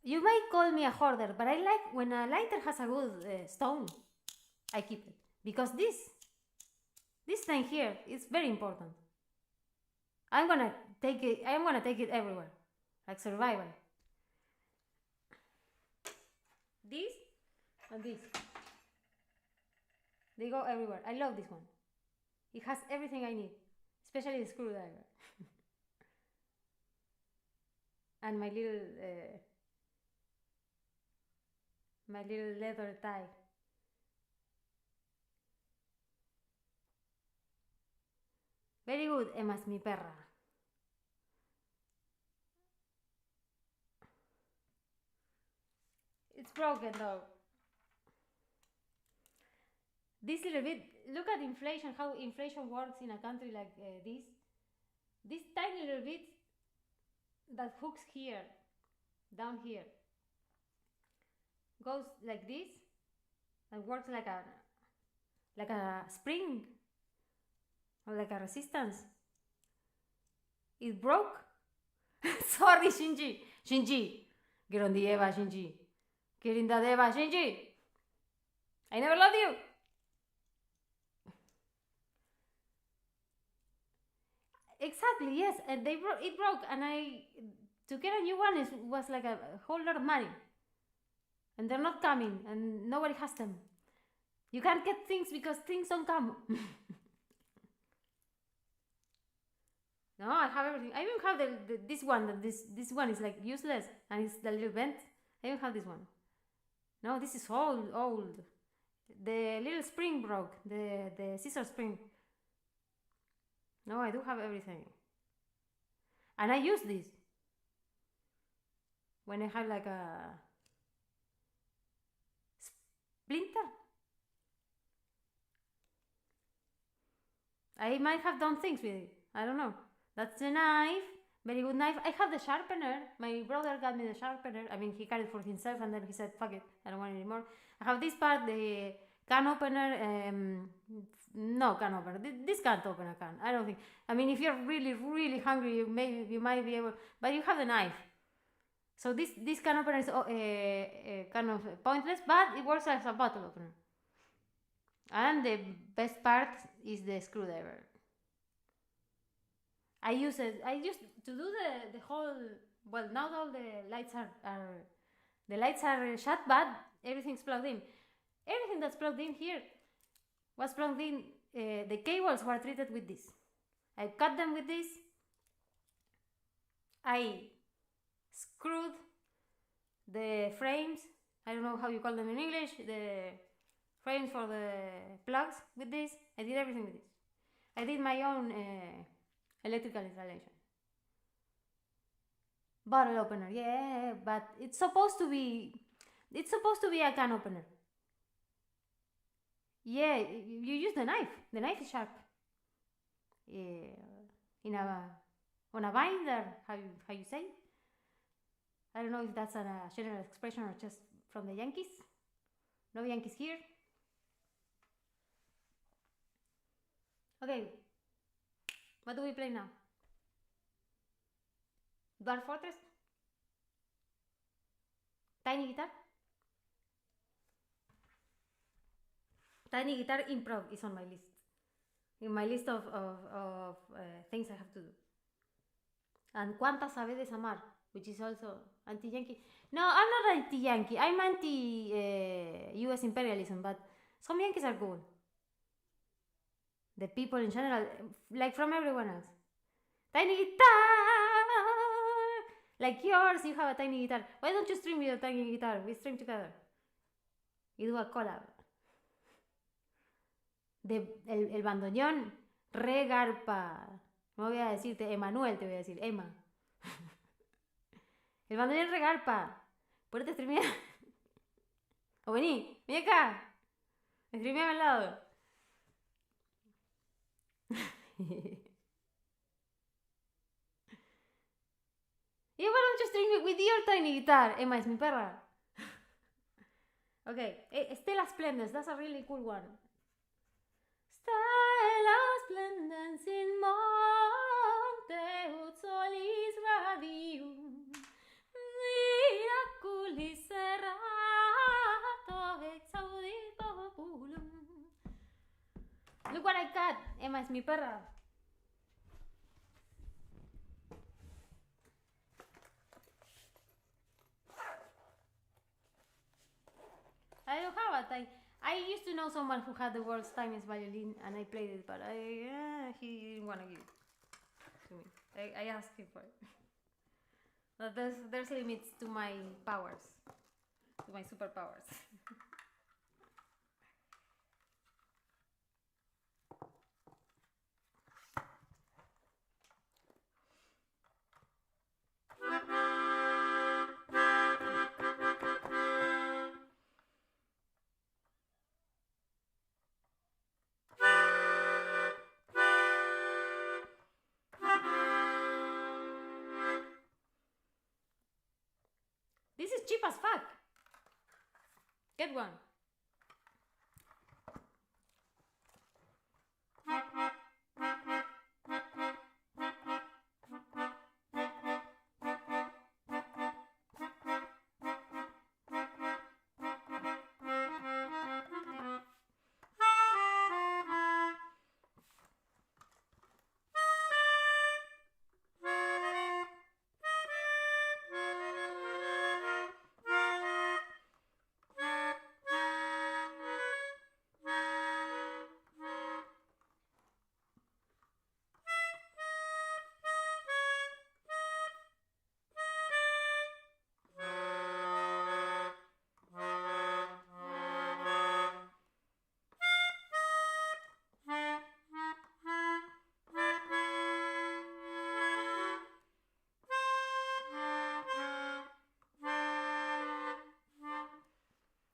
You might call me a hoarder, but I like when a lighter has a good stone, I keep it. Because this thing here is very important. I'm gonna take it everywhere, like survival. This and this, they go everywhere. I love this one. It has everything I need, especially the screwdriver. And my little leather tie. Very good, Emma es mi perra. It's broken though. This little bit, look at inflation, how inflation works in a country like this. This tiny little bit that hooks here, down here, goes like this and works like a spring or like a resistance. It broke. Sorry, Shinji. Grandi Eva, Shinji. Kirinda Deva, Shinji. I never loved you. Exactly, yes. And it broke, and to get a new one was like a whole lot of money. And they're not coming, and nobody has them. You can't get things because things don't come. No, I have everything. I even have this one. This one is like useless, and it's the little vent. I even have this one. No, this is old. The little spring broke. The scissor spring. No, I do have everything. And I use this when I have like a splinter. I might have done things with it. I don't know. That's the knife. Very good knife. I have the sharpener. My brother got me the sharpener. I mean, he got it for himself and then he said, fuck it, I don't want it anymore. I have this part, the can opener, no can opener. This can't open a can. I don't think. I mean, if you're really, really hungry, you might be able, but you have the knife. So this can opener is kind of pointless, but it works as a bottle opener. And the best part is the screwdriver. I used to do the whole. Well, now all the lights are shut, but everything's plugged in. Everything that's plugged in here was plugged in. The cables were treated with this. I cut them with this. I screwed the frames. I don't know how you call them in English. The frames for the plugs with this. I did everything with this. I did my own electrical installation. Bottle opener, yeah, but it's supposed to be a can opener. Yeah, you use the knife. The knife is sharp. On a binder, how you say? I don't know if that's a general expression or just from the Yankees. No Yankees here. Okay, what do we play now? Dwarf Fortress? Tiny Guitar? Tiny Guitar Improv is on my list. In my list of things I have to do. And Cuántas Sabe Desamar, which is also anti-Yankee. No, I'm not anti-Yankee. I'm anti-US imperialism, but some Yankees are cool. The people in general, like from everyone else. Tiny guitar, like yours, you have a tiny guitar. Why don't you stream with your tiny guitar? We stream together. You do a collab. El bandoneón regarpa. No voy a decirte Emanuel, te voy a decir Emma. El bandoneón regarpa. Ponete a streamear. O vení acá. Streameame al lado. Y why don't you stream with your tiny guitar? Emma es mi perra. Okay, Stella Splendens, that's a really cool one. Stella Splendens in monte ut solis radium miraculis serrato exaudit populum. Look what I got. Emma es mi perra. I don't have a tiny. I used to know someone who had the world's tiniest violin, and I played it, but he didn't want to give it to me. I asked him for it. But there's limits to my powers, to my superpowers. This is cheap as fuck. Get one.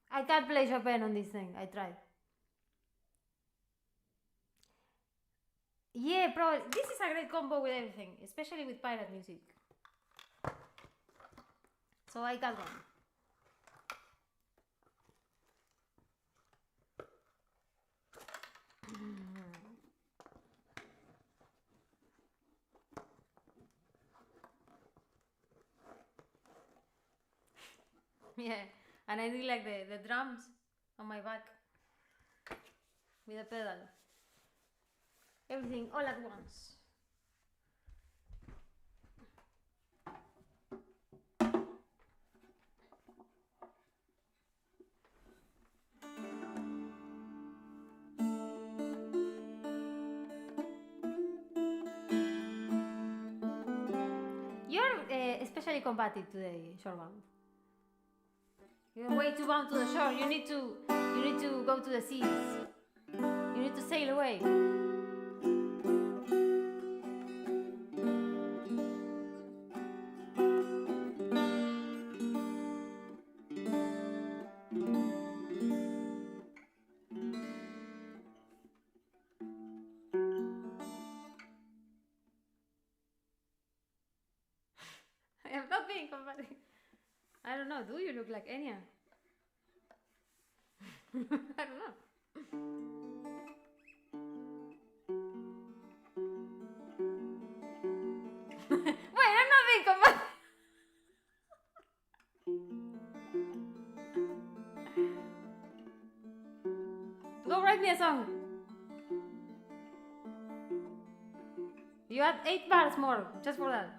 I can't play Chopin on this thing. I tried. Yeah, probably. This is a great combo with everything, especially with pirate music. So I got one. Yeah, and I did like the drums on my back with a pedal. Everything all at once. You're especially combative today, Shorebound. You're way too bound to the shore. You need to go to the seas. You need to sail away. I am not being combative. I don't know. Do you look like Enya? I don't know. Wait, I'm not being combative. Go write me a song. You had 8 bars more, just for that.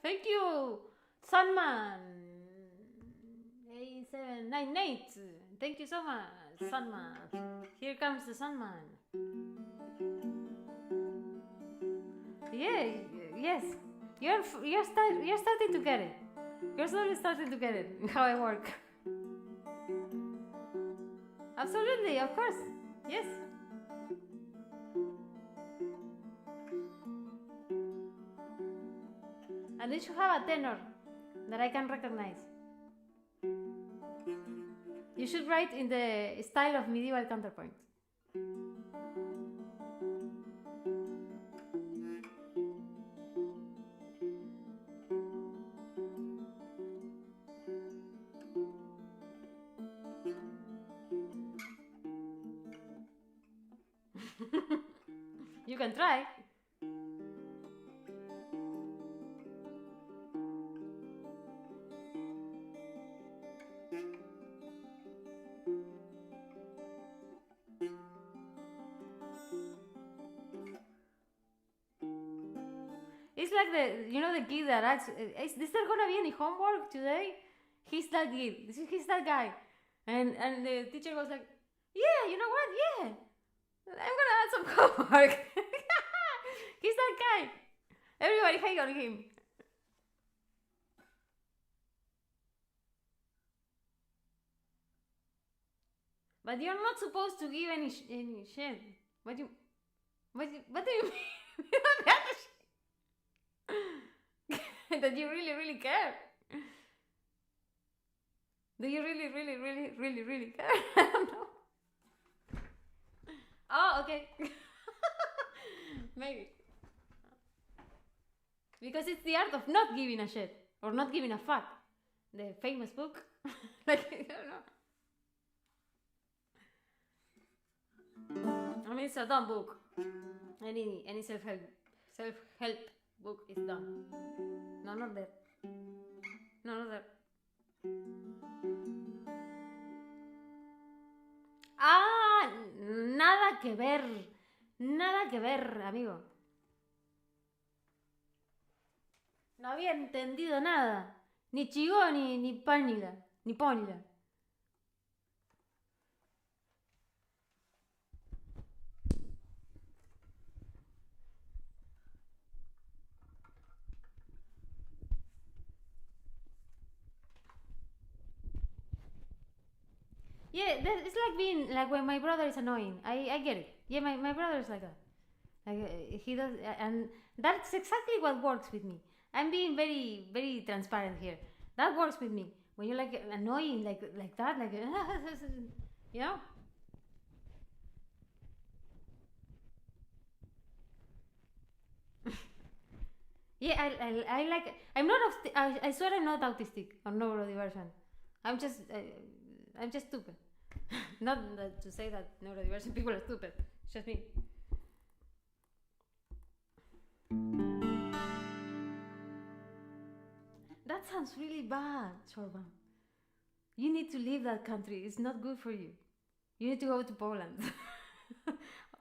Thank you, Sunman. 8798. Thank you so much, Sunman. Here comes the Sunman. Yeah, yes. You're starting to get it. You're slowly starting to get it. How I work. Absolutely, of course. Yes. And you should have a tenor that I can recognize. You should write in the style of medieval counterpoint. You can try. It's like the kid that asks, is there gonna be any homework today? He's that kid. He's that guy. And the teacher was like, yeah, you know what? Yeah, I'm gonna add some homework. He's that guy. Everybody hang on him. But you're not supposed to give any shit. What do you mean? That you really care? Do you really care? I don't know. Oh, okay. Maybe. Because it's the art of not giving a shit. Or not giving a fuck. The famous book. Like, I don't know. I mean, it's a dumb book. Any self-help book is dumb. No, not that. No, not that. Ah, nada que ver. Nada que ver, amigo. No había entendido nada. Ni chigó ni pánila. Ni pónila. Yeah, it's like being like when my brother is annoying. I get it. Yeah, my brother is like that. He does, and that's exactly what works with me. I'm being very, very transparent here. That works with me. When you're like annoying, like that, like you know. Yeah, I like. I'm not. I swear I'm not autistic or neurodivergent. I'm just. I'm just stupid. Not to say that neurodivergent people are stupid. It's just me. That sounds really bad, Sorba. You need to leave that country. It's not good for you. You need to go to Poland.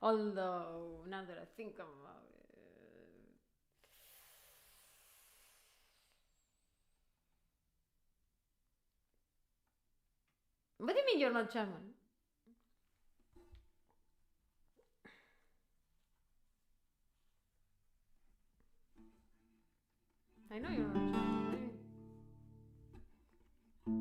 Although, now that I think about it. What do you mean you're not German? I know you're not German. What do you mean?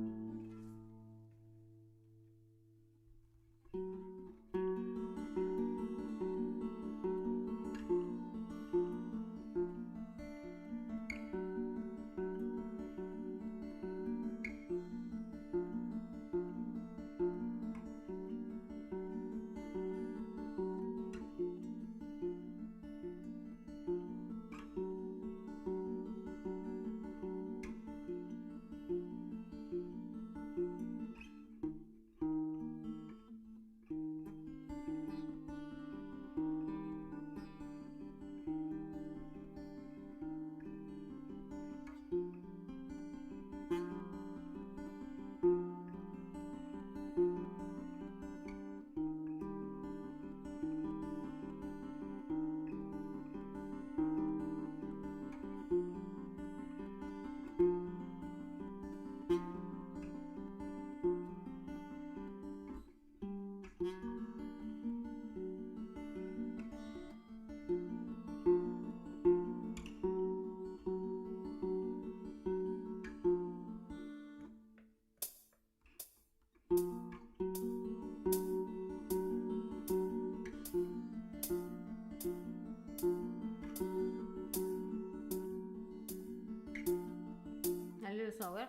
A little slower.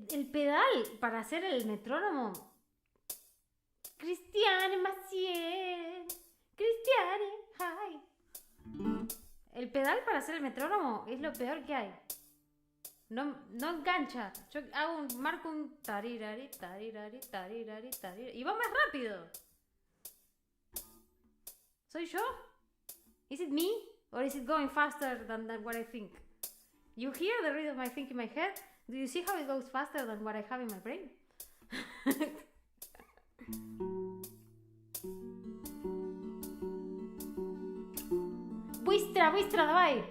El pedal para hacer el metrónomo. Cristiane Maciel. Cristiane, hi. El pedal para hacer el metrónomo es lo peor que hay. No engancha. Yo marco un tarirari, tarirari, tarirari, tarirari. Y va más rápido. ¿Soy yo? Is it me? Or is it going faster than what I think? You hear the rhythm I think in my head? Do you see how it goes faster than what I have in my brain? Быстро, давай!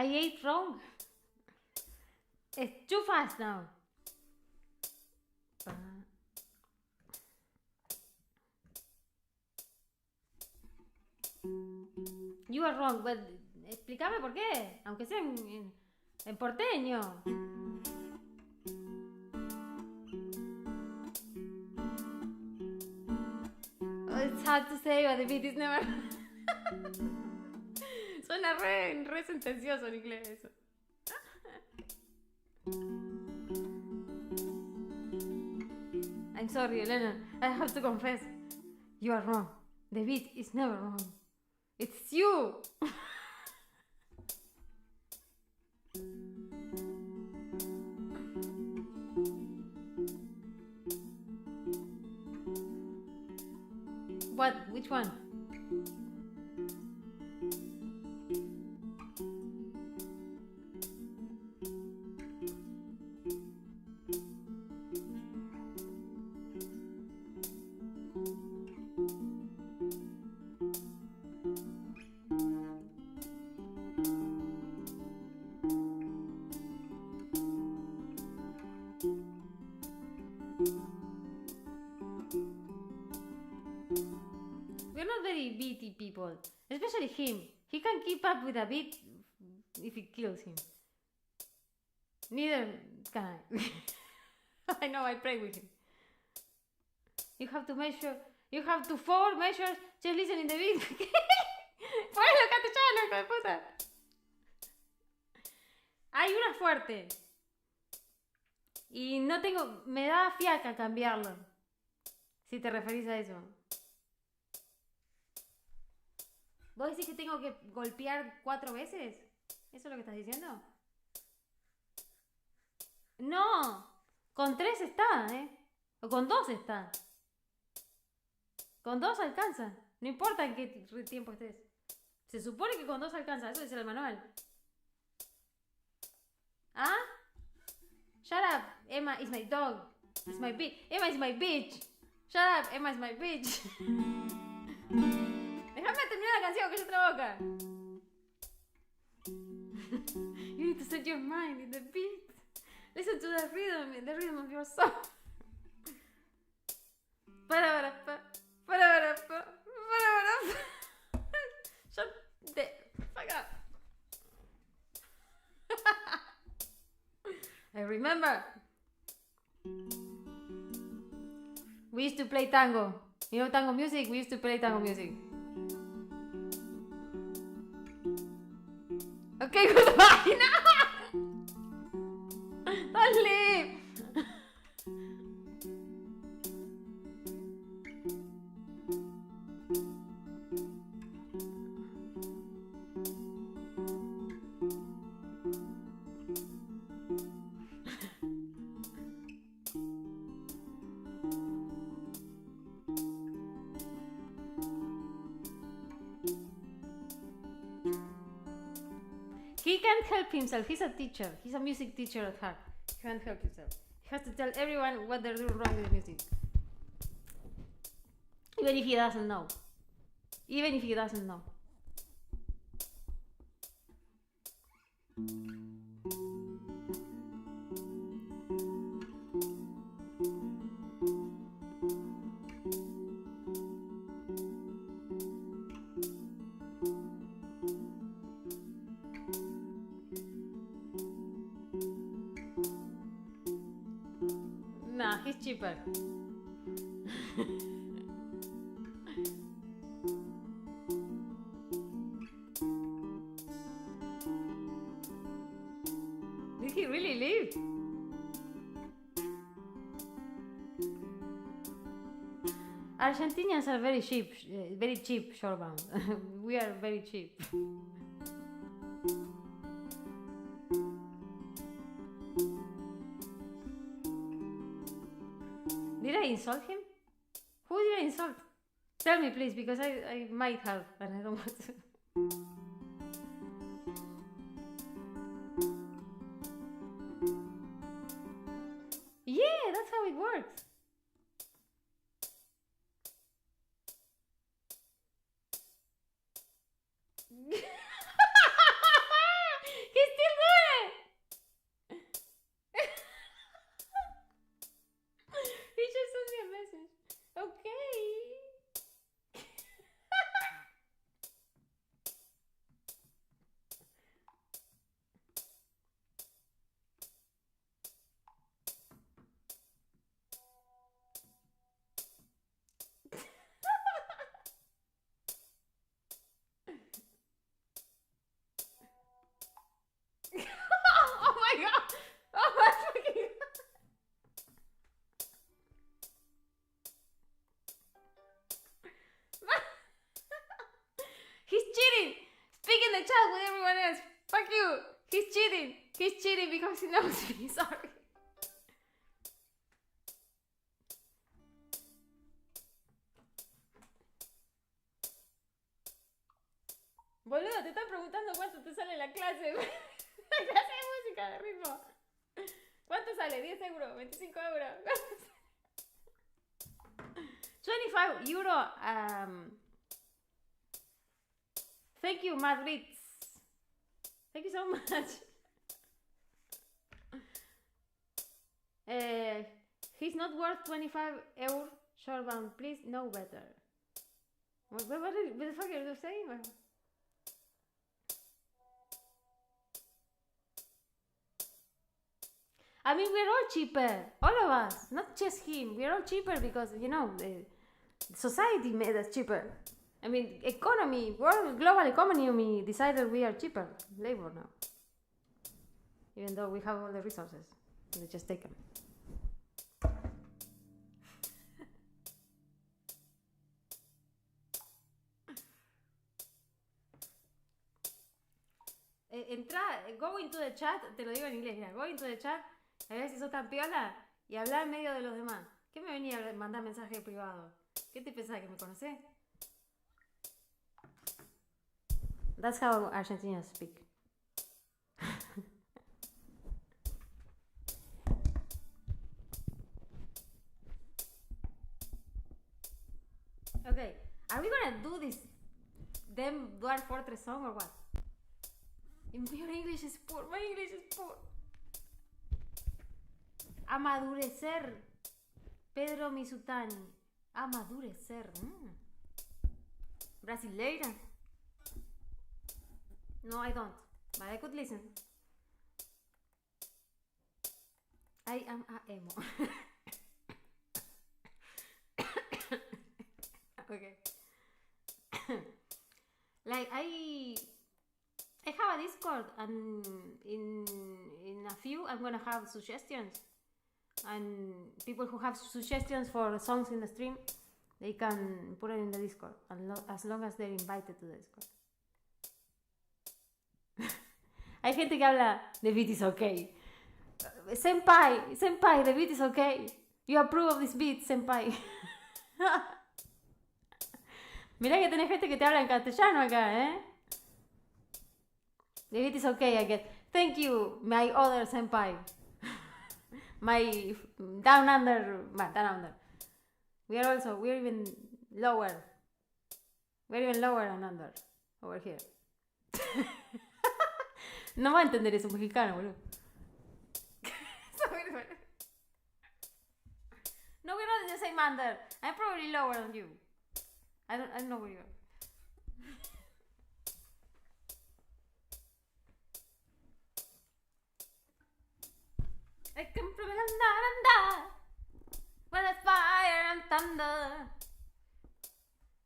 I ate wrong. It's too fast now. You are wrong, but explícame por qué, aunque sea en porteño. it's hard to say, but the beat is never. Suena re sentencioso en inglés eso. I'm sorry, Elena. I have to confess. You are wrong. The beat is never wrong. It's you. What? Which one? We're not very beaty people, especially him. He can keep up with a beat if it kills him. Neither can I. I know, I pray with him. You have to measure, you have to 4 measures just listening to the beat. Ponelo castellano, hijo de puta. Hay una fuerte. Y no tengo, me da fiaca cambiarlo. Si te referís a eso. ¿Vos decís que tengo que golpear 4 veces? ¿Eso es lo que estás diciendo? No, con 3 está, o con 2 está. Con 2 alcanza. No importa en qué tiempo estés. Se supone que con 2 alcanza. Eso dice el manual. ¿Ah? Shut up, Emma is my dog. It's my bitch. Emma is my bitch. Shut up, Emma is my bitch. Déjame terminar la canción, que yo la boca. You need to set your mind in the beat. Listen to the rhythm of your song. Para. Shut the fuck up. I remember. We used to play tango. You know tango music? We used to play tango music. Okay, goodbye. No! Don't leave. He can't help himself. He's a teacher. He's a music teacher at heart. He can't help himself. He has to tell everyone what they're doing wrong with the music. Even if he doesn't know. Even if he doesn't know. Nah, he's cheaper. Did he really leave? Argentinians are very cheap, shortbound. We are very cheap. Did I insult him? Who did I insult? Tell me, please, because I might have, and I don't want to. Yeah, that's how it works. He's still there! He just sent me a message. Okay. cheating because he knows me. Sorry. Boludo, te están preguntando cuánto te sale la clase. La clase de música de ritmo. ¿Cuánto sale? 10 euros, 25 euros. 25 euro. Thank you, Madrid. Thank you so much. He's not worth 25 euros. Shortbound, please know better. What the fuck are you saying? I mean, we're all cheaper. All of us. Not just him. We're all cheaper because, you know, the society made us cheaper. I mean, economy, world, global economy decided we are cheaper labor now. Even though we have all the resources. They just take them. Entra, go into the chat, te lo digo en inglés, mira, go into the chat, a ver si sos tan piola y hablar en medio de los demás. ¿Qué me venía a mandar mensaje privado? ¿Qué te pensás, que me conocés? That's how Argentinians speak. Okay, are we gonna do this them Dwarf Fortress song or what? Your English is poor, my English is poor. Amadurecer. Pedro Misutani. Amadurecer. Brasileira. No, I don't. But I could listen. I am a emo. Okay. Like I have a Discord, and in a few I'm gonna have suggestions, and people who have suggestions for songs in the stream, they can put it in the Discord, as long as they're invited to the Discord. Hay gente que habla, the beat is okay. Senpai, the beat is okay. You approve of this beat, senpai. Mira que tenés gente que te habla en castellano acá, ¿eh? The beat is okay, I guess. Thank you, my other senpai. My down under. We're even lower. We're even lower and under. Over here. No va a entender eso, mexicano, boludo. No, we're not in the same under. I'm probably lower than you. I don't know where you are. I come from London, where there's fire and thunder.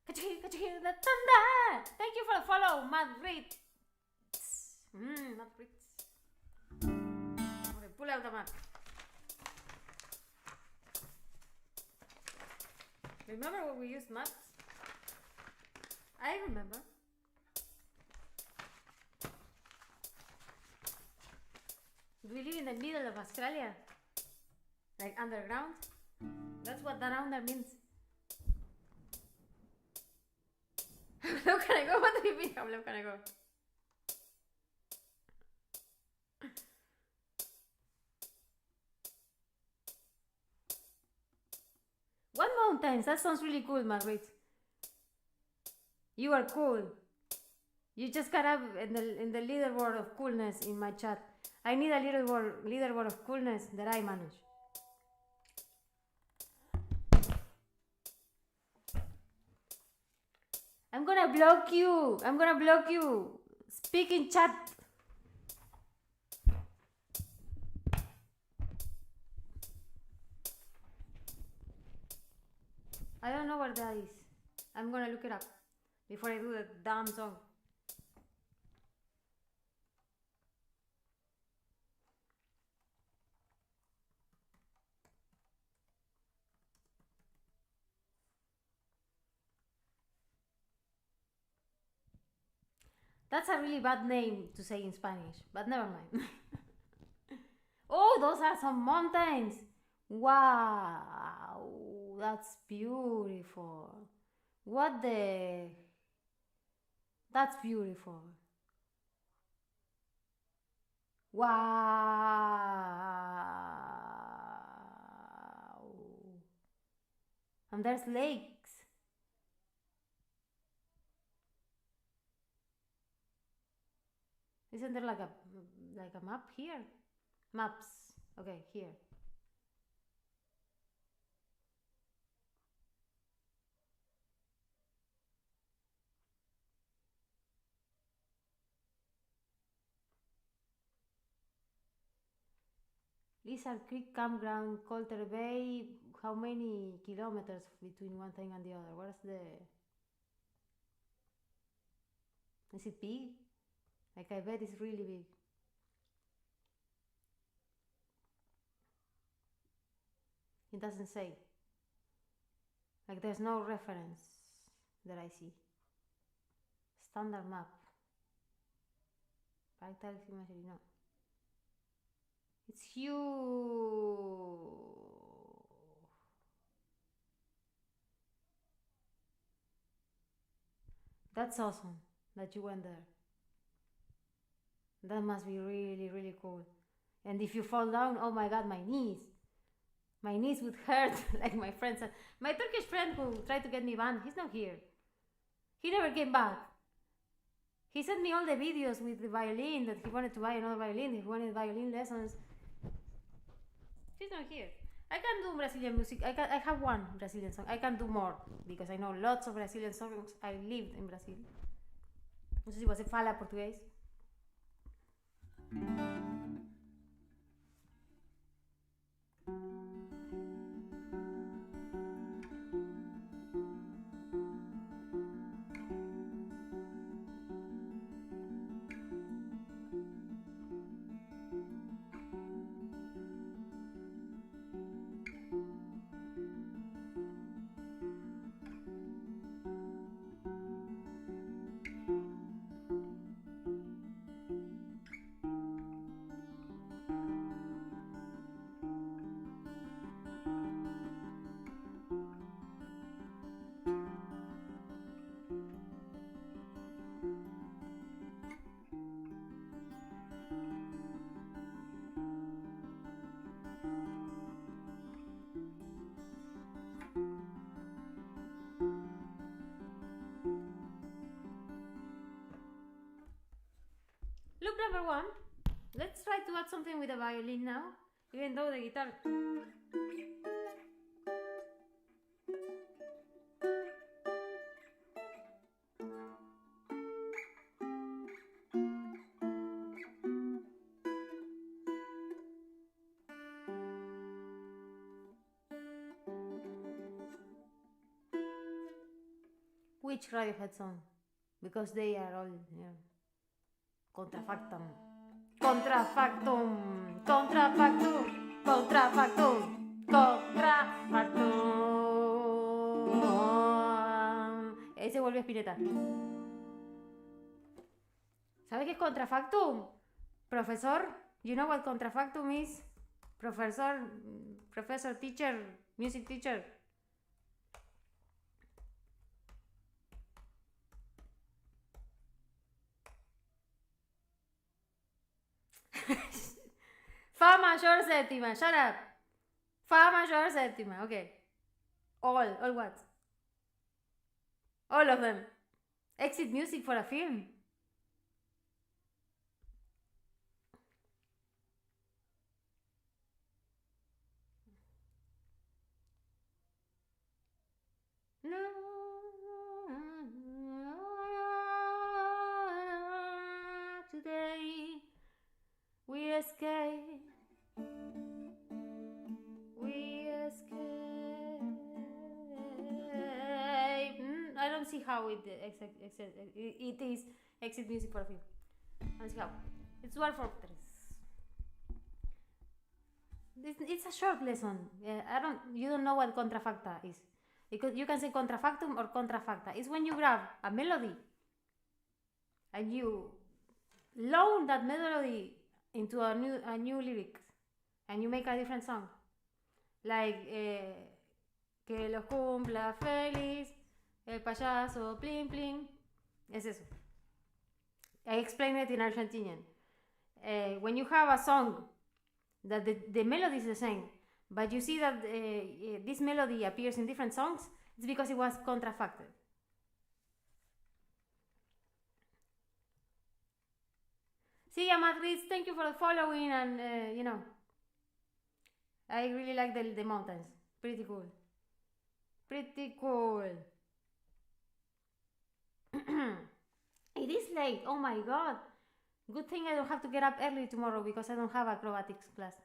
Could you hear the thunder? Thank you for the follow, Madrid. Madrid. Okay, pull out the map. Remember when we used maps? I remember. Do we live in the middle of Australia? Like underground? That's what down under means. How low can I go? What do you mean, how low can I go? What mountains? That sounds really cool, Margaret. You are cool. You just got up in the leaderboard of coolness in my chat. I need a leaderboard of coolness that I manage. I'm gonna block you. Speak in chat. I don't know where that is. I'm gonna look it up before I do the damn song. That's a really bad name to say in Spanish, but never mind. those are some mountains. Wow, that's beautiful. What the... That's beautiful. Wow. And there's lakes. Isn't there like a map here? Maps. Okay, here. Lizard Creek Campground, Coulter Bay. How many kilometers between one thing and the other? Where's the... Is it big? Like, I bet it's really big. It doesn't say. Like, there's no reference that I see. Standard map. Park imagery, no. It's huge. That's awesome that you went there. That must be really, really cool. And if you fall down, oh my god, my knees would hurt. Like my friend said. My Turkish friend who tried to get me banned, he's not here. He never came back. He sent me all the videos with the violin, that he wanted to buy another violin, he wanted violin lessons. He's not here. I can do Brazilian music. I have one Brazilian song. I can do more because I know lots of Brazilian songs. I lived in Brazil. No sé si você fala português. Loop number one. Let's try to add something with the violin now, even though the guitar... Which Radiohead song? Because they are all, yeah. Contrafactum. Contrafactum. Contrafactum. Contrafactum. Contrafactum. Ese vuelve Spinetta. ¿Sabes qué es contrafactum? Profesor, you know what contrafactum is? Professor, teacher, music teacher. Fa mayor séptima, shut up. Fa mayor séptima, okay. All what? All of them. Exit music for a film. Today we escape. We escape. I don't see how it is exit music for a film. I don't see how. It's 12 for 3. It's a short lesson. You don't know what contrafacta is. Because you can say contrafactum or contrafacta. It's when you grab a melody and you loan that melody into a new lyric, and you make a different song. Like, que los cumpla feliz, el payaso, plim plim. Es eso. I explained it in Argentinian. When you have a song that the melody is the same, but you see that this melody appears in different songs, it's because it was contrafacted. See ya, Madrid, thank you for the following, and I really like the mountains. Pretty cool. Pretty cool. It is late. Oh my god. Good thing I don't have to get up early tomorrow because I don't have acrobatics class.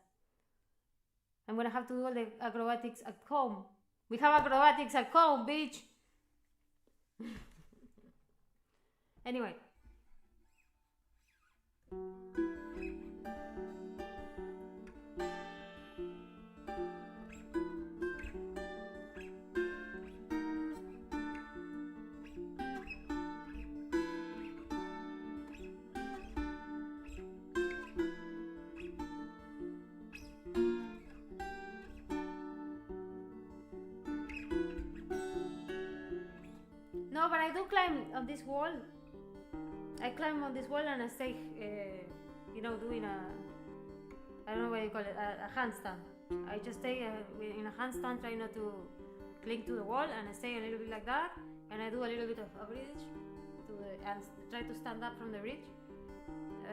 I'm gonna have to do all the acrobatics at home. We have acrobatics at home, bitch. Anyway. No, but I do climb on this wall. I climb on this wall and I stay, doing I don't know what you call it, a handstand. I just stay in a handstand, try not to cling to the wall, and I stay a little bit like that, and I do a little bit of a bridge and try to stand up from the bridge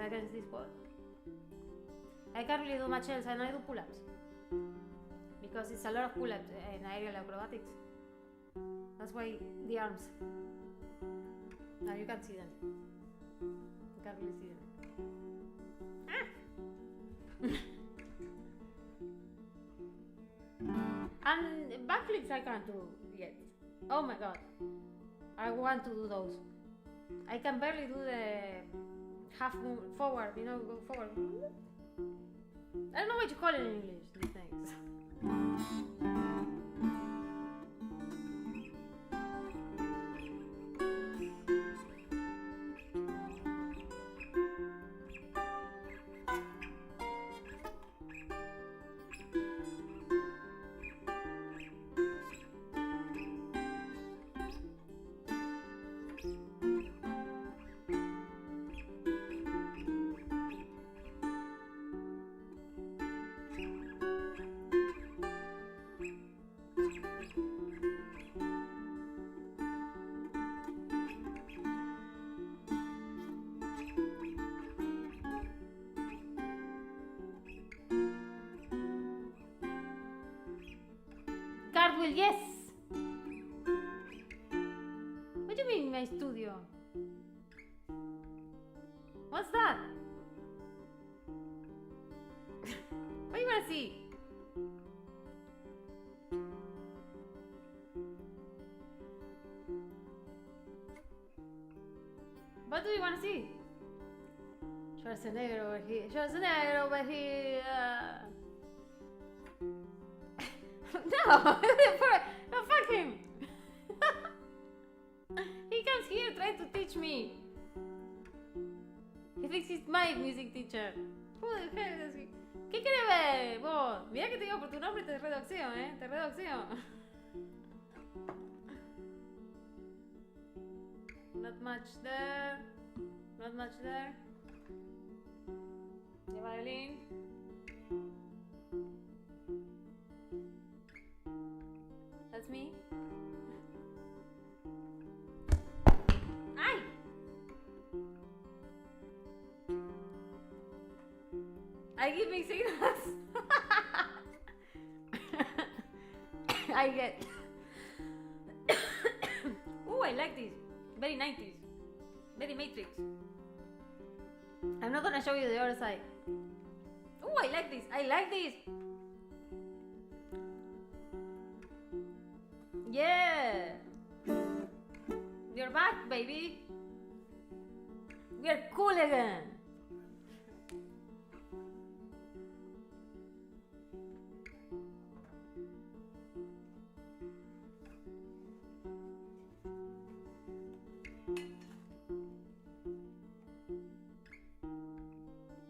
against this wall. I can't really do much else, and I do pull-ups because it's a lot of pull-ups in aerial acrobatics. That's why the arms. Now you can't see them. You can't really see them. And backflips I can't do yet. Oh my god. I want to do those. I can barely do the half move forward, go forward. I don't know what you call it in English, these things. Cartwheel, yes! What do you mean, my studio? What's that? What do you want to see? What do you want to see? Schwarzenegger over here. Schwarzenegger over here. No, no, fuck him. He comes here trying to teach me. He thinks he's my music teacher. Who the hell is he? ¿Qué quieres ver? Vos, mira que te digo por tu nombre, te redoxeo, te redoxeo. Not much there. Not much there. The violin. That's me. Ay! I give me signals. I get. Oh, I like this. Very 90s. Very Matrix. I'm not gonna show you the other side. Oh, I like this. I like this. Yeah. We're back, baby. We're cool again.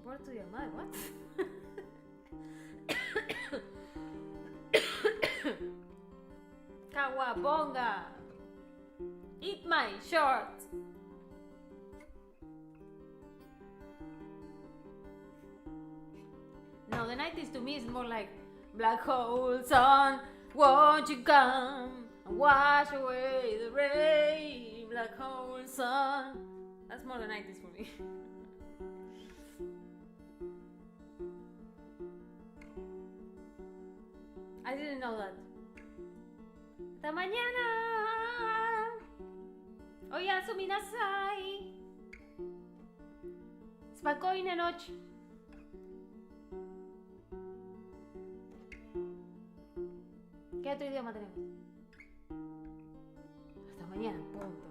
Word to your mind, what? ponga. Eat my short. No, the 90s to me is more like black hole sun, won't you come and wash away the rain, black hole sun. That's more the 90s for me. I didn't know that. Hasta mañana. Oyasumi nasai. Spokojnej noche. ¿Qué otro idioma tenemos? Hasta mañana, punto.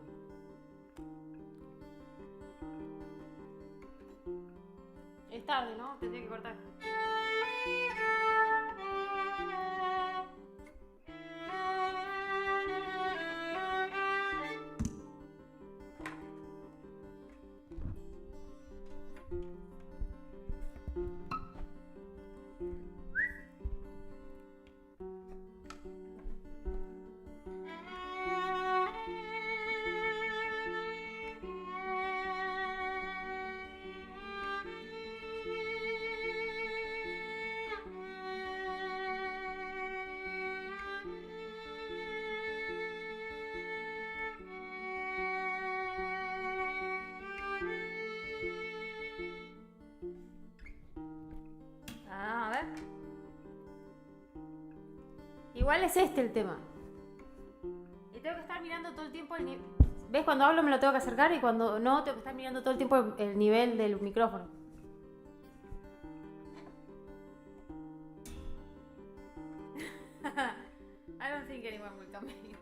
Es tarde, ¿no? Tendría que cortar. A ver. Igual es este el tema. Y tengo que estar mirando todo el tiempo el nivel. ¿Ves? Cuando hablo me lo tengo que acercar y cuando no, tengo que estar mirando todo el tiempo el nivel del micrófono. I don't think anyone will come here.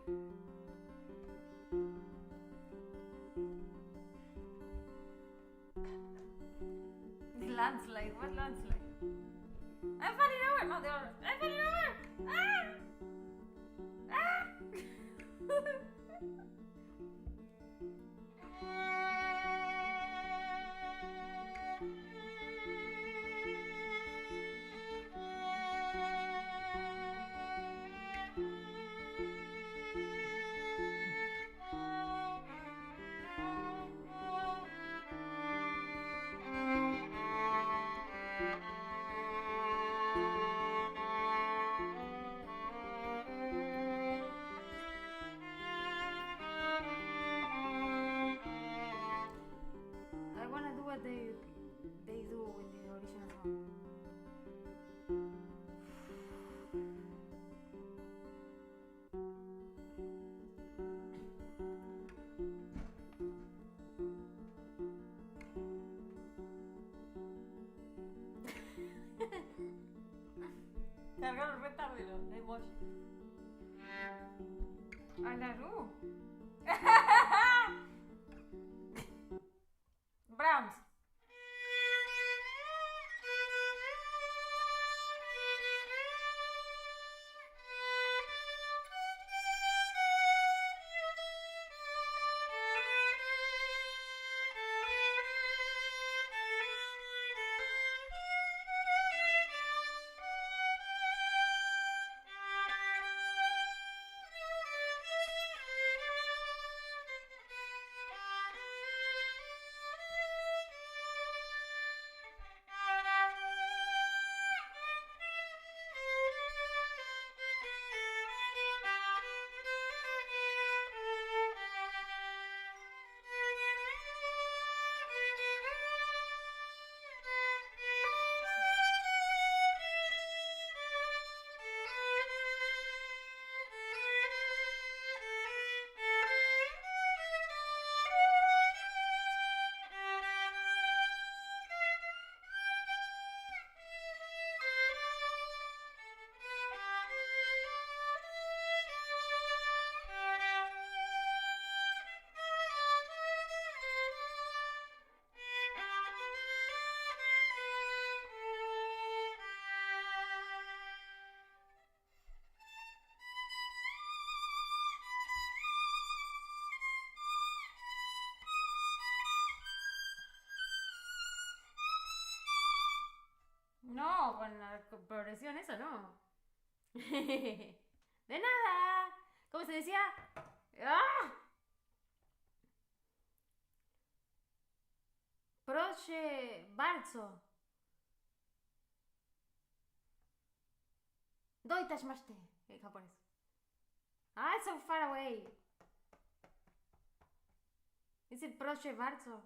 Landslide, what landslide? I'm falling over! No, I'm falling over! Ah! Ah! I wanna do what they do in the original song. Cargaron re tarde los emojis. A la Ru. Brahms. No, con la progresión eso no. De nada. ¿Cómo se decía? ¡Ah! Proche Barzo. Doitashimashite en japonés. Ah, it's so far away. Is it Proche Barzo?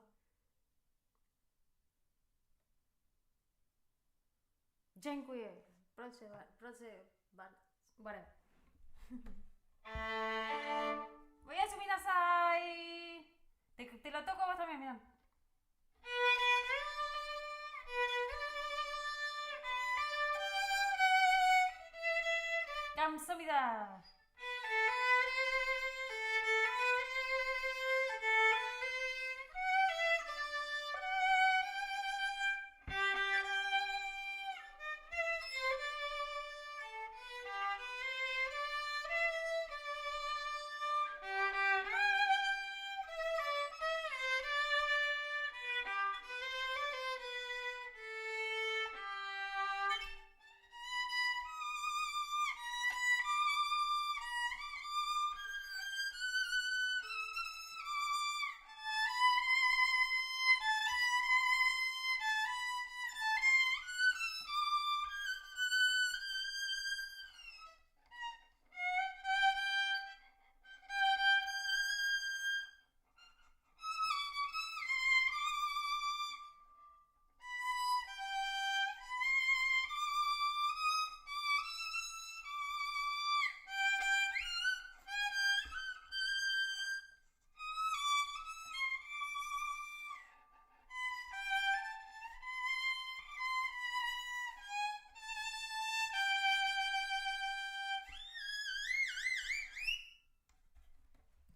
Dziękuję. Proche Barzo. Whatever. Voy a subir Nasai. Te lo toco a vos también, mirá. 감사합니다.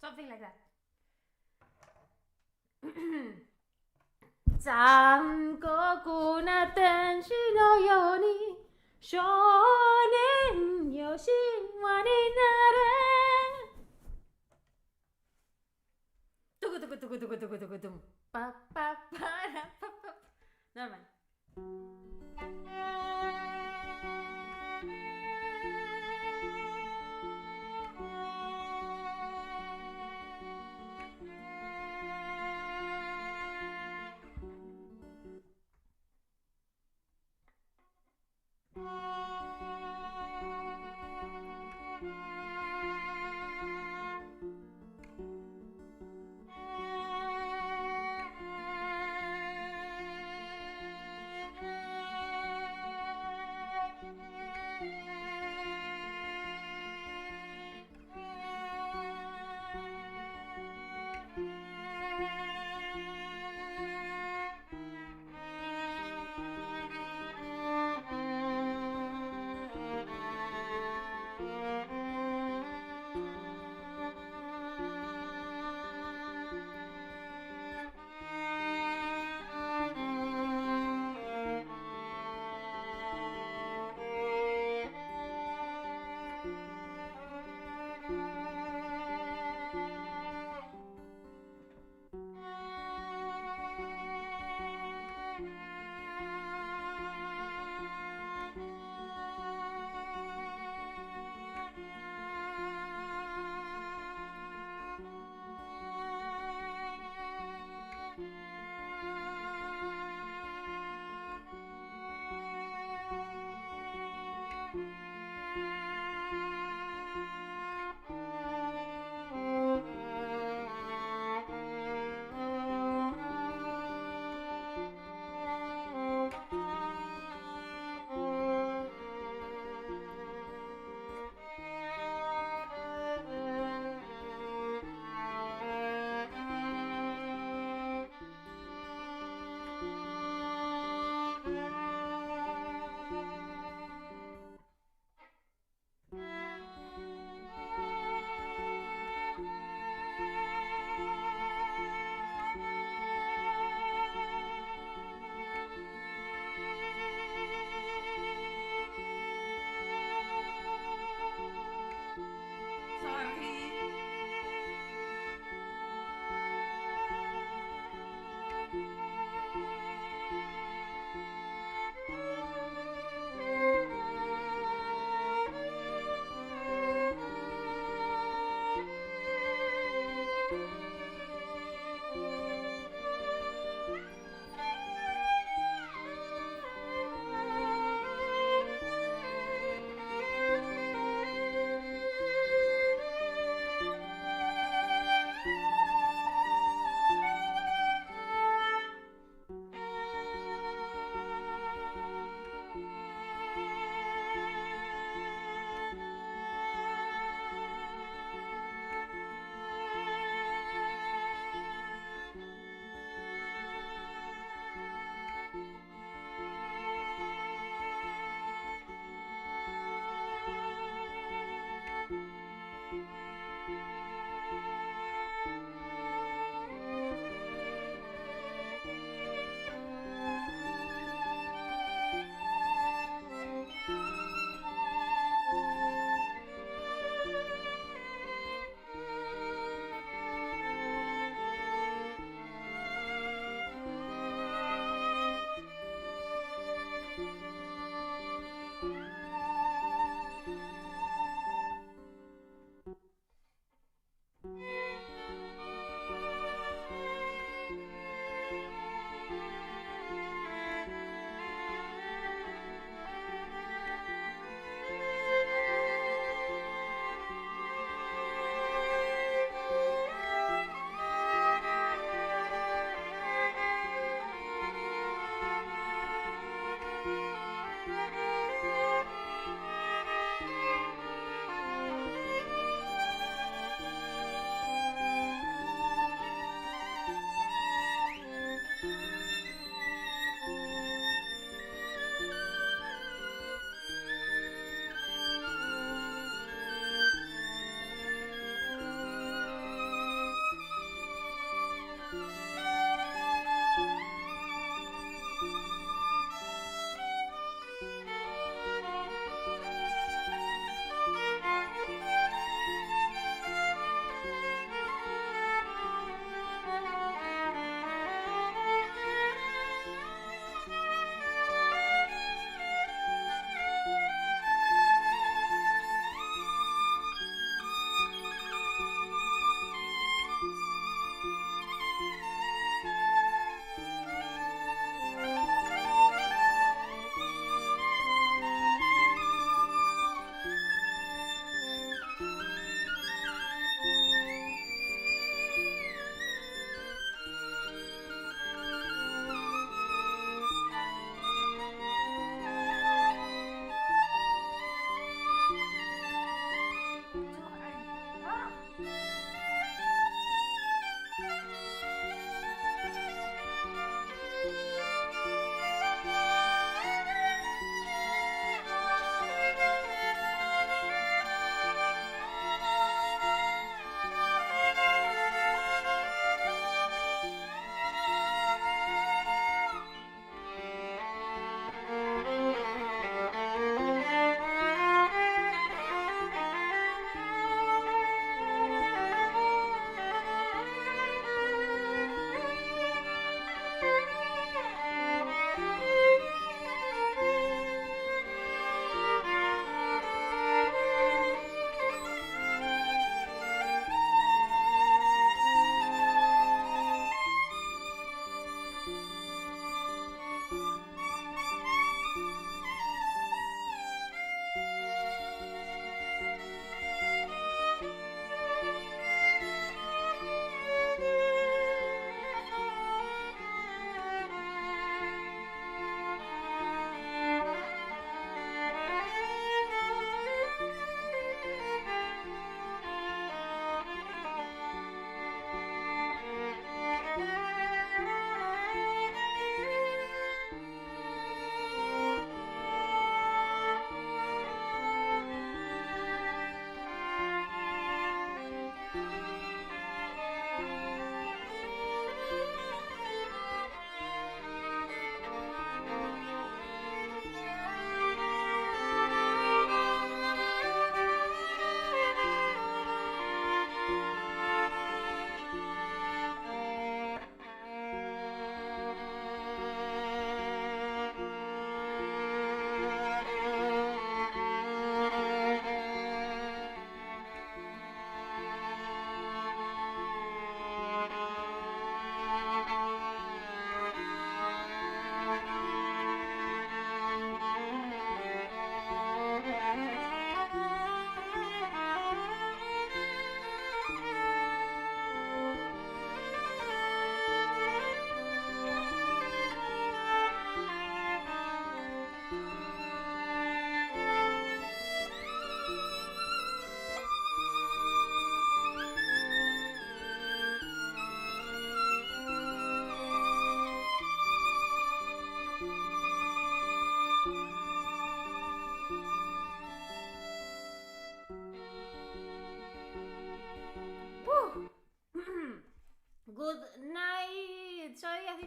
Something like that. 残酷な天使のように少年よ神話になれ。トクトクトクトクトクトクトンパッパッパラパッパッ。Normal.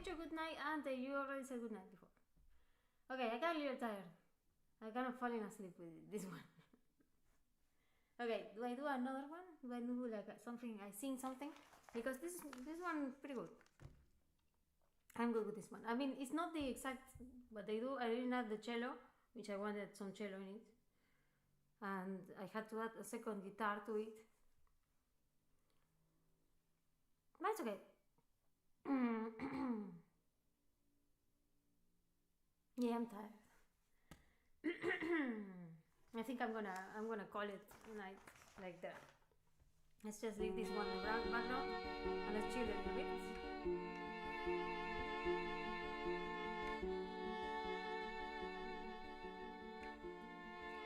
wish you good night, and you already said good night before. Okay, I got a little tired. I kind of falling asleep with this one. Okay, do I do another one? Do I do like something? I sing something because this one pretty good. I'm good with this one. I mean, it's not the exact what they do. I didn't add the cello, which I wanted some cello in it, and I had to add a second guitar to it. But it's okay. Yeah, I'm tired. I think I'm gonna call it a night like that. Let's just leave this one in the background and let's chill a little bit.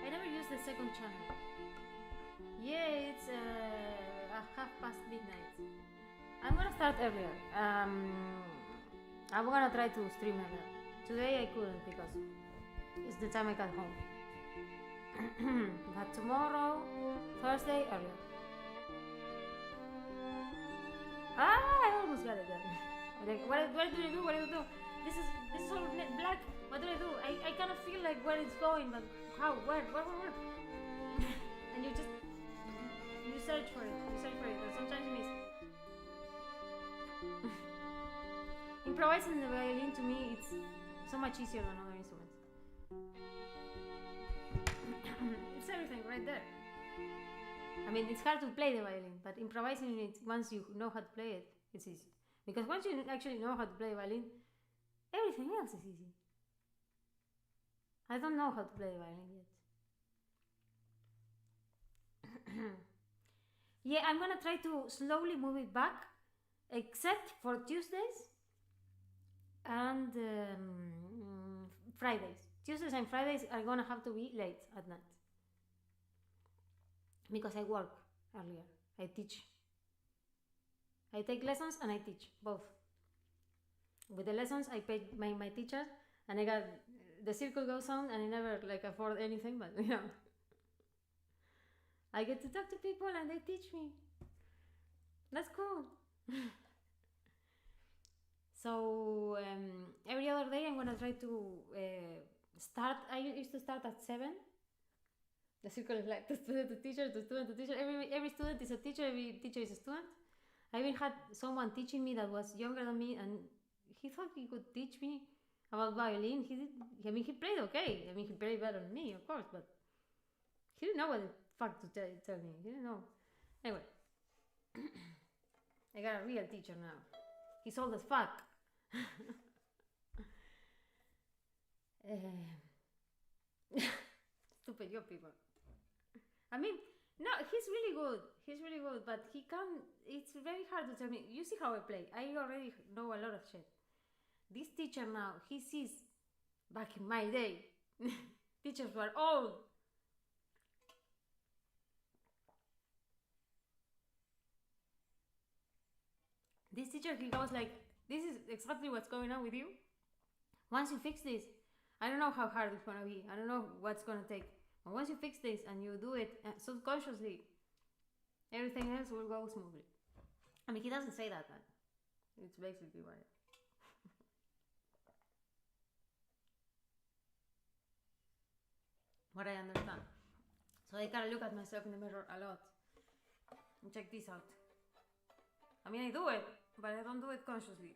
I never use the second channel. Yeah, it's midnight. I'm gonna start earlier. I'm gonna try to stream earlier. Today I couldn't because it's the time I got home. But tomorrow, Thursday, earlier. I almost got it then. Like, what do I do? What do I do? This is all black. What do I do? I kind of feel like where it's going, but how? Where? And you search for it. And sometimes you miss. Improvising the violin to me, it's so much easier than other instruments. It's everything right there. I mean, it's hard to play the violin, but improvising it, once you know how to play it, it's easy. Because once you actually know how to play the violin, everything else is easy. I don't know how to play the violin yet. Yeah, I'm gonna try to slowly move it back, except for Tuesdays and Fridays. Tuesdays and Fridays are gonna have to be late at night because I work earlier. I teach. I take lessons and I teach both. With the lessons, I pay my teacher, and I got the circle goes on, and I never like afford anything, but you know, I get to talk to people and they teach me. That's cool. So every other day I'm gonna try to start. I used to start at 7. The circle is like the student to teacher, the student to teacher. Every student is a teacher, every teacher is a student. I even had someone teaching me that was younger than me, and he thought he could teach me about violin. He played okay. I mean, he played better than me, of course, but he didn't know what the fuck to tell me. He didn't know. Anyway, I got a real teacher now. He's old as fuck. Stupid you people. I mean, no, he's really good. But he can't. It's very hard to tell me. You see how I play. I already know a lot of shit. This teacher now, he sees back in my day, teachers were old. This teacher, he goes like, this is exactly what's going on with you. Once you fix this, I don't know how hard it's gonna be. I don't know what's gonna take. But once you fix this and you do it subconsciously, everything else will go smoothly. I mean, he doesn't say that, but it's basically what. What I understand. So I gotta look at myself in the mirror a lot and check this out. I mean, I do it, but I don't do it consciously.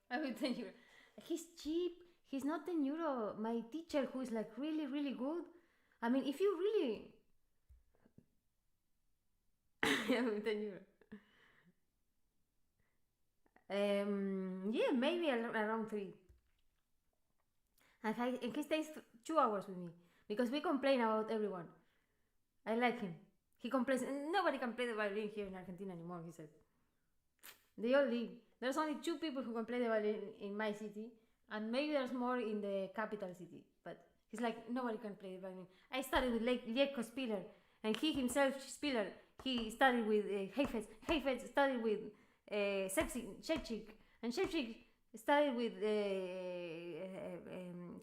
I will tell you, he's cheap. He's not 10 euro. My teacher, who is like really, really good. I mean, if you really. I will 10 euro. Yeah, maybe around 3. And he stays 2 hours with me because we complain about everyone. I like him. He complains. Nobody can play the violin here in Argentina anymore, he said. They all leave. There's only 2 people who can play the violin in my city, and maybe there's more in the capital city. But he's like, nobody can play the violin. I studied with Lieko Spiller, and he himself, Spiller, he studied with Heifetz. Heifetz studied with Shevchik, and Shevchik studied with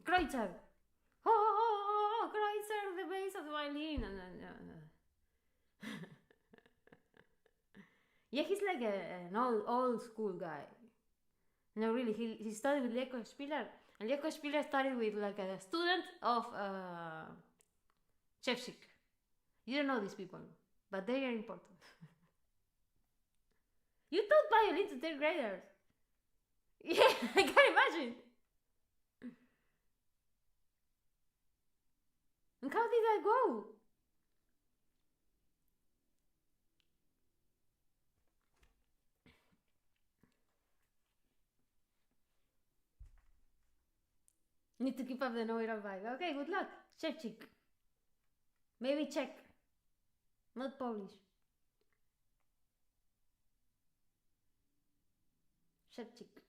Kreutzer. oh, Kreutzer, the bass of the violin. Yeah, he's like an old school guy. No, really, he studied with Leko Spiller. And Leko Spiller studied with like a student of Shevchik. You don't know these people, but they are important. You taught violin to 3rd graders. Yeah, I can imagine. And how did that go? Need to keep up the Noira vibe. Okay, good luck. Shevchik. Maybe Czech. Not Polish. Shevchik.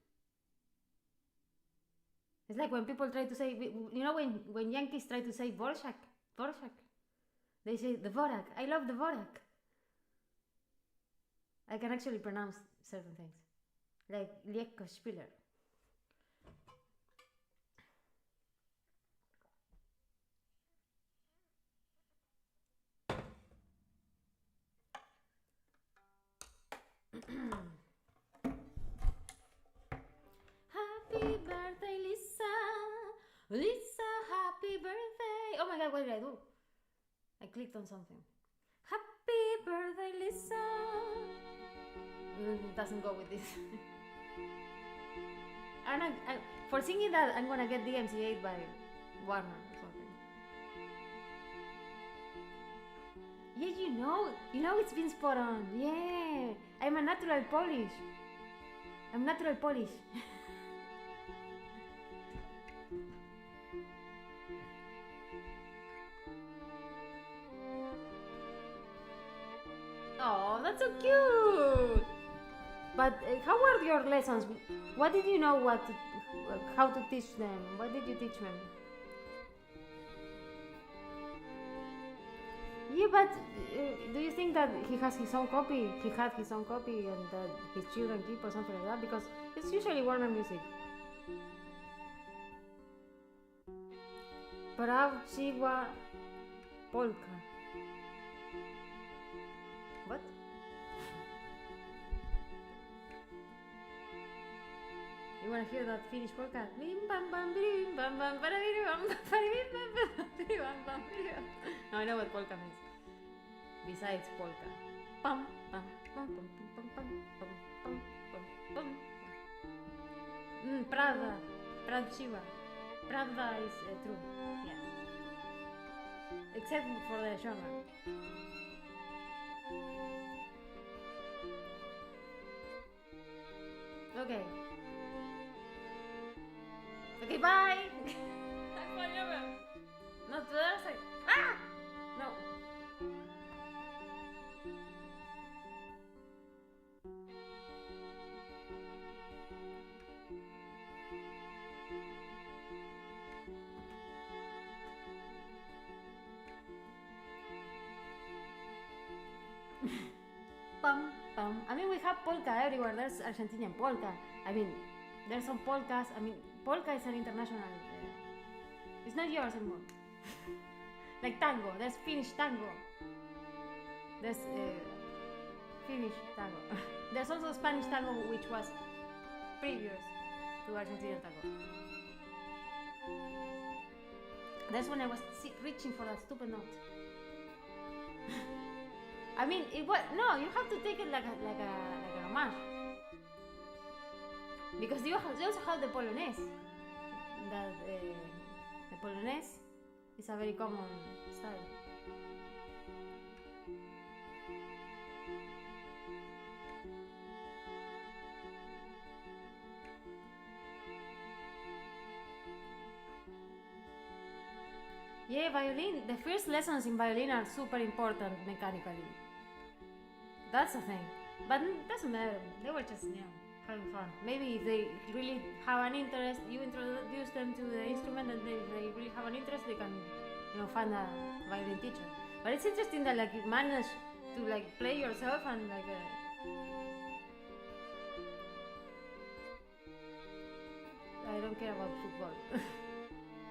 It's like when people try to say, you know, when Yankees try to say Vorshak, they say the Vorak. I love the Vorak. I can actually pronounce certain things, like Leko Spiller. Happy birthday, Lisa. Lisa, happy birthday. Oh my god, what did I do? I clicked on something. Happy birthday, Lisa. Doesn't go with this. For singing that, I'm gonna get DMCA'd by Warner or something. Yeah, you know it's been spot on. Yeah, I'm a natural Polish. I'm natural Polish. Oh, that's so cute. But how were your lessons? What did you know? How to teach them? What did you teach them? Yeah, but do you think that he has his own copy? He had his own copy, and that his children keep or something like that? Because it's usually Warner Music. Prawdziwa Polka. What? You wanna hear that Finnish polka? No, I know what polka means. Besides polka. Pam pam pam pam pam pam pam pam pam pam. Pravda. Pravdziwa. Pravda is true. Yeah. Except for the genre. Okay. Okay, bye! Forever! Not to the other side. Ah! No. Pum, pum. I mean, we have polka everywhere. There's Argentinian polka. I mean, there's some polkas. I mean, polka is an international. It's not yours anymore. Like tango. There's Finnish tango. There's Finnish tango. There's also Spanish tango, which was previous to Argentinian tango. That's when I was reaching for that stupid note. I mean, it was no. You have to take it like a homage. Because they also have the Polonaise. That the Polonaise is a very common style. Yeah, violin. The first lessons in violin are super important mechanically. That's the thing. But it doesn't matter. They were just having fun. Maybe if they really have an interest, you introduce them to the instrument, and if they really have an interest, they can, find a violin teacher. But it's interesting that you manage to play yourself and I don't care about football.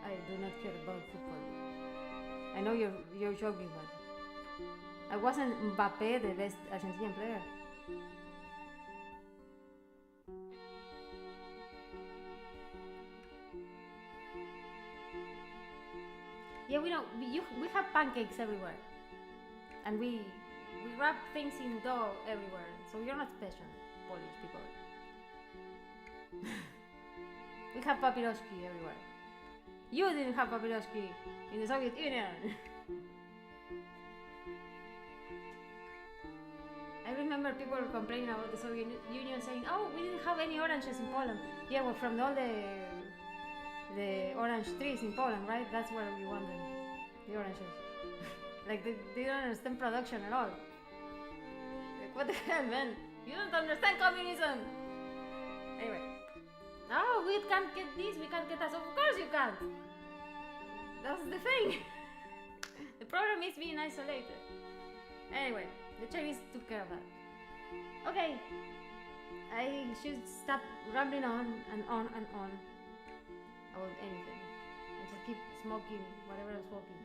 I do not care about football. I know you're joking, but I wasn't Mbappe the best Argentinian player. Yeah, we don't. We have pancakes everywhere, and we wrap things in dough everywhere. So you're not special, Polish people. We have papyroshki everywhere. You didn't have papyroshki in the Soviet Union. I remember people were complaining about the Soviet Union, saying, "Oh, we didn't have any oranges in Poland." Yeah, well, from all the orange trees in Poland, right? That's where we want them, the oranges. Like they don't understand production at all. Like, what the hell, man? You don't understand communism. Anyway, oh, we can't get this, we can't get that. Of course you can't. That's the thing. The problem is being isolated. Anyway, the Chinese took care of that. Okay, I should stop rambling on and on and on about anything and just keep smoking whatever I'm smoking.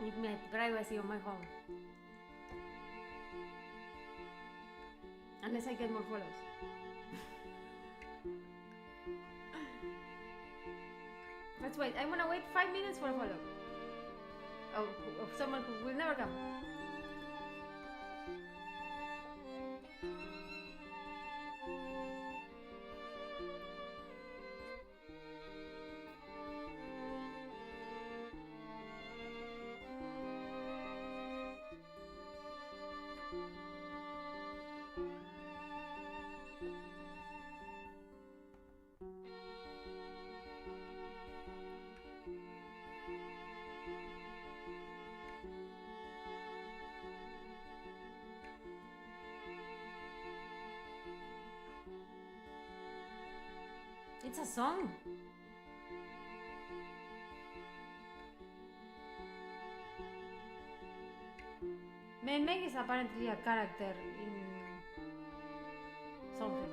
Leave my privacy on my phone. Unless I get more follows. Let's wait. I'm gonna wait 5 minutes for a follow. Of someone who will never come. It's a song. Meng Meng is apparently a character in something.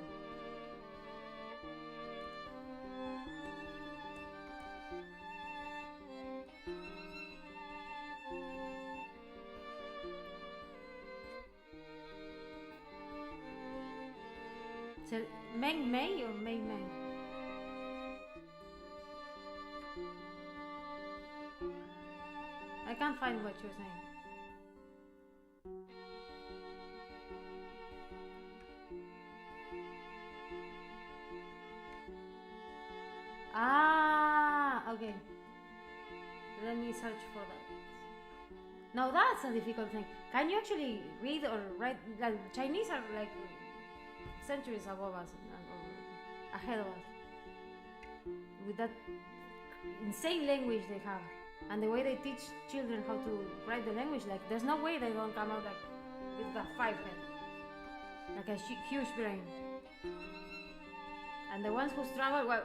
So, Meng Mei or Meng Meng? I can't find what you're saying. Ah, okay. Let me search for that. Now that's a difficult thing. Can you actually read or write? Like Chinese are like centuries above us or ahead of us with that insane language they have and the way they teach children how to write the language. Like there's no way they don't come out like with a 5 head, like a huge brain. And the ones who struggle, well,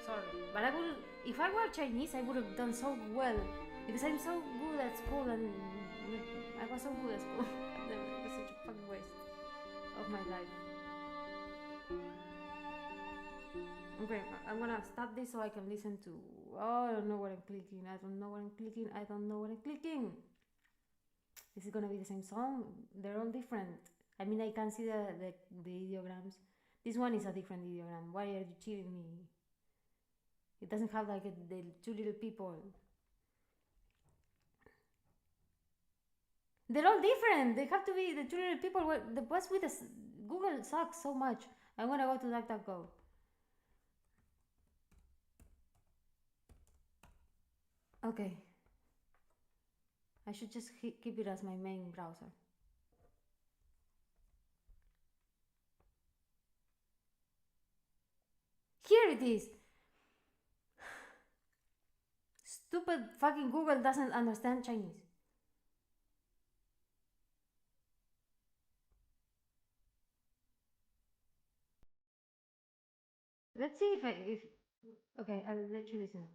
sorry, but I would, if I were Chinese, I would have done so well because I'm so good at school and I was so good at school. It was such a fucking waste of my life. Okay, I'm gonna stop this so I can listen to. Oh, I don't know what I'm clicking. I don't know what I'm clicking. I don't know what I'm clicking. This is gonna be the same song. They're all different. I mean, I can see the ideograms. This one is a different ideogram. Why are you cheating me? It doesn't have like the two little people. They're all different. They have to be the two little people. What's with this? Google sucks so much. I'm gonna go to DuckDuckGo. Okay. I should just keep it as my main browser. Here it is. Stupid fucking Google doesn't understand Chinese. Let's see if okay, I'll let you listen.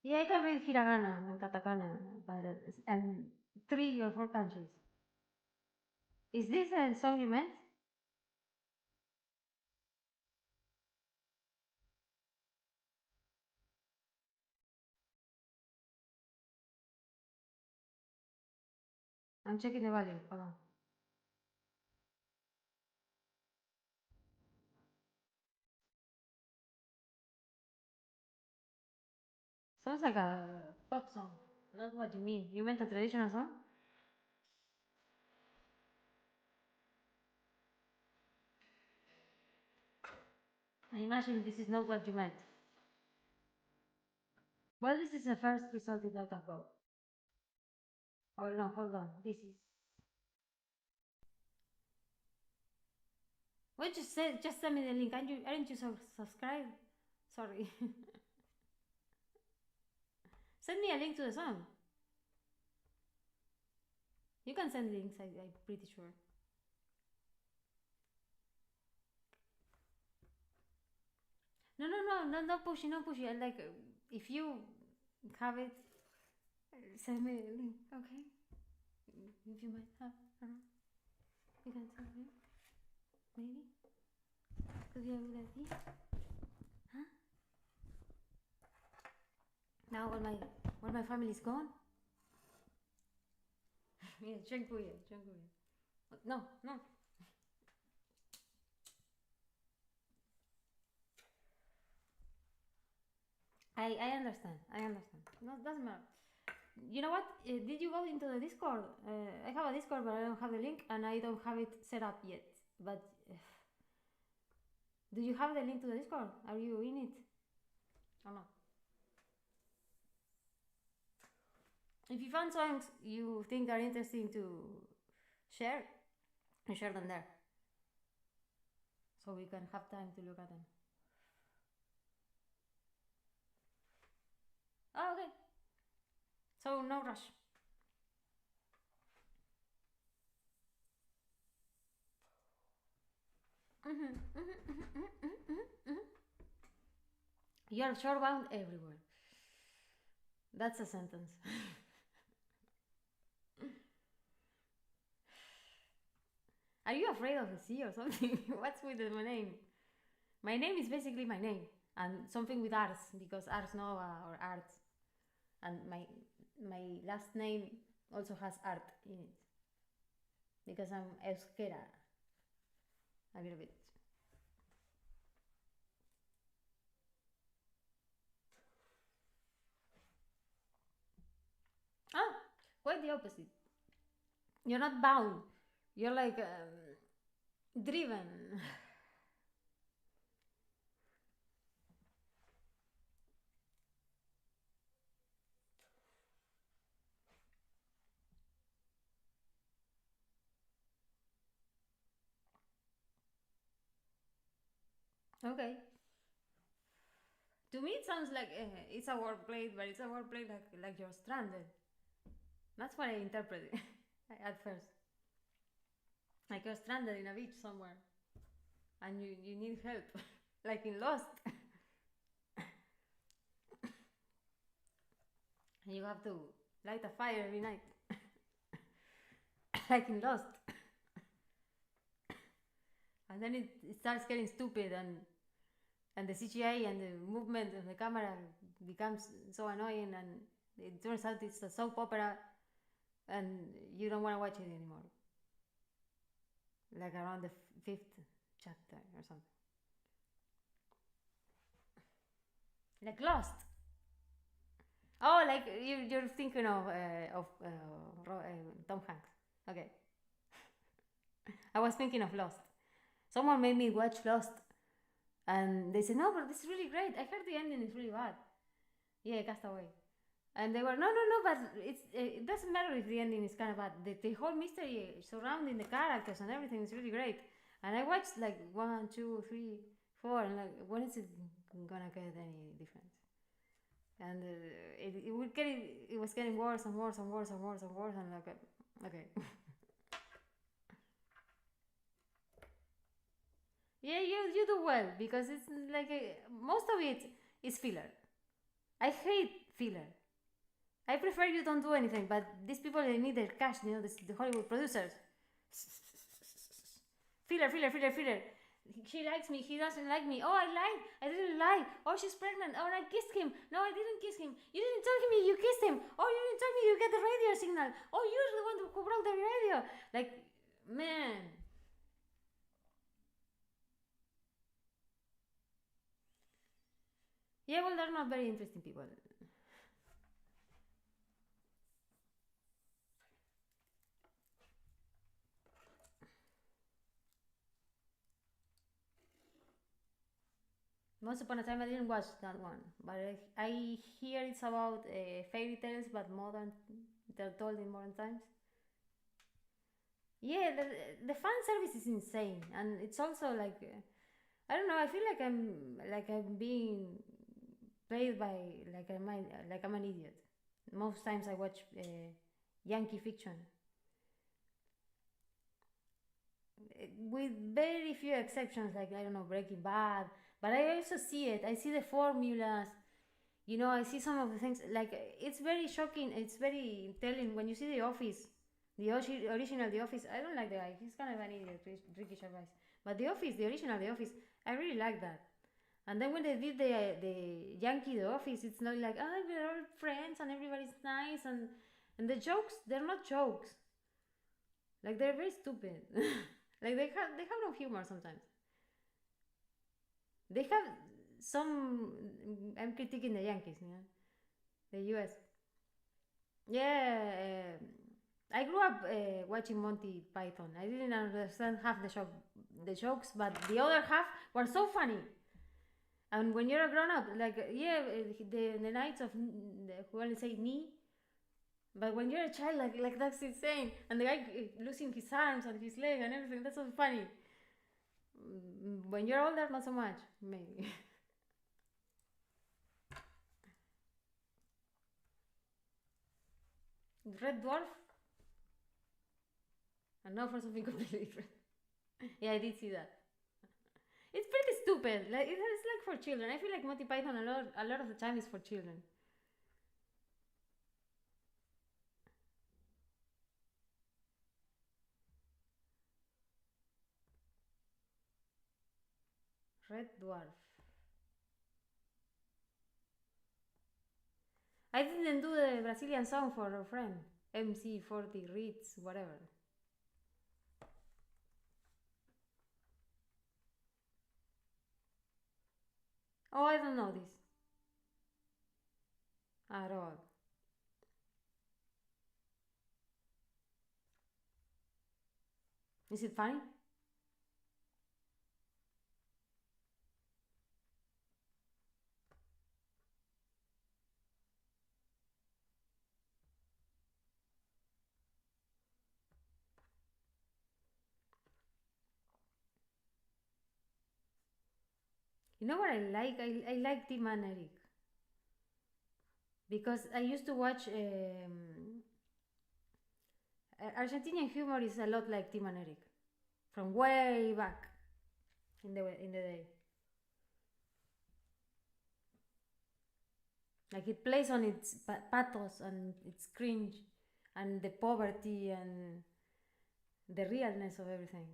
Yeah, I can read hiragana and katakana, but and 3 or 4 countries. Is this a song you meant? I'm checking the value. Hold on. Sounds like a pop song. Not what you mean. You meant a traditional song? I imagine this is not what you meant. Well, this is the first result in DuckDuckGo. Oh no, hold on. This is. What you said? Just send me the link. Aren't you subscribed? Sorry. Send me a link to the song. You can send links. I'm pretty sure. No, no pushy, no pushy. I like if you have it, send me the link. Okay. If you might have, I don't know. You can send me. Maybe. Could be a good idea. Huh? Now when my family is gone. Yeah, dziękuję. No. I understand. No, doesn't matter. You know what? Did you go into the Discord? I have a Discord, but I don't have the link, and I don't have it set up yet. But do you have the link to the Discord? Are you in it or not? If you found songs you think are interesting to share, share them there, so we can have time to look at them. Oh, okay. So no rush. You're shortbound everywhere. That's a sentence. Are you afraid of the sea or something? What's with my name? My name is basically my name, and something with Ars, because Ars Nova or Art, and my last name also has art in it, because I'm euskera a little bit. Ah, quite the opposite. You're not bound. You're like driven. Okay. To me, it sounds like it's a wordplay, but it's a wordplay like you're stranded. That's what I interpreted at first. Like you're stranded in a beach somewhere, and you need help, like in Lost. And you have to light a fire every night, like in Lost. And then it starts getting stupid, and the CGI and the movement of the camera becomes so annoying, and it turns out it's a soap opera, and you don't want to watch it anymore. Like around the fifth chapter or something. Like Lost. Oh, like you're thinking of Tom Hanks. Okay. I was thinking of Lost. Someone made me watch Lost, and they said, no, but this is really great. I heard the ending is really bad. Yeah, Castaway. And they were, no, but it doesn't matter if the ending is kind of bad. The whole mystery surrounding the characters and everything is really great. And I watched like 1, 2, 3, 4, and like, when is it gonna get any different? And it was getting worse and worse, and like, okay. Yeah, you do well, because it's like most of it is filler. I hate filler. I prefer you don't do anything, but these people, they need their cash, the Hollywood producers. Filler. She likes me, he doesn't like me. Oh, I didn't lie. Oh, she's pregnant. Oh, and I kissed him. No, I didn't kiss him. You didn't tell me you kissed him. Oh, you didn't tell me you get the radio signal. Oh, you're the one who broke the radio. Like, man. Yeah, well, they're not very interesting people. Once upon a time, I didn't watch that one, but I hear it's about fairy tales, but modern. They're told in modern times. Yeah, the fan service is insane, and it's also like I don't know. I feel like I'm being played by like I'm an idiot. Most times I watch Yankee fiction, with very few exceptions. Like I don't know Breaking Bad, but I also see it. I see the formulas. You know, I see some of the things. Like it's very shocking. It's very telling when you see The Office. Original The Office. I don't like the guy. He's kind of an idiot, Ricky Gervais. But The Office, the original The Office, I really like that. And then when they did the Yankee The Office, it's not like we're all friends and everybody's nice and the jokes they're not jokes. Like they're very stupid. Like they have no humor sometimes. They have some. I'm critiquing the Yankees, the U.S. Yeah, I grew up watching Monty Python. I didn't understand half the jokes, but the other half were so funny. And when you're a grown up, like the nights of who only say knee, but when you're a child, like that's insane. And the guy losing his arms and his leg and everything, that's so funny. When you're older, not so much, maybe. Red Dwarf, and now for something completely different. Yeah, I did see that. It's pretty stupid. Like it's like for children. I feel like Monty Python a lot of the time is for children. Red Dwarf. I didn't do the Brazilian song for a friend. MC40 Ritz, whatever. Oh, I don't know this at all. Is it funny? You know what I like? I like Tim and Eric because I used to watch Argentinian humor is a lot like Tim and Eric from way back in the day. Like it plays on its pathos and its cringe and the poverty and the realness of everything.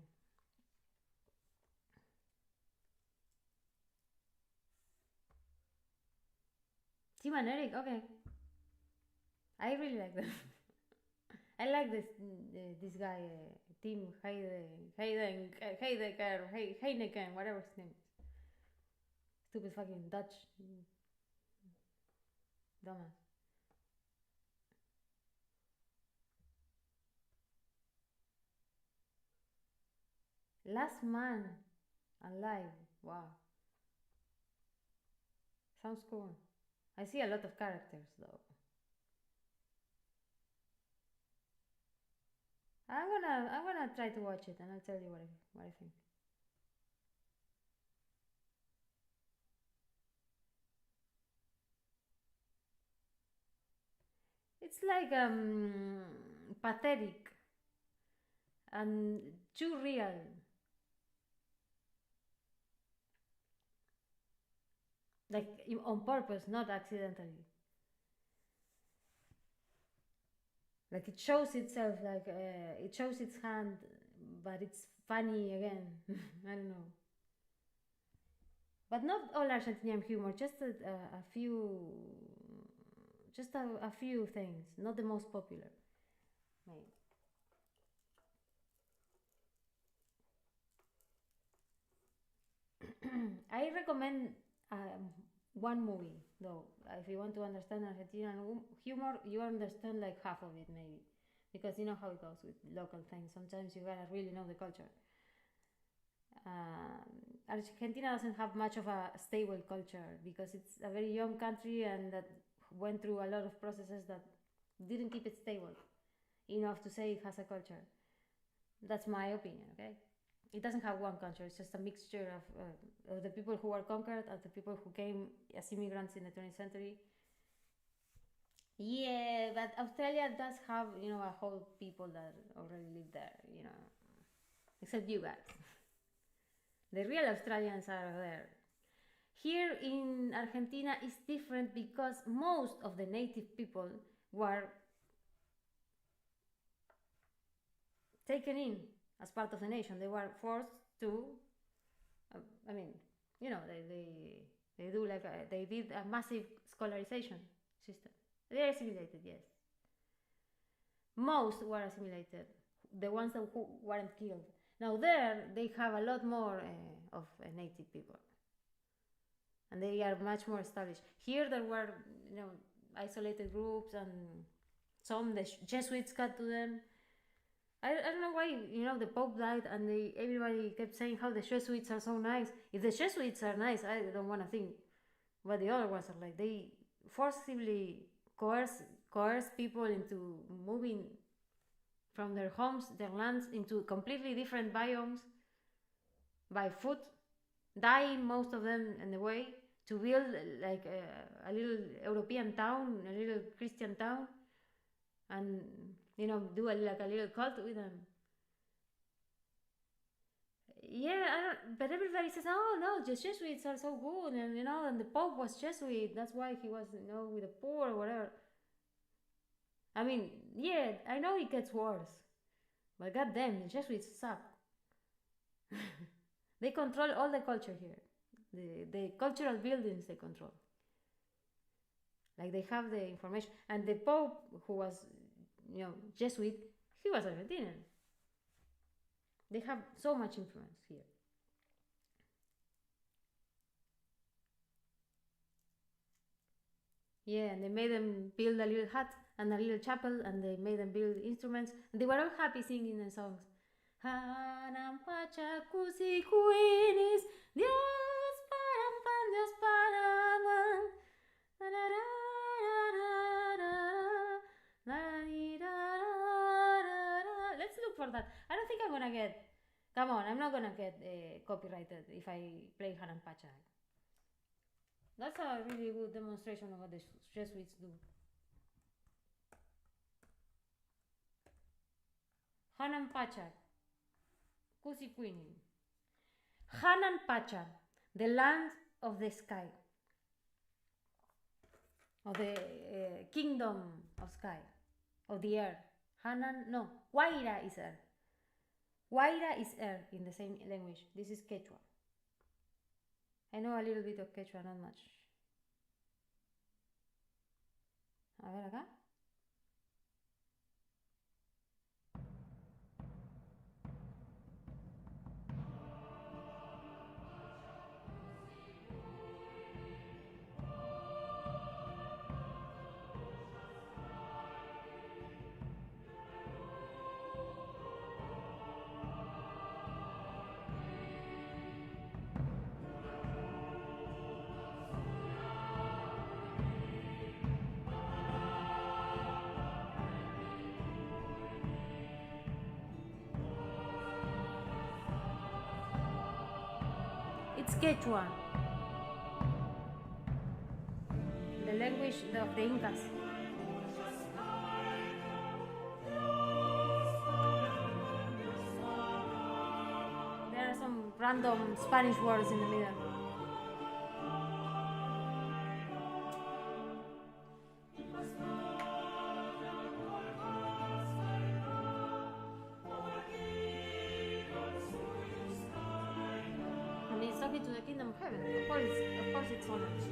Tim and Eric, okay. I really like them. I like this guy, Tim Heidecker, Heineken, whatever his name is. Stupid fucking Dutch dumbass. Last Man Alive. Wow. Sounds cool. I see a lot of characters though. I'm gonna try to watch it and I'll tell you what I think. It's like pathetic and too real. Like on purpose, not accidentally. Like it shows itself, like it shows its hand, but it's funny again. I don't know. but not all Argentinian humor, just a few, just a few things, not the most popular. Maybe. I recommend one movie though. If you want to understand Argentinian humor, you understand like half of it maybe, because you know how it goes with local things. Sometimes you gotta really know the culture. Argentina doesn't have much of a stable culture because it's a very young country and that went through a lot of processes that didn't keep it stable enough to say it has a culture. That's my opinion, okay? It doesn't have one culture, it's just a mixture of the people who were conquered and the people who came as immigrants in the 20th century. Yeah, but Australia does have, you know, a whole people that already live there, you know, except you guys. The real Australians are there. Here in Argentina is different because most of the native people were taken in as part of the nation. They were forced to, I mean, you know, they do like they did a massive scholarization system. They are assimilated, yes. Most were assimilated, the ones that who weren't killed. Now there, they have a lot more of native people, and they are much more established. Here, there were, you know, isolated groups, and some the Jesuits got to them. I don't know why, you know, the Pope died, and everybody kept saying how the Jesuits are so nice. If the Jesuits are nice, I don't want to think what the other ones are like. They forcibly coerce people into moving from their homes, their lands, into completely different biomes by foot, dying most of them in the way, to build like a little European town, a little Christian town, and, you know, do like a little cult with them. Yeah, but everybody says, oh no, the Jesuits are so good, and you know, and the Pope was Jesuit, that's why he was, you know, with the poor or whatever. I mean, yeah, I know it gets worse, but goddamn, the Jesuits suck. They control all the culture here. The cultural buildings they control. Like they have the information. And the Pope, who was, you know, Jesuit, he was Argentinian. They have so much influence here. Yeah, and they made them build a little hut and a little chapel, and they made them build instruments. And they were all happy singing their songs. Hanampacha kusiquinis, Dios parampan, Dios paraman. Let's look for that. I don't think I'm gonna get. Come on, I'm not gonna get copyrighted if I play Hanampacha. That's a really good demonstration of what the Jesuits do. Hanan Pacha, Kusikwini. Hanan Pacha, the land of the sky, of the kingdom of sky, of the air. Hanan, no, Guaira is air. Guaira is air in the same language. This is Quechua. I know a little bit of Quechua, not much. A ver acá. It's Quechua, the language of the Incas. There are some random Spanish words in the middle. I mean, it's talking to the kingdom of heaven. Of course it's orange.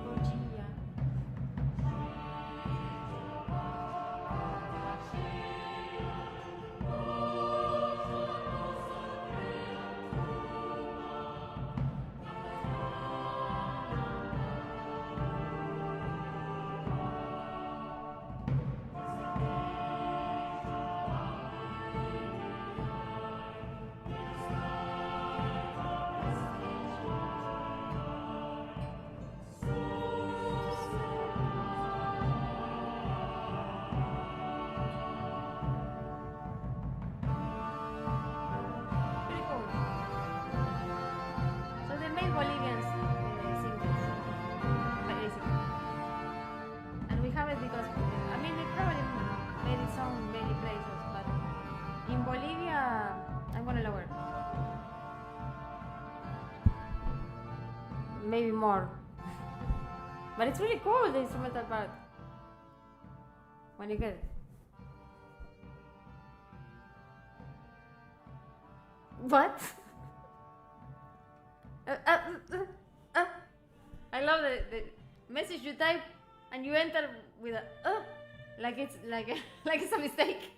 Virginia. Bolivians sing this, basically. And we have it because, I mean, they probably made it song in many places, but in Bolivia, I'm gonna lower it. Maybe more. But it's really cool, the instrumental part. When you get it. What? I love the message you type and you enter with a like it's like like it's a mistake.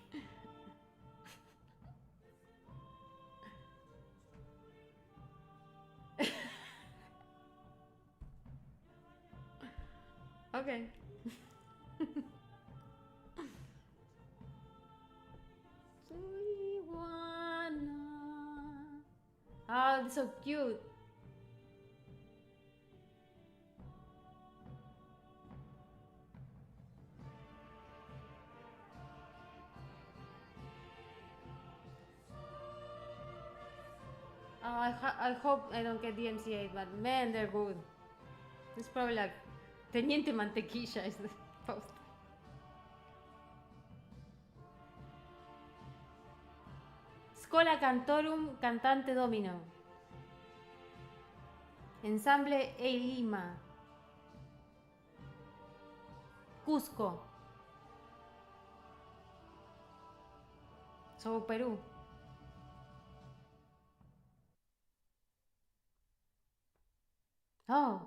Okay. Oh, it's so cute. Oh, I hope I don't get DMCA, but man, they're good. It's probably like Teniente Mantequilla is the post. Scola Cantorum Cantante Domino. Ensamble E Lima. Cusco. So Peru. Oh.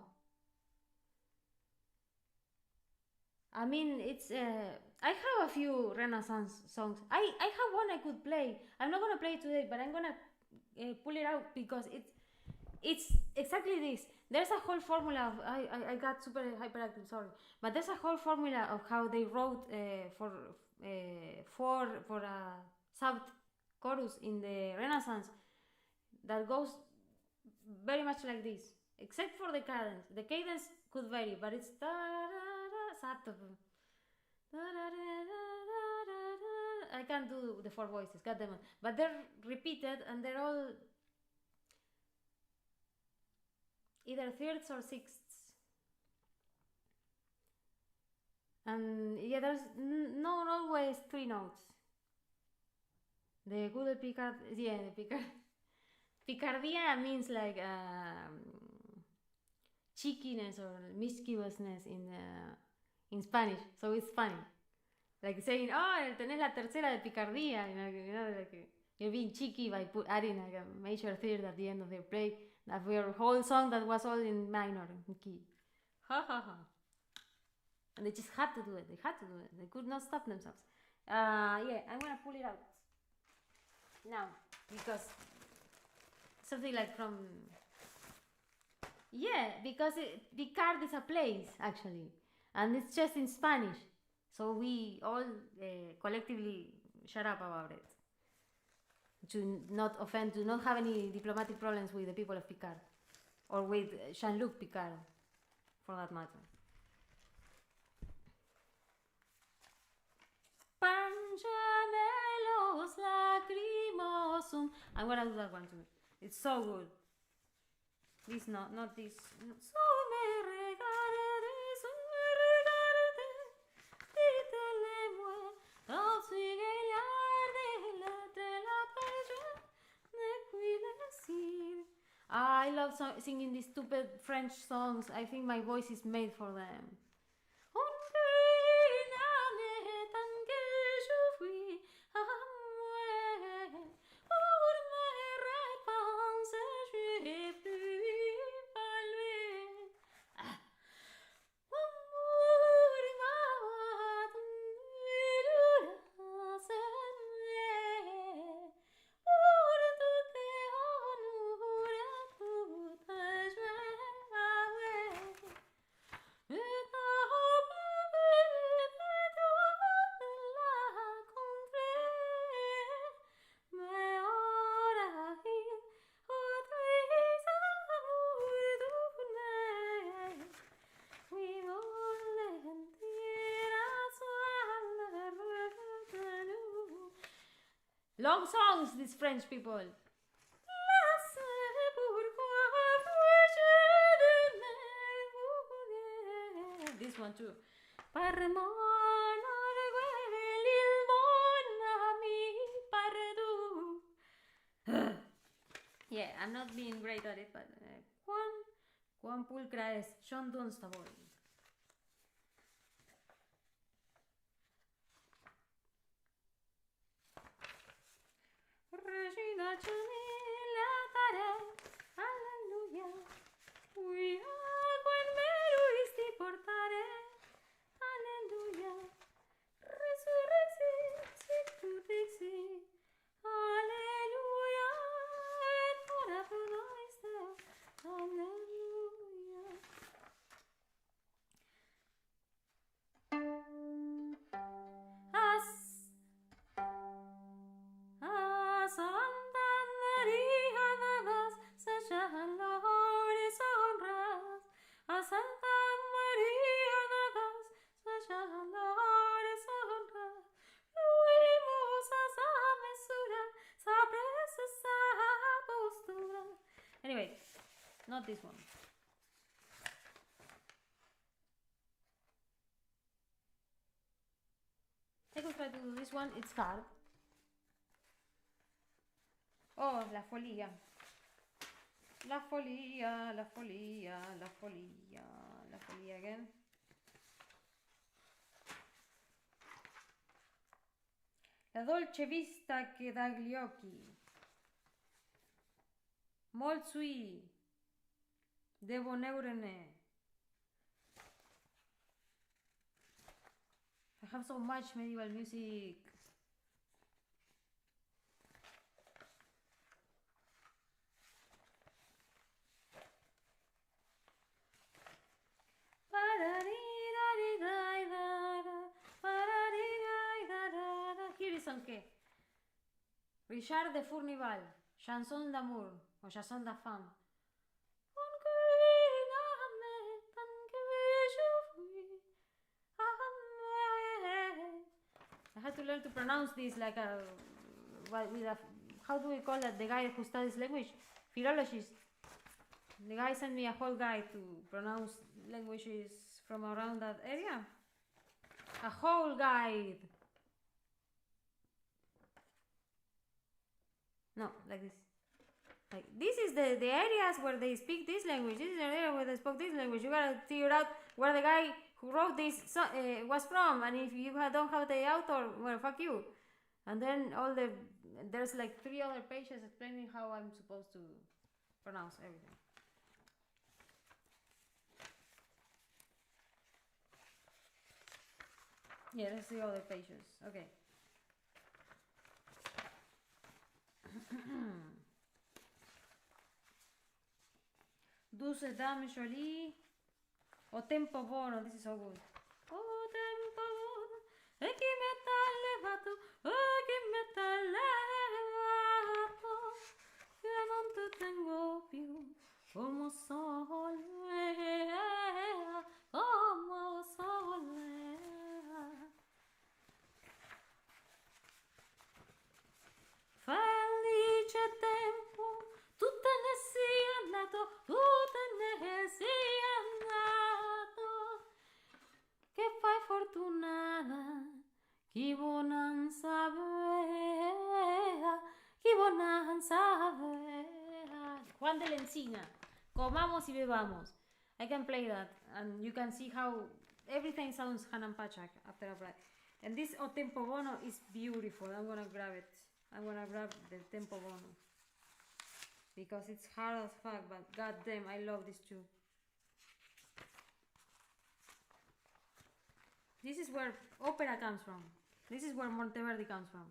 I mean, it's. I have a few Renaissance songs. I have one I could play. I'm not gonna play it today, but I'm gonna pull it out because it's exactly this. There's a whole formula of I got super hyperactive, sorry, but there's a whole formula of how they wrote for a sub chorus in the Renaissance that goes very much like this, except for the cadence. The cadence could vary, but it's I can't do the four voices, goddamn it. But they're repeated and they're all either thirds or sixths. And yeah, there's not always three notes. The good Picard, yeah, the Picard. Picardia means like cheekiness or mischievousness in Spanish, so it's funny. Like saying, oh, tenés la tercera de picardía, you know, like you're being cheeky by adding like a major third at the end of their play. That your whole song that was all in minor key. Ha ha ha. And they just had to do it. They had to do it. They could not stop themselves. Yeah, I'm gonna pull it out now because something like from. Yeah, because Picard is a place actually, and it's just in Spanish. So we all collectively shut up about it. To not offend, to not have any diplomatic problems with the people of Picard. Or with Jean-Luc Picard, for that matter. Pangemelos lacrimosum. I'm gonna do that one too. It's so good. This not this. So me regardes, me regardes, ditele-moi, oh I love singing these stupid French songs. I think my voice is made for them. Long songs, these French people. This one too. Yeah, I'm not being great at it, but Quan pulcra es John Dunstable. Regina Chanela Tare, Alleluia. We are when Meruisti portare, Alleluia. Resurrexi, sic dixi, Alleluia. Et ora pro nobis Deo, Alleluia. Santa Maria dadas, seja loures honras. A Santa Maria dadas, seja loures honras. Luimos a sa mesura, sa presa sa postura. Anyway, not this one. I could try to do this one, it's hard. Oh, la folía. La folía, la folía, la folía, la folía again. La dolce vista che dagli occhi. Molt sui. Devo neurene. I have so much medieval music. Here is on que Richard de Fournival, Chanson d'amour ou Chanson de femme. I had to learn to pronounce this like a with a, how do we call that, the guy who studies language, philologist. The guy sent me a whole guide to pronounce languages from around that area. A whole guide. No, like this. Like this is the areas where they speak this language. This is the area where they spoke this language. You gotta figure out where the guy who wrote this was from, and if you don't have the author, well, fuck you. And then there's like 3 other pages explaining how I'm supposed to pronounce everything. Yeah, there's 3 other pages. Okay. Douce dame jolie, o tempo buono. This is so good. O tempo buono, e chi mi ha levato, e chi mi ha levato, che non ti tengo più come solea, come solea. Felice tempo, tu te ne sia andato, tu te ne sia andato, che fai fortunata, chi bonanza avea, chi bonanza avea. Juan de la Encina, comamos y bebamos. I can play that, and you can see how everything sounds Hanan Pachak after a break. And this O Tempo Bono is beautiful. I'm gonna grab it. I'm gonna grab the tempo bono because it's hard as fuck, but goddamn, I love this too. This is where opera comes from. This is where Monteverdi comes from.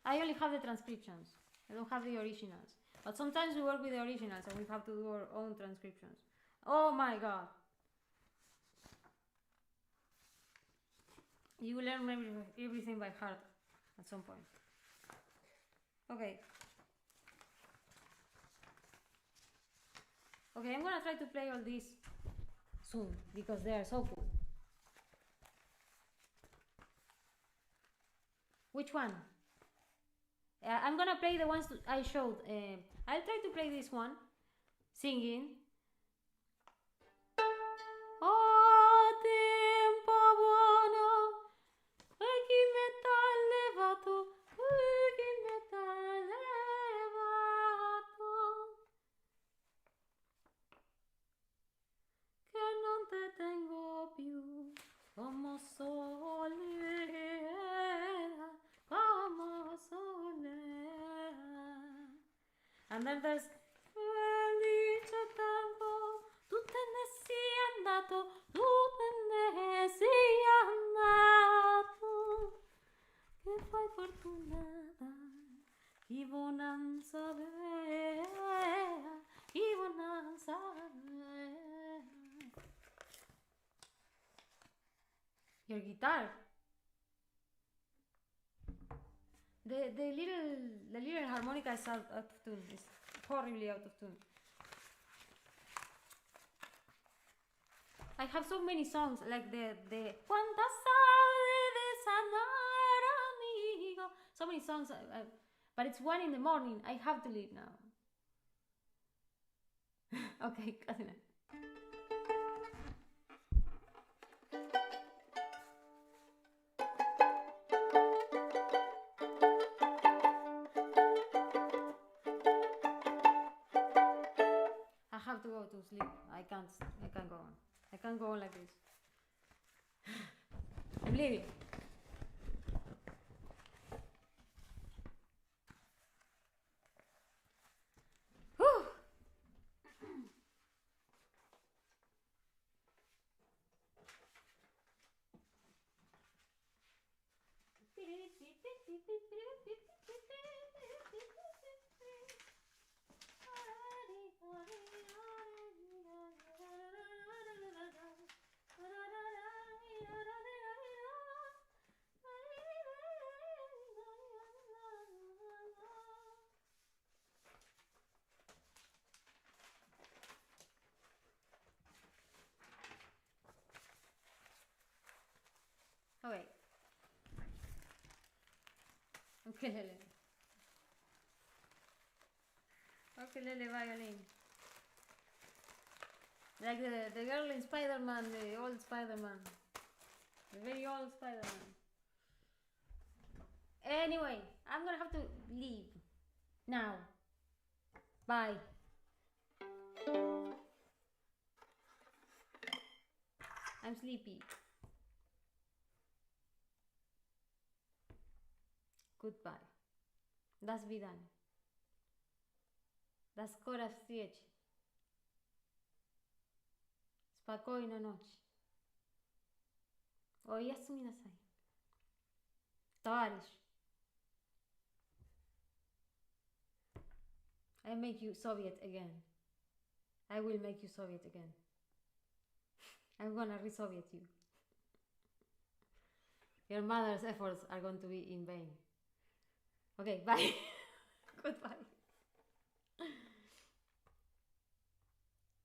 I only have the transcriptions. I don't have the originals. But sometimes we work with the originals and we have to do our own transcriptions. Oh my god. You will learn everything by heart at some point. Okay. Okay, I'm gonna try to play all these soon because they are so cool. Which one? I'm gonna play the ones I showed. I'll try to play this one, singing. Oh, tempo buono, e chi me t'ha levato, e chi me t'ha levato, che non te tengo più, como solera, como solera. And then there's felice tempo, tu te ne sia andato, tu te ne sia andato, che fai fortunata, chi bonanza vera, chi bonanza vera. Your guitar. The little harmonica is out of tune. It's horribly out of tune. I have so many songs like the Cuánta sabe de sanar amigo. So many songs, but it's 1 in the morning. I have to leave now. Okay, Katina. I have to go to sleep. I can't go on. I can't go on like this. I'm leaving. Whew. Okay. Ukulele. Ukulele violin. Like the girl in Spider-Man, the old Spider-Man. The very old Spider-Man. Anyway, I'm gonna have to leave now. Bye. I'm sleepy. Goodbye. До свидания. До скорой встречи. Спокойной ночи. Оясumi насай. Товарищ. I make you Soviet again. I will make you Soviet again. I'm gonna re-Soviet you. Your mother's efforts are going to be in vain. Okay, bye. Goodbye.